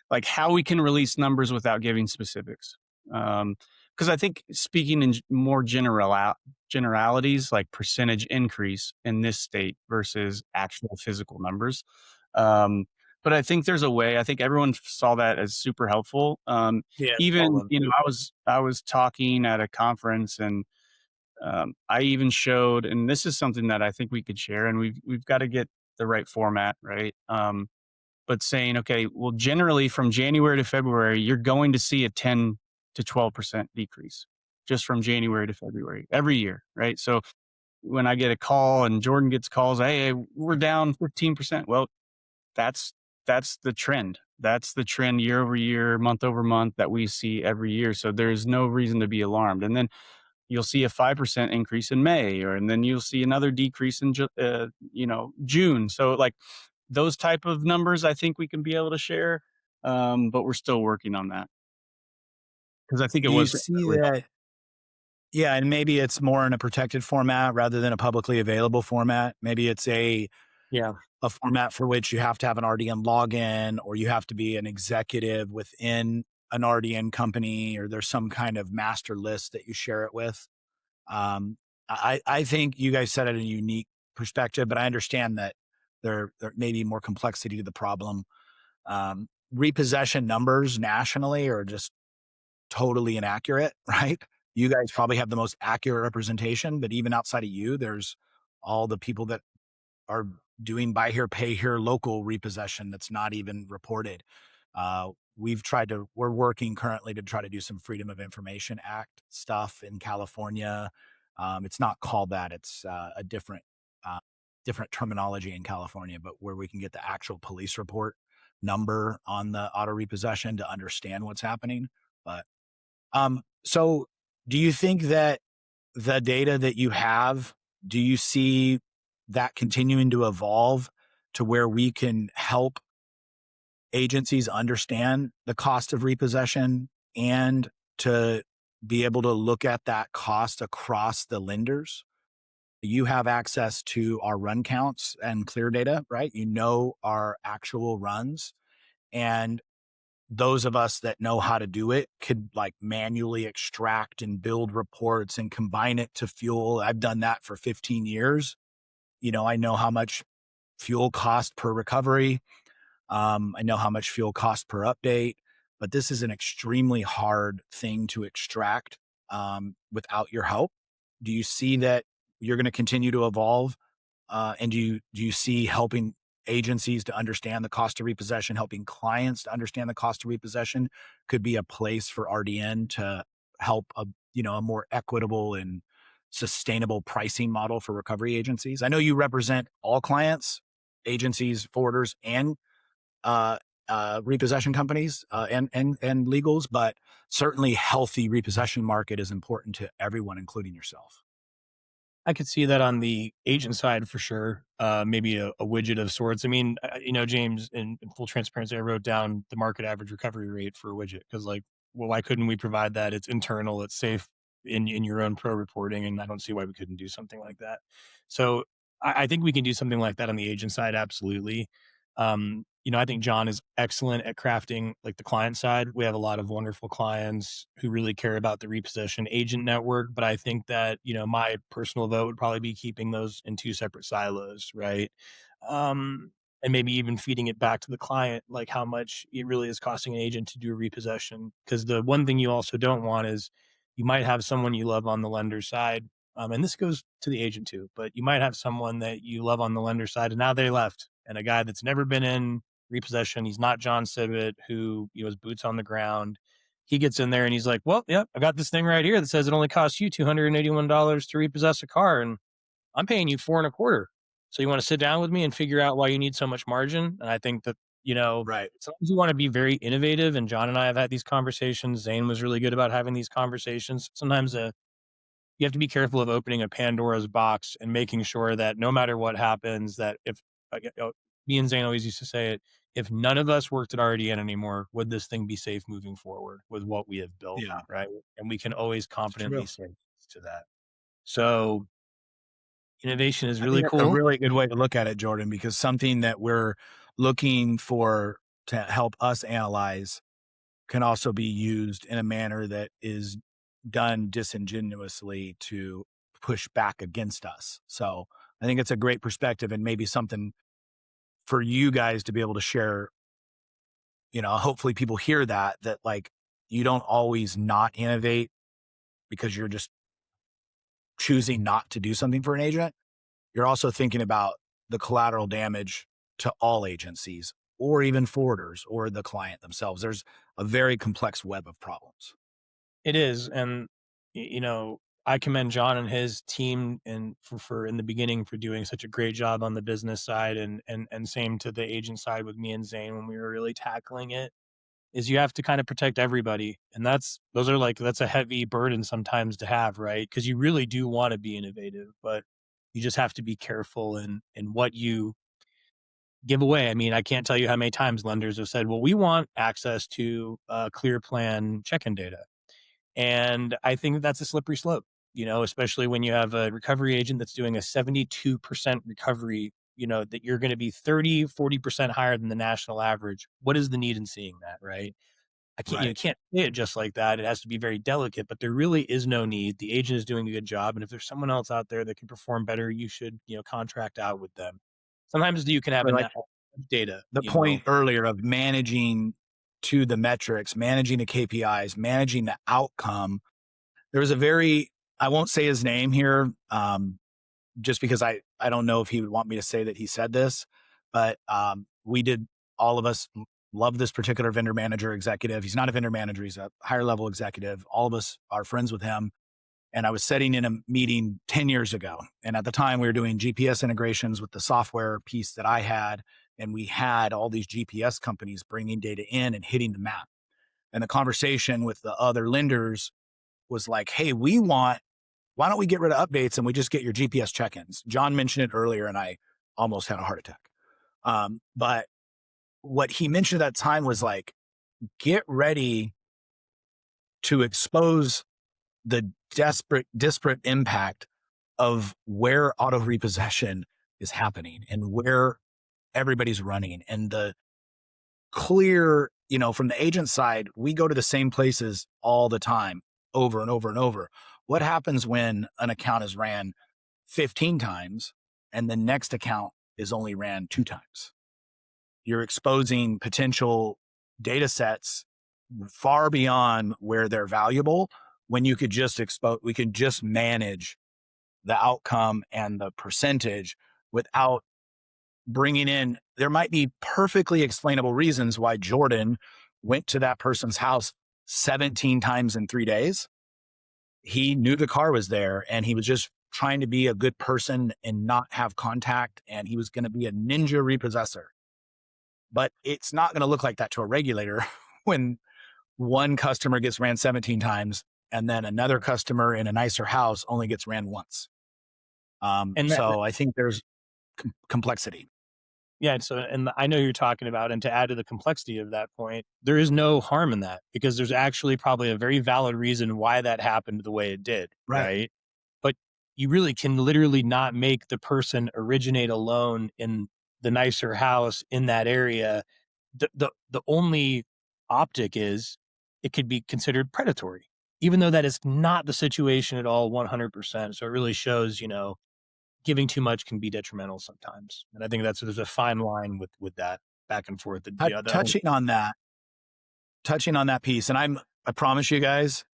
like how we can release numbers without giving specifics. Because I think speaking in more generalities, like percentage increase in this state versus actual physical numbers. But I think there's a way. I think everyone saw that as super helpful. Yeah. Even, I was talking at a conference, and I even showed, and this is something that I think we could share, and we've got to get the right format, right? But saying, okay, well, generally from January to February, you're going to see a 10 to 12% decrease just from January to February every year, right? So when I get a call and Jordan gets calls, hey, we're down 15%. Well, that's the trend. That's the trend year over year, month over month that we see every year. So there's no reason to be alarmed. And then you'll see a 5% increase in May, and then you'll see another decrease in June. So like, those type of numbers I think we can be able to share. But we're still working on that because I think it Do you was see really helpful. that? Yeah, and maybe it's more in a protected format rather than a publicly available format. Maybe it's Yeah. a format for which you have to have an RDN login, or you have to be an executive within an RDN company, or there's some kind of master list that you share it with. I think you guys said it in a unique perspective, but I understand that there may be more complexity to the problem. Repossession numbers nationally are just totally inaccurate, right? You guys probably have the most accurate representation, but even outside of you, there's all the people that are doing buy here, pay here local repossession that's not even reported. We're working currently to try to do some Freedom of Information Act stuff in California. It's not called that. It's a uh, different terminology in California, but where we can get the actual police report number on the auto repossession to understand what's happening. But so do you think that the data that you have, do you see that continuing to evolve to where we can help agencies understand the cost of repossession and to be able to look at that cost across the lenders? You have access to our run counts and clear data, right? You know our actual runs. And those of us that know how to do it could like manually extract and build reports and combine it to fuel. I've done that for 15 years. I know how much fuel cost per recovery. I know how much fuel cost per update, but this is an extremely hard thing to extract without your help. Do you see that you're going to continue to evolve? And do you see helping agencies to understand the cost of repossession, helping clients to understand the cost of repossession could be a place for RDN to help a more equitable and sustainable pricing model for recovery agencies? I know you represent all clients, agencies, forwarders, and uh, repossession companies and legals, but certainly healthy repossession market is important to everyone, including yourself. I could see that on the agent side for sure. Maybe a widget of sorts. I mean, James, in full transparency, I wrote down the market average recovery rate for a widget because, like, well, why couldn't we provide that? It's internal, it's safe in your own pro reporting, and I don't see why we couldn't do something like that. So I think we can do something like that on the agent side, absolutely. I think John is excellent at crafting like the client side. We have a lot of wonderful clients who really care about the repossession agent network, but I think that, my personal vote would probably be keeping those in two separate silos, right? And maybe even feeding it back to the client, like how much it really is costing an agent to do a repossession. Because the one thing you also don't want is you might have someone you love on the lender side, and this goes to the agent too, but you might have someone that you love on the lender side and now they left, and a guy that's never been in repossession. He's not John Sibbitt, who has boots on the ground. He gets in there and he's like, "Well, yeah, I got this thing right here that says it only costs you $281 to repossess a car, and I'm paying you 4.25. So you want to sit down with me and figure out why you need so much margin?" And I think that Right. sometimes you want to be very innovative. And John and I have had these conversations. Zane was really good about having these conversations. Sometimes you have to be careful of opening a Pandora's box and making sure that no matter what happens, that if me and Zane always used to say it, if none of us worked at RDN anymore, would this thing be safe moving forward with what we have built? Yeah, Right. And we can always it's true. confidently say to that. So innovation is I think really that's a cool. really good way to look at it, Jordan, because something that we're looking for to help us analyze can also be used in a manner that is done disingenuously to push back against us. So I think it's a great perspective and maybe something for you guys to be able to share. Hopefully people hear that like you don't always not innovate because you're just choosing not to do something for an agent. You're also thinking about the collateral damage to all agencies or even forwarders or the client themselves. There's a very complex web of problems. It is. And, I commend John and his team and for in the beginning for doing such a great job on the business side and same to the agent side with me and Zane when we were really tackling it. Is you have to kind of protect everybody. And that's a heavy burden sometimes to have, right? Because you really do want to be innovative, but you just have to be careful in what you give away. I mean, I can't tell you how many times lenders have said, well, we want access to Clearplan check-in data. And I think that's a slippery slope, especially when you have a recovery agent that's doing a 72% recovery, that you're going to be 30-40% higher than the national average. What is the need in seeing that, right? You can't say it just like that. It has to be very delicate, but there really is no need. The agent is doing a good job. And if there's someone else out there that can perform better, you should, contract out with them. Sometimes you can have Like data. the point earlier of managing to the metrics, managing the KPIs, managing the outcome. There was I won't say his name here, just because I don't know if he would want me to say that he said this, but all of us love this particular vendor manager executive. He's not a vendor manager. He's a higher level executive. All of us are friends with him. And I was sitting in a meeting 10 years ago. And at the time we were doing GPS integrations with the software piece that I had. And we had all these GPS companies bringing data in and hitting the map. And the conversation with the other lenders was like, hey, why don't we get rid of updates and we just get your GPS check-ins? John mentioned it earlier and I almost had a heart attack. But what he mentioned at that time was like, get ready to expose the disparate impact of where auto repossession is happening and where everybody's running. And the clear, from the agent side, we go to the same places all the time, over and over and over. What happens when an account is ran 15 times and the next account is only ran 2 times? You're exposing potential data sets far beyond where they're valuable when you could we could just manage the outcome and the percentage without bringing in, there might be perfectly explainable reasons why Jordan went to that person's house 17 times in 3 days. He knew the car was there and he was just trying to be a good person and not have contact. And he was going to be a ninja repossessor. But it's not going to look like that to a regulator when one customer gets ran 17 times and then another customer in a nicer house only gets ran once. So I think there's complexity. Yeah. And I know you're talking about, and to add to the complexity of that point, there is no harm in that because there's actually probably a very valid reason why that happened the way it did. Right. But you really can literally not make the person originate a loan in the nicer house in that area. The only optic is it could be considered predatory, even though that is not the situation at all 100%. So it really shows, giving too much can be detrimental sometimes. And I think there's a fine line with that back and forth. Touching on that piece, and I promise you guys,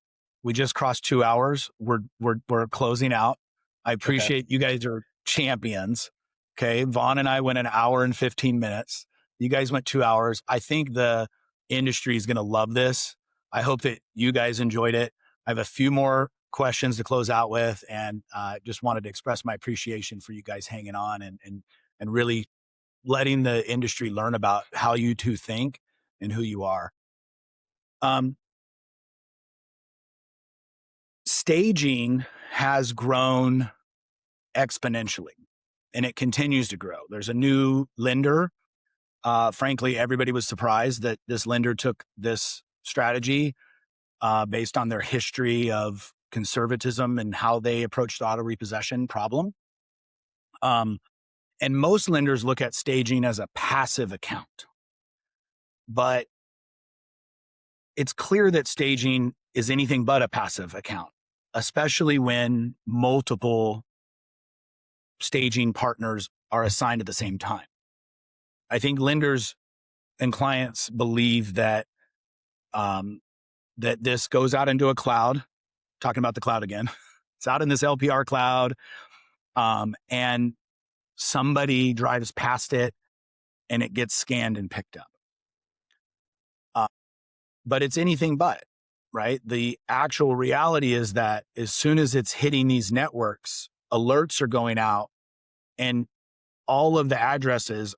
we just crossed 2 hours. We're closing out. I appreciate you guys are champions. Okay. Vaughn and I went 1 hour and 15 minutes. You guys went 2 hours. I think the industry is going to love this. I hope that you guys enjoyed it. I have a few more questions to close out with, and just wanted to express my appreciation for you guys hanging on and really letting the industry learn about how you two think and who you are. Staging has grown exponentially and it continues to grow. There's a new lender. Frankly, everybody was surprised that this lender took this strategy based on their history of conservatism and how they approach the auto repossession problem. And most lenders look at staging as a passive account. But it's clear that staging is anything but a passive account, especially when multiple staging partners are assigned at the same time. I think lenders and clients believe that that this goes out into a cloud, talking about the cloud again. It's out in this LPR cloud, and somebody drives past it and it gets scanned and picked up. But it's anything but, right? The actual reality is that as soon as it's hitting these networks, alerts are going out and all of the addresses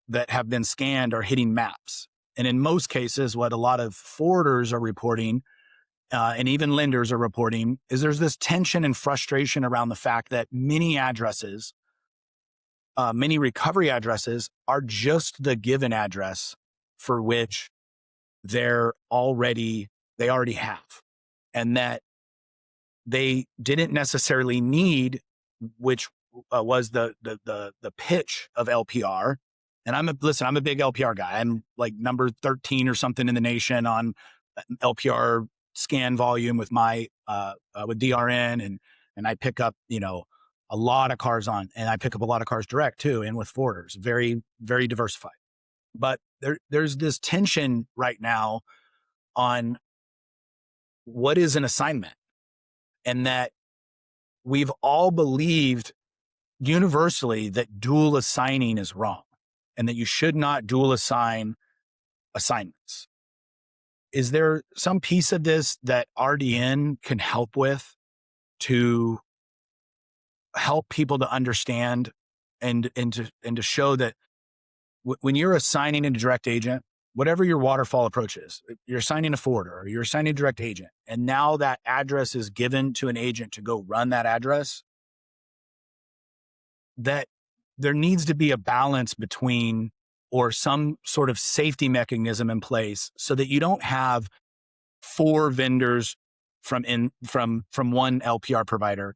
that have been scanned are hitting maps. And in most cases, what a lot of forwarders are reporting, and even lenders are reporting, is there's this tension and frustration around the fact that many addresses many recovery addresses are just the given address for which they already have, and that they didn't necessarily need, which was the pitch of LPR. And I'm a big LPR guy. I'm like number 13 or something in the nation on LPR scan volume with my with DRN, and I pick up a lot of cars and I pick up a lot of cars direct too, and with forwarders, very very diversified. But there's this tension right now on what is an assignment, and that we've all believed universally that dual assigning is wrong and that you should not dual assign assignments. Is there some piece of this that RDN can help with to help people to understand and to show that when you're assigning a direct agent, whatever your waterfall approach is, you're assigning a forwarder or you're assigning a direct agent, and now that address is given to an agent to go run that address, that there needs to be a balance between, or some sort of safety mechanism in place, so that you don't have 4 vendors from one LPR provider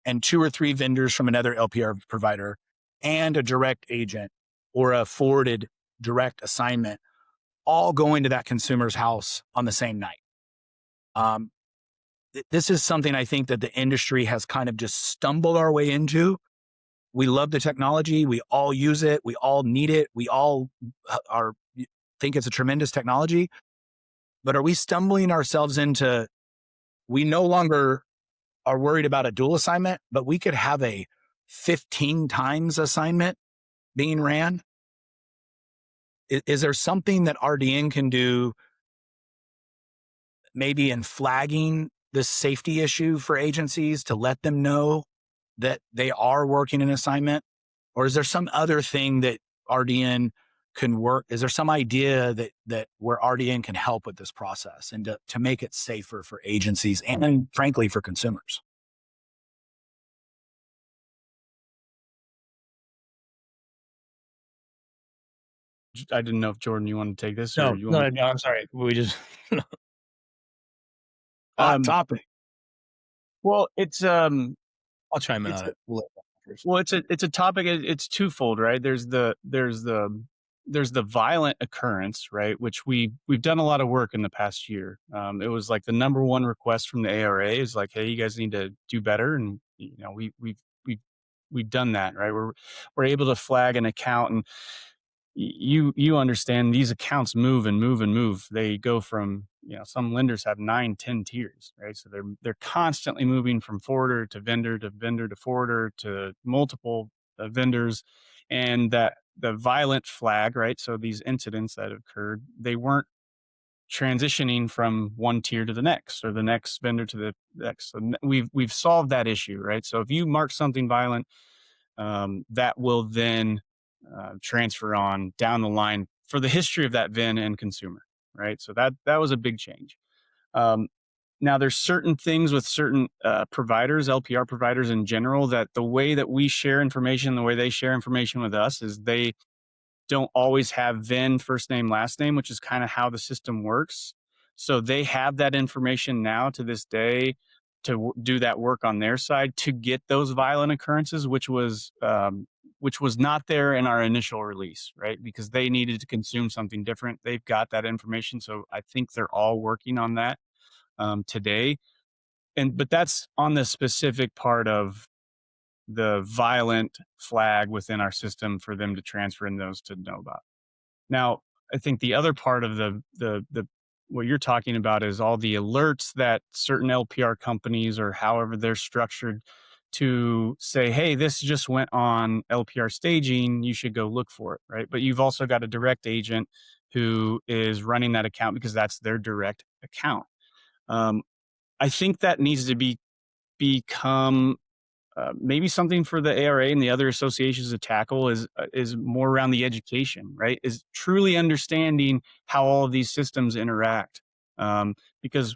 and 2 or 3 vendors from another LPR provider and a direct agent or a forwarded direct assignment all going to that consumer's house on the same night. This is something I think that the industry has kind of just stumbled our way into. We love the technology. We all use it. We all need it. We all think it's a tremendous technology. But are we stumbling ourselves into, we no longer are worried about a dual assignment, but we could have a 15 times assignment being ran? Is there something that RDN can do maybe in flagging this safety issue for agencies to let them know that they are working an assignment? Or is there some other thing that RDN can work? Is there some idea that where RDN can help with this process and to make it safer for agencies and frankly for consumers? I didn't know if Jordan, you want to take this No, or you want no, I'm sorry. We just Hot topic. Well, it's I'll chime in on it. well, it's a topic. It's twofold, right? There's the violent occurrence, right? Which we've done a lot of work in the past year. It was like the number one request from the ARA is like, hey, you guys need to do better, and we've done that, right? We're able to flag an account, and you understand these accounts move and move and move. They go from, some lenders have 9, 10 tiers, right? So they're constantly moving from forwarder to vendor to vendor to forwarder to multiple vendors, and that the violent flag, right? So these incidents that occurred, they weren't transitioning from one tier to the next or the next vendor to the next. So we've solved that issue, right? So if you mark something violent, that will then transfer on down the line for the history of that VIN and consumer, right? So that was a big change. Now there's certain things with certain providers, LPR providers in general, that the way that we share information, the way they share information with us is they don't always have VIN, first name, last name, which is kind of how the system works. So they have that information now to this day to do that work on their side to get those violent occurrences, which was not there in our initial release, right? Because they needed to consume something different. They've got that information. So I think they're all working on that today. But that's on the specific part of the violent flag within our system for them to transfer in those to know about. Now, I think the other part of the what you're talking about is all the alerts that certain LPR companies or however they're structured to say, hey, this just went on LPR staging, you should go look for it, right? But you've also got a direct agent who is running that account because that's their direct account. I think that needs to become maybe something for the ARA and the other associations to tackle is more around the education, right? Is truly understanding how all of these systems interact. Because,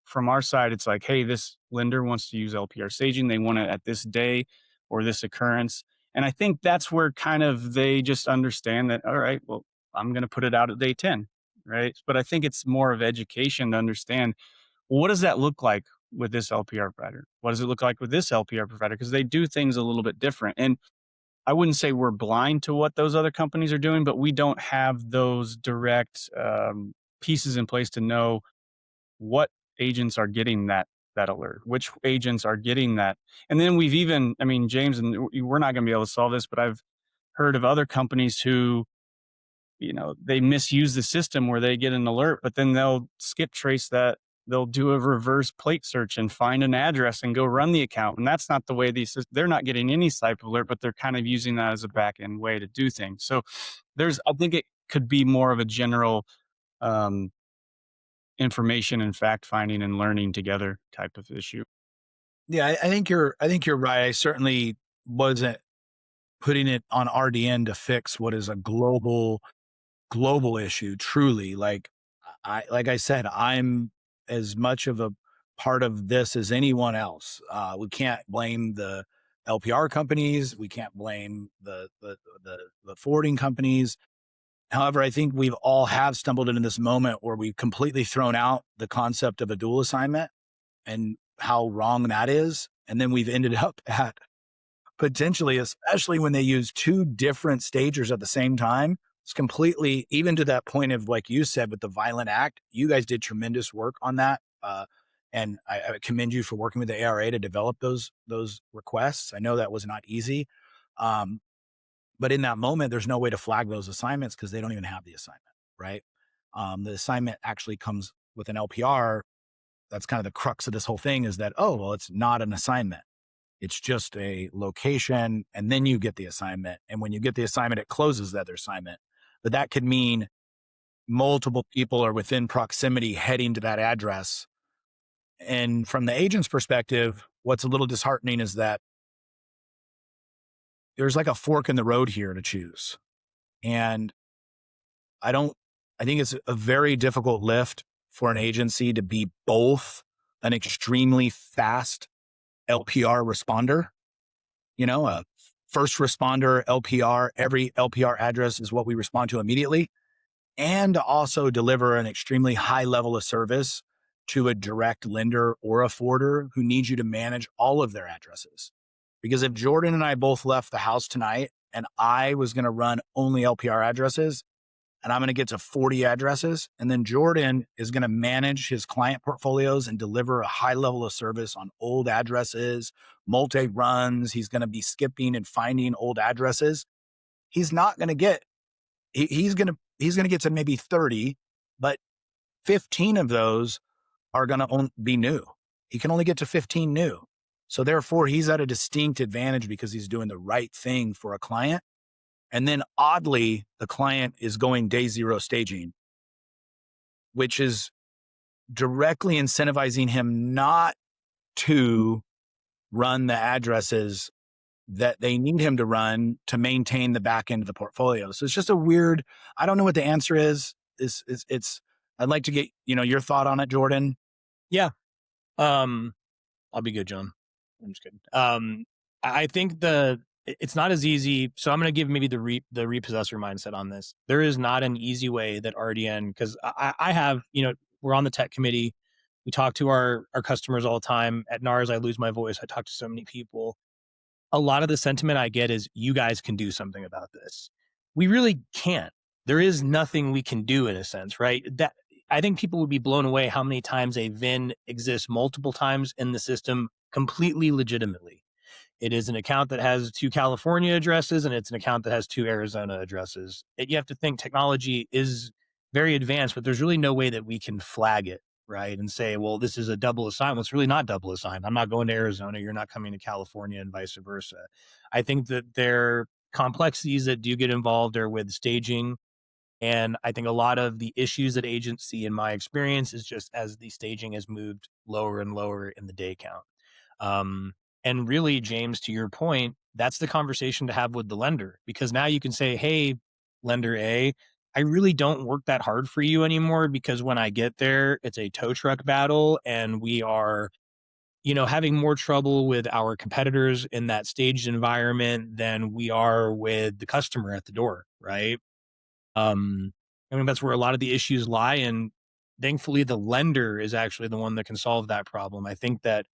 from our side, it's like, hey, this lender wants to use LPR staging. They want it at this day or this occurrence. And I think that's where kind of they just understand that, all right, well, I'm going to put it out at day 10, right? But I think it's more of education to understand, well, what does that look like with this LPR provider? What does it look like with this LPR provider? Because they do things a little bit different. And I wouldn't say we're blind to what those other companies are doing, but we don't have those direct pieces in place to know what agents are getting that alert, which agents are getting that. And then we've even, I mean, James, and we're not going to be able to solve this, but I've heard of other companies who, they misuse the system where they get an alert, but then they'll skip trace that. They'll do a reverse plate search and find an address and go run the account. And that's not the way they're not getting any type of alert, but they're kind of using that as a back end way to do things. So I think it could be more of a general information and fact finding and learning together type of issue. Yeah, I think you're right. I certainly wasn't putting it on RDN to fix what is a global issue. Truly, like I said, I'm as much of a part of this as anyone else. We can't blame the LPR companies. We can't blame the forwarding companies. However, I think we've all have stumbled into this moment where we've completely thrown out the concept of a dual assignment and how wrong that is. And then we've ended up at potentially, especially when they use two different stagers at the same time, it's completely, even to that point of, like you said, with the violent act, you guys did tremendous work on that. And I commend you for working with the ARA to develop those requests. I know that was not easy. But in that moment, there's no way to flag those assignments because they don't even have the assignment, right? The assignment actually comes with an LPR. That's kind of the crux of this whole thing is that, oh, well, it's not an assignment. It's just a location. And then you get the assignment. And when you get the assignment, it closes that assignment. But that could mean multiple people are within proximity heading to that address. And from the agent's perspective, what's a little disheartening is that there's like a fork in the road here to choose. And I think it's a very difficult lift for an agency to be both an extremely fast LPR responder, a first responder LPR, every LPR address is what we respond to immediately, and to also deliver an extremely high level of service to a direct lender or a forwarder who needs you to manage all of their addresses. Because if Jordan and I both left the house tonight and I was going to run only LPR addresses and I'm going to get to 40 addresses, and then Jordan is going to manage his client portfolios and deliver a high level of service on old addresses, multi runs. He's going to be skipping and finding old addresses. He's not going to get, he's going to get to maybe 30, but 15 of those are going to be new. He can only get to 15 new. So therefore, he's at a distinct advantage because he's doing the right thing for a client. And then oddly, the client is going day zero staging, which is directly incentivizing him not to run the addresses that they need him to run to maintain the back end of the portfolio. So it's just a weird, I don't know what the answer is. I'd like to get, your thought on it, Jordan. Yeah. I'll be good, John. I'm just kidding. I think it's not as easy. So I'm going to give maybe the repossessor mindset on this. There is not an easy way that RDN, because I have, we're on the tech committee. We talk to our customers all the time. At NARS, I lose my voice. I talk to so many people. A lot of the sentiment I get is, you guys can do something about this. We really can't. There is nothing we can do in a sense, right? That I think people would be blown away how many times a VIN exists multiple times in the system completely legitimately. It is an account that has 2 California addresses and it's an account that has 2 Arizona addresses. You have to think technology is very advanced, but there's really no way that we can flag it, right? And say, well, this is a double assignment. Well, it's really not double assigned. I'm not going to Arizona. You're not coming to California, and vice versa. I think that there are complexities that do get involved are with staging. And I think a lot of the issues that agents see, in my experience, is just as the staging has moved lower and lower in the day count. And really, James, to your point, that's the conversation to have with the lender, because now you can say, hey, lender A, I really don't work that hard for you anymore, because when I get there, it's a tow truck battle and we are, having more trouble with our competitors in that staged environment than we are with the customer at the door, right? Um, I mean, that's where a lot of the issues lie. And thankfully, the lender is actually the one that can solve that problem. I think that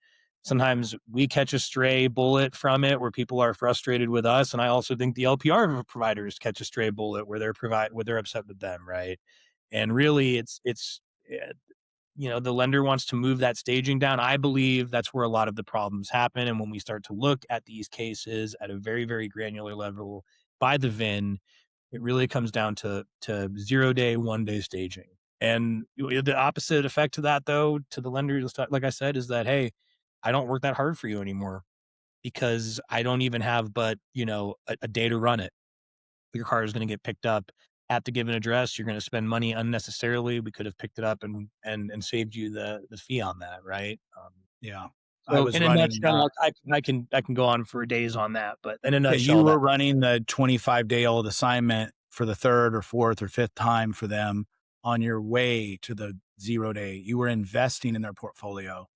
sometimes we catch a stray bullet from it where people are frustrated with us. And I also think the LPR providers catch a stray bullet where they're upset with them, right? And really, the lender wants to move that staging down. I believe that's where a lot of the problems happen. And when we start to look at these cases at a very, very granular level by the VIN, it really comes down to 0 day, 1 day staging. And the opposite effect to that, though, to the lender, like I said, is that, hey, I don't work that hard for you anymore because I don't even have but, a day to run it. Your car is going to get picked up at the given address. You're going to spend money unnecessarily. We could have picked it up and saved you the fee on that, right? Yeah. I So was in a running, nutshell, I can go on for days on that, but in a yeah, you nutshell, were running the 25-day-old assignment for the third or fourth or fifth time for them on your way to the 0 day. You were investing in their portfolio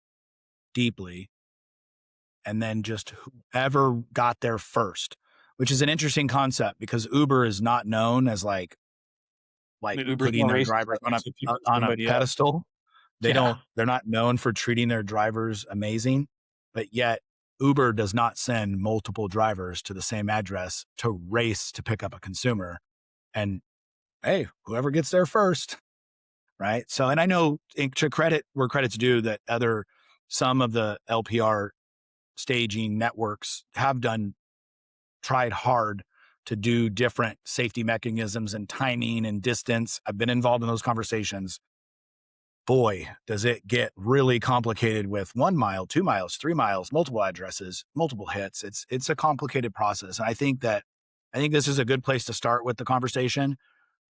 deeply, and then just whoever got there first, which is an interesting concept because Uber is not known as like Uber's putting more their racist. drivers I think, so people on a somebody, yeah. pedestal. Yeah. They're not known for treating their drivers amazing, but yet Uber does not send multiple drivers to the same address to race to pick up a consumer. And hey, whoever gets there first, right? So, and I know to credit where credit's due that some of the LPR staging networks have tried hard to do different safety mechanisms and timing and distance. I've been involved in those conversations. Boy, does it get really complicated with 1 mile, 2 miles, 3 miles, multiple addresses, multiple hits. It's a complicated process. And I think this is a good place to start with the conversation.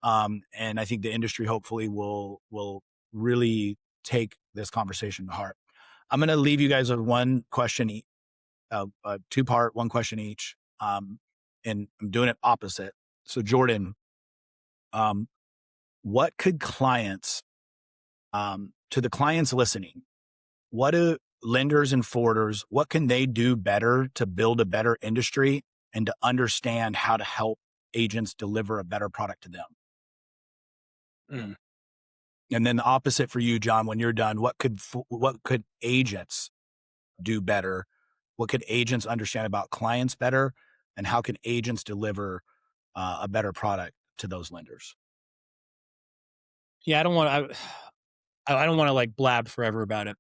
And I think the industry hopefully will really take this conversation to heart. I'm going to leave you guys with one question, a 2-part, one question each. And I'm doing it opposite. So Jordan, what could to the clients listening, what do lenders and forwarders, what can they do better to build a better industry and to understand how to help agents deliver a better product to them? Mm. And then the opposite for you, John, when you're done, what could agents do better? What could agents understand about clients better? And how can agents deliver a better product to those lenders? Yeah, I don't want to like blab forever about it.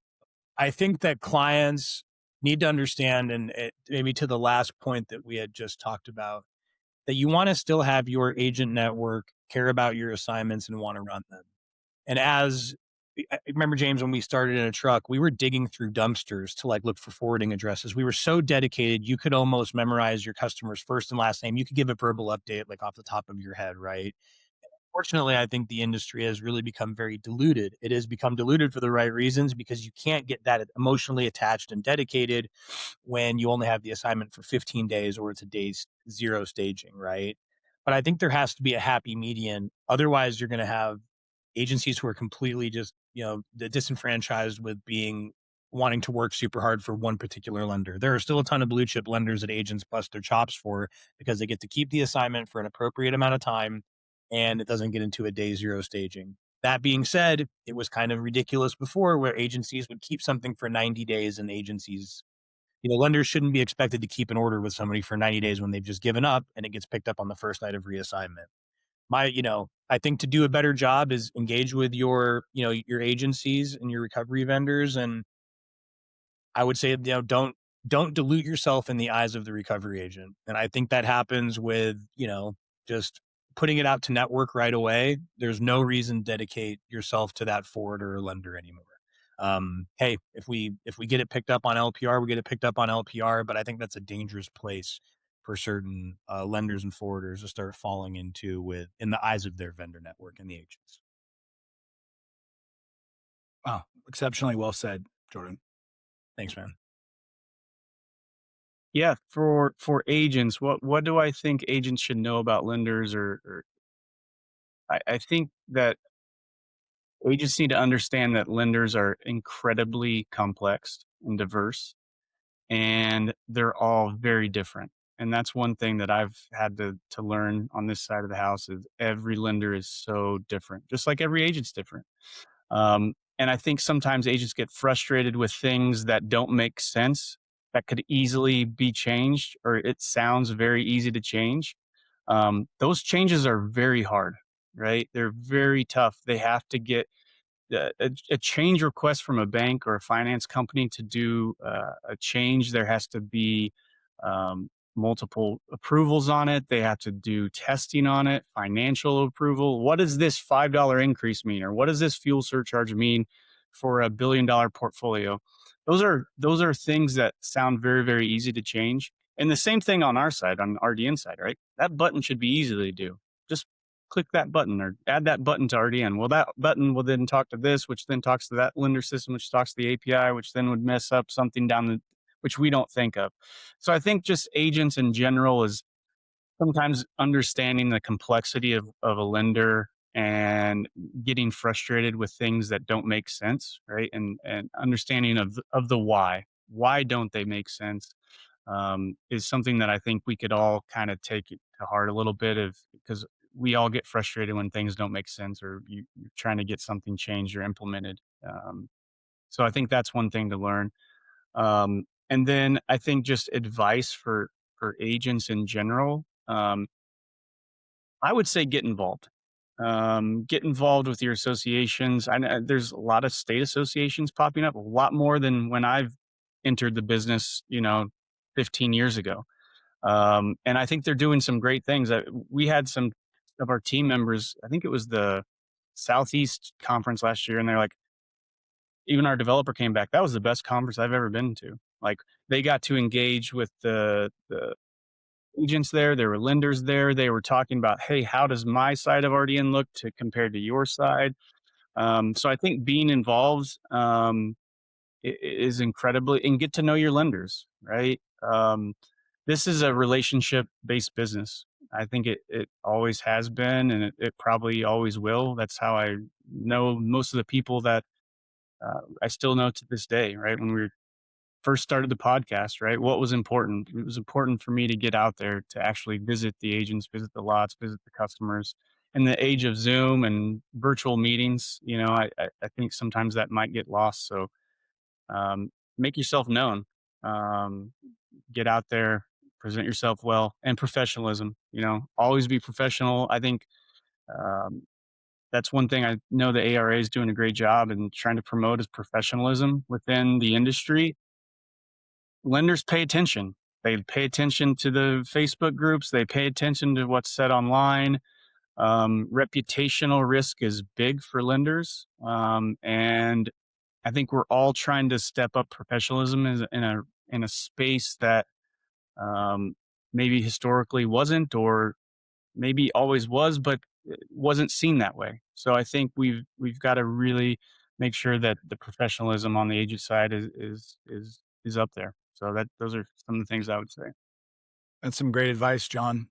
I think that clients need to understand, and maybe to the last point that we had just talked about, that you want to still have your agent network care about your assignments and want to run them. And I remember, James, when we started in a truck, we were digging through dumpsters to like look for forwarding addresses. We were so dedicated, you could almost memorize your customer's first and last name. You could give a verbal update like off the top of your head, right? Fortunately, I think the industry has really become very diluted. It has become diluted for the right reasons because you can't get that emotionally attached and dedicated when you only have the assignment for 15 days or it's a day's 0 staging, right? But I think there has to be a happy median. Otherwise, you're going to have agencies who are completely just, disenfranchised with wanting to work super hard for one particular lender. There are still a ton of blue chip lenders that agents bust their chops for because they get to keep the assignment for an appropriate amount of time and it doesn't get into a day 0 staging. That being said, it was kind of ridiculous before where agencies would keep something for 90 days and lenders shouldn't be expected to keep an order with somebody for 90 days when they've just given up and it gets picked up on the first night of reassignment. I think to do a better job is engage with your agencies and your recovery vendors. And I would say, don't dilute yourself in the eyes of the recovery agent. And I think that happens with, just putting it out to network right away. There's no reason to dedicate yourself to that forwarder or lender anymore. Hey, if we get it picked up on LPR, we get it picked up on LPR, but I think that's a dangerous place for certain lenders and forwarders to start falling into in the eyes of their vendor network and the agents. Wow, exceptionally well said, Jordan. Thanks, man. Yeah, for agents, what do I think agents should know about lenders or I think that agents need to understand that lenders are incredibly complex. and diverse, and they're all very different. And that's one thing that I've had to learn on this side of the house is every lender is so different, just like every agent's different. And I think sometimes agents get frustrated with things that don't make sense that could easily be changed, or it sounds very easy to change. Those changes are very hard, right? They're very tough. They have to get a change request from a bank or a finance company to do a change. There has to be multiple approvals on it. They have to do testing on it, financial approval. What does this $5 increase mean, or what does this fuel surcharge mean for a $1 billion portfolio? Those are things that sound very, very easy to change. And the same thing on our side, on the RDN side, right? That button should be easy to do. Just click that button or add that button to RDN. Well, that button will then talk to this, which then talks to that lender system, which talks to the API, which then would mess up something which we don't think of. So I think just agents in general is sometimes understanding the complexity of a lender and getting frustrated with things that don't make sense, right? And understanding of the why. Why don't they make sense? Is something that I think we could all kind of take it to heart a little bit of, because we all get frustrated when things don't make sense, or you're trying to get something changed or implemented. So I think that's one thing to learn. And then I think just advice for agents in general. I would say get involved. Get involved with your associations. I know there's a lot of state associations popping up, a lot more than when I've entered the business, 15 years ago. And I think they're doing some great things. We had some of our team members, I think it was the Southeast conference last year, and they're like, even our developer came back. That was the best conference I've ever been to. Like, they got to engage with the agents there. There were lenders there. They were talking about, hey, how does my side of RDN look to compared to your side? So I think being involved is incredibly, and get to know your lenders, right? This is a relationship based business. I think it always has been, and it probably always will. That's how I know most of the people that I still know to this day, right? When we first started the podcast, right? What was important? It was important for me to get out there to actually visit the agents, visit the lots, visit the customers. In the age of Zoom and virtual meetings, I think sometimes that might get lost. So make yourself known. Get out there, present yourself well, and professionalism. Always be professional. I think um, that's one thing I know the ARA is doing a great job in trying to promote is professionalism within the industry. Lenders pay attention. They pay attention to the Facebook groups. They pay attention to what's said online. Reputational risk is big for lenders. And I think we're all trying to step up professionalism in a space that maybe historically wasn't, or maybe always was, but it wasn't seen that way. So I think we've got to really make sure that the professionalism on the agent side is up there. So those are some of the things I would say. That's some great advice, John.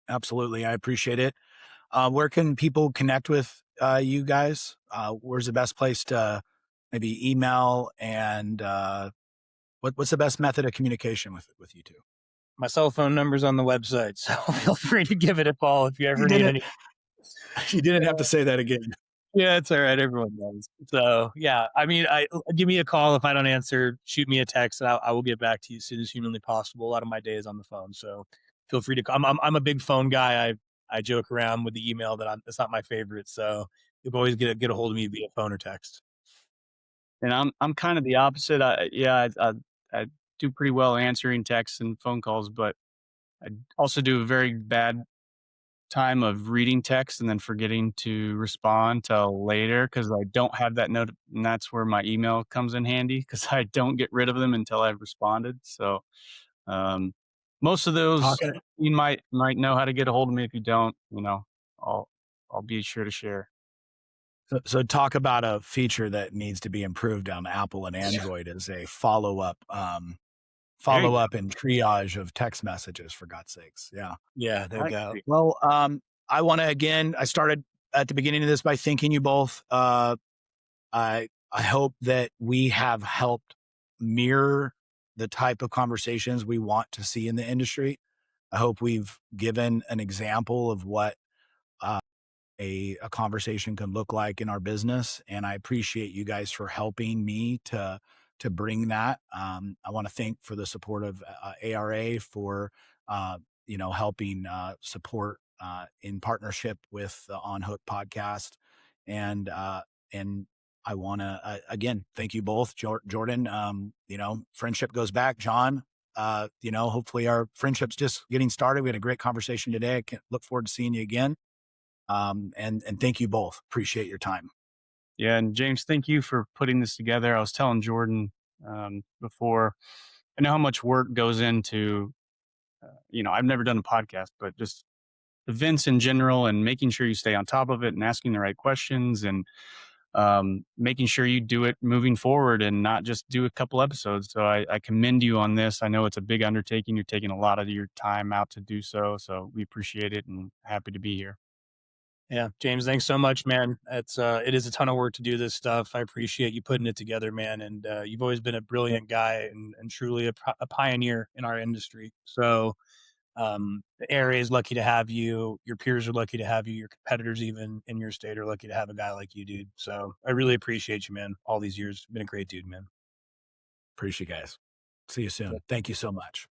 Absolutely. I appreciate it. Where can people connect with you guys? Where's the best place to maybe email, and what's the best method of communication with you two? My cell phone number's on the website, so feel free to give it a call if you ever need any. You didn't have to say that again. Yeah, it's all right. Everyone knows. So yeah, I mean, give me a call if I don't answer. Shoot me a text, and I will get back to you as soon as humanly possible. A lot of my day is on the phone, so feel free to call. I'm a big phone guy. I joke around with the email that that's not my favorite, so you'll always get a hold of me via phone or text. And I'm kind of the opposite. I do pretty well answering texts and phone calls, but I also do a very bad time of reading text and then forgetting to respond till later because I don't have that note, and that's where my email comes in handy because I don't get rid of them until I've responded. So most of those you might know how to get a hold of me. If you don't, I'll be sure to share. So talk about a feature that needs to be improved on Apple and Android as a follow-up and triage of text messages, for God's sakes. Yeah. Yeah, no doubt. Well, I want to, again, I started at the beginning of this by thanking you both. I I hope that we have helped mirror the type of conversations we want to see in the industry. I hope we've given an example of what uh, a conversation can look like in our business. And I appreciate you guys for helping me to bring that. I want to thank for the support of ARA for uh, helping support in partnership with the On Hook podcast, and and I want to again thank you both, Jordan. Friendship goes back, John. Hopefully our friendship's just getting started. We had a great conversation today. I can look forward to seeing you again. And thank you both. Appreciate your time. Yeah, and James, thank you for putting this together. I was telling Jordan before, I know how much work goes into, I've never done a podcast, but just events in general and making sure you stay on top of it and asking the right questions and making sure you do it moving forward and not just do a couple episodes. So I commend you on this. I know it's a big undertaking. You're taking a lot of your time out to do so. So we appreciate it and happy to be here. Yeah, James, thanks so much, man. It is a ton of work to do this stuff. I appreciate you putting it together, man. And you've always been a brilliant guy and truly a pioneer in our industry. So the area is lucky to have you. Your peers are lucky to have you. Your competitors, even in your state, are lucky to have a guy like you, dude. So I really appreciate you, man. All these years, you've been a great dude, man. Appreciate you guys. See you soon. Thank you so much.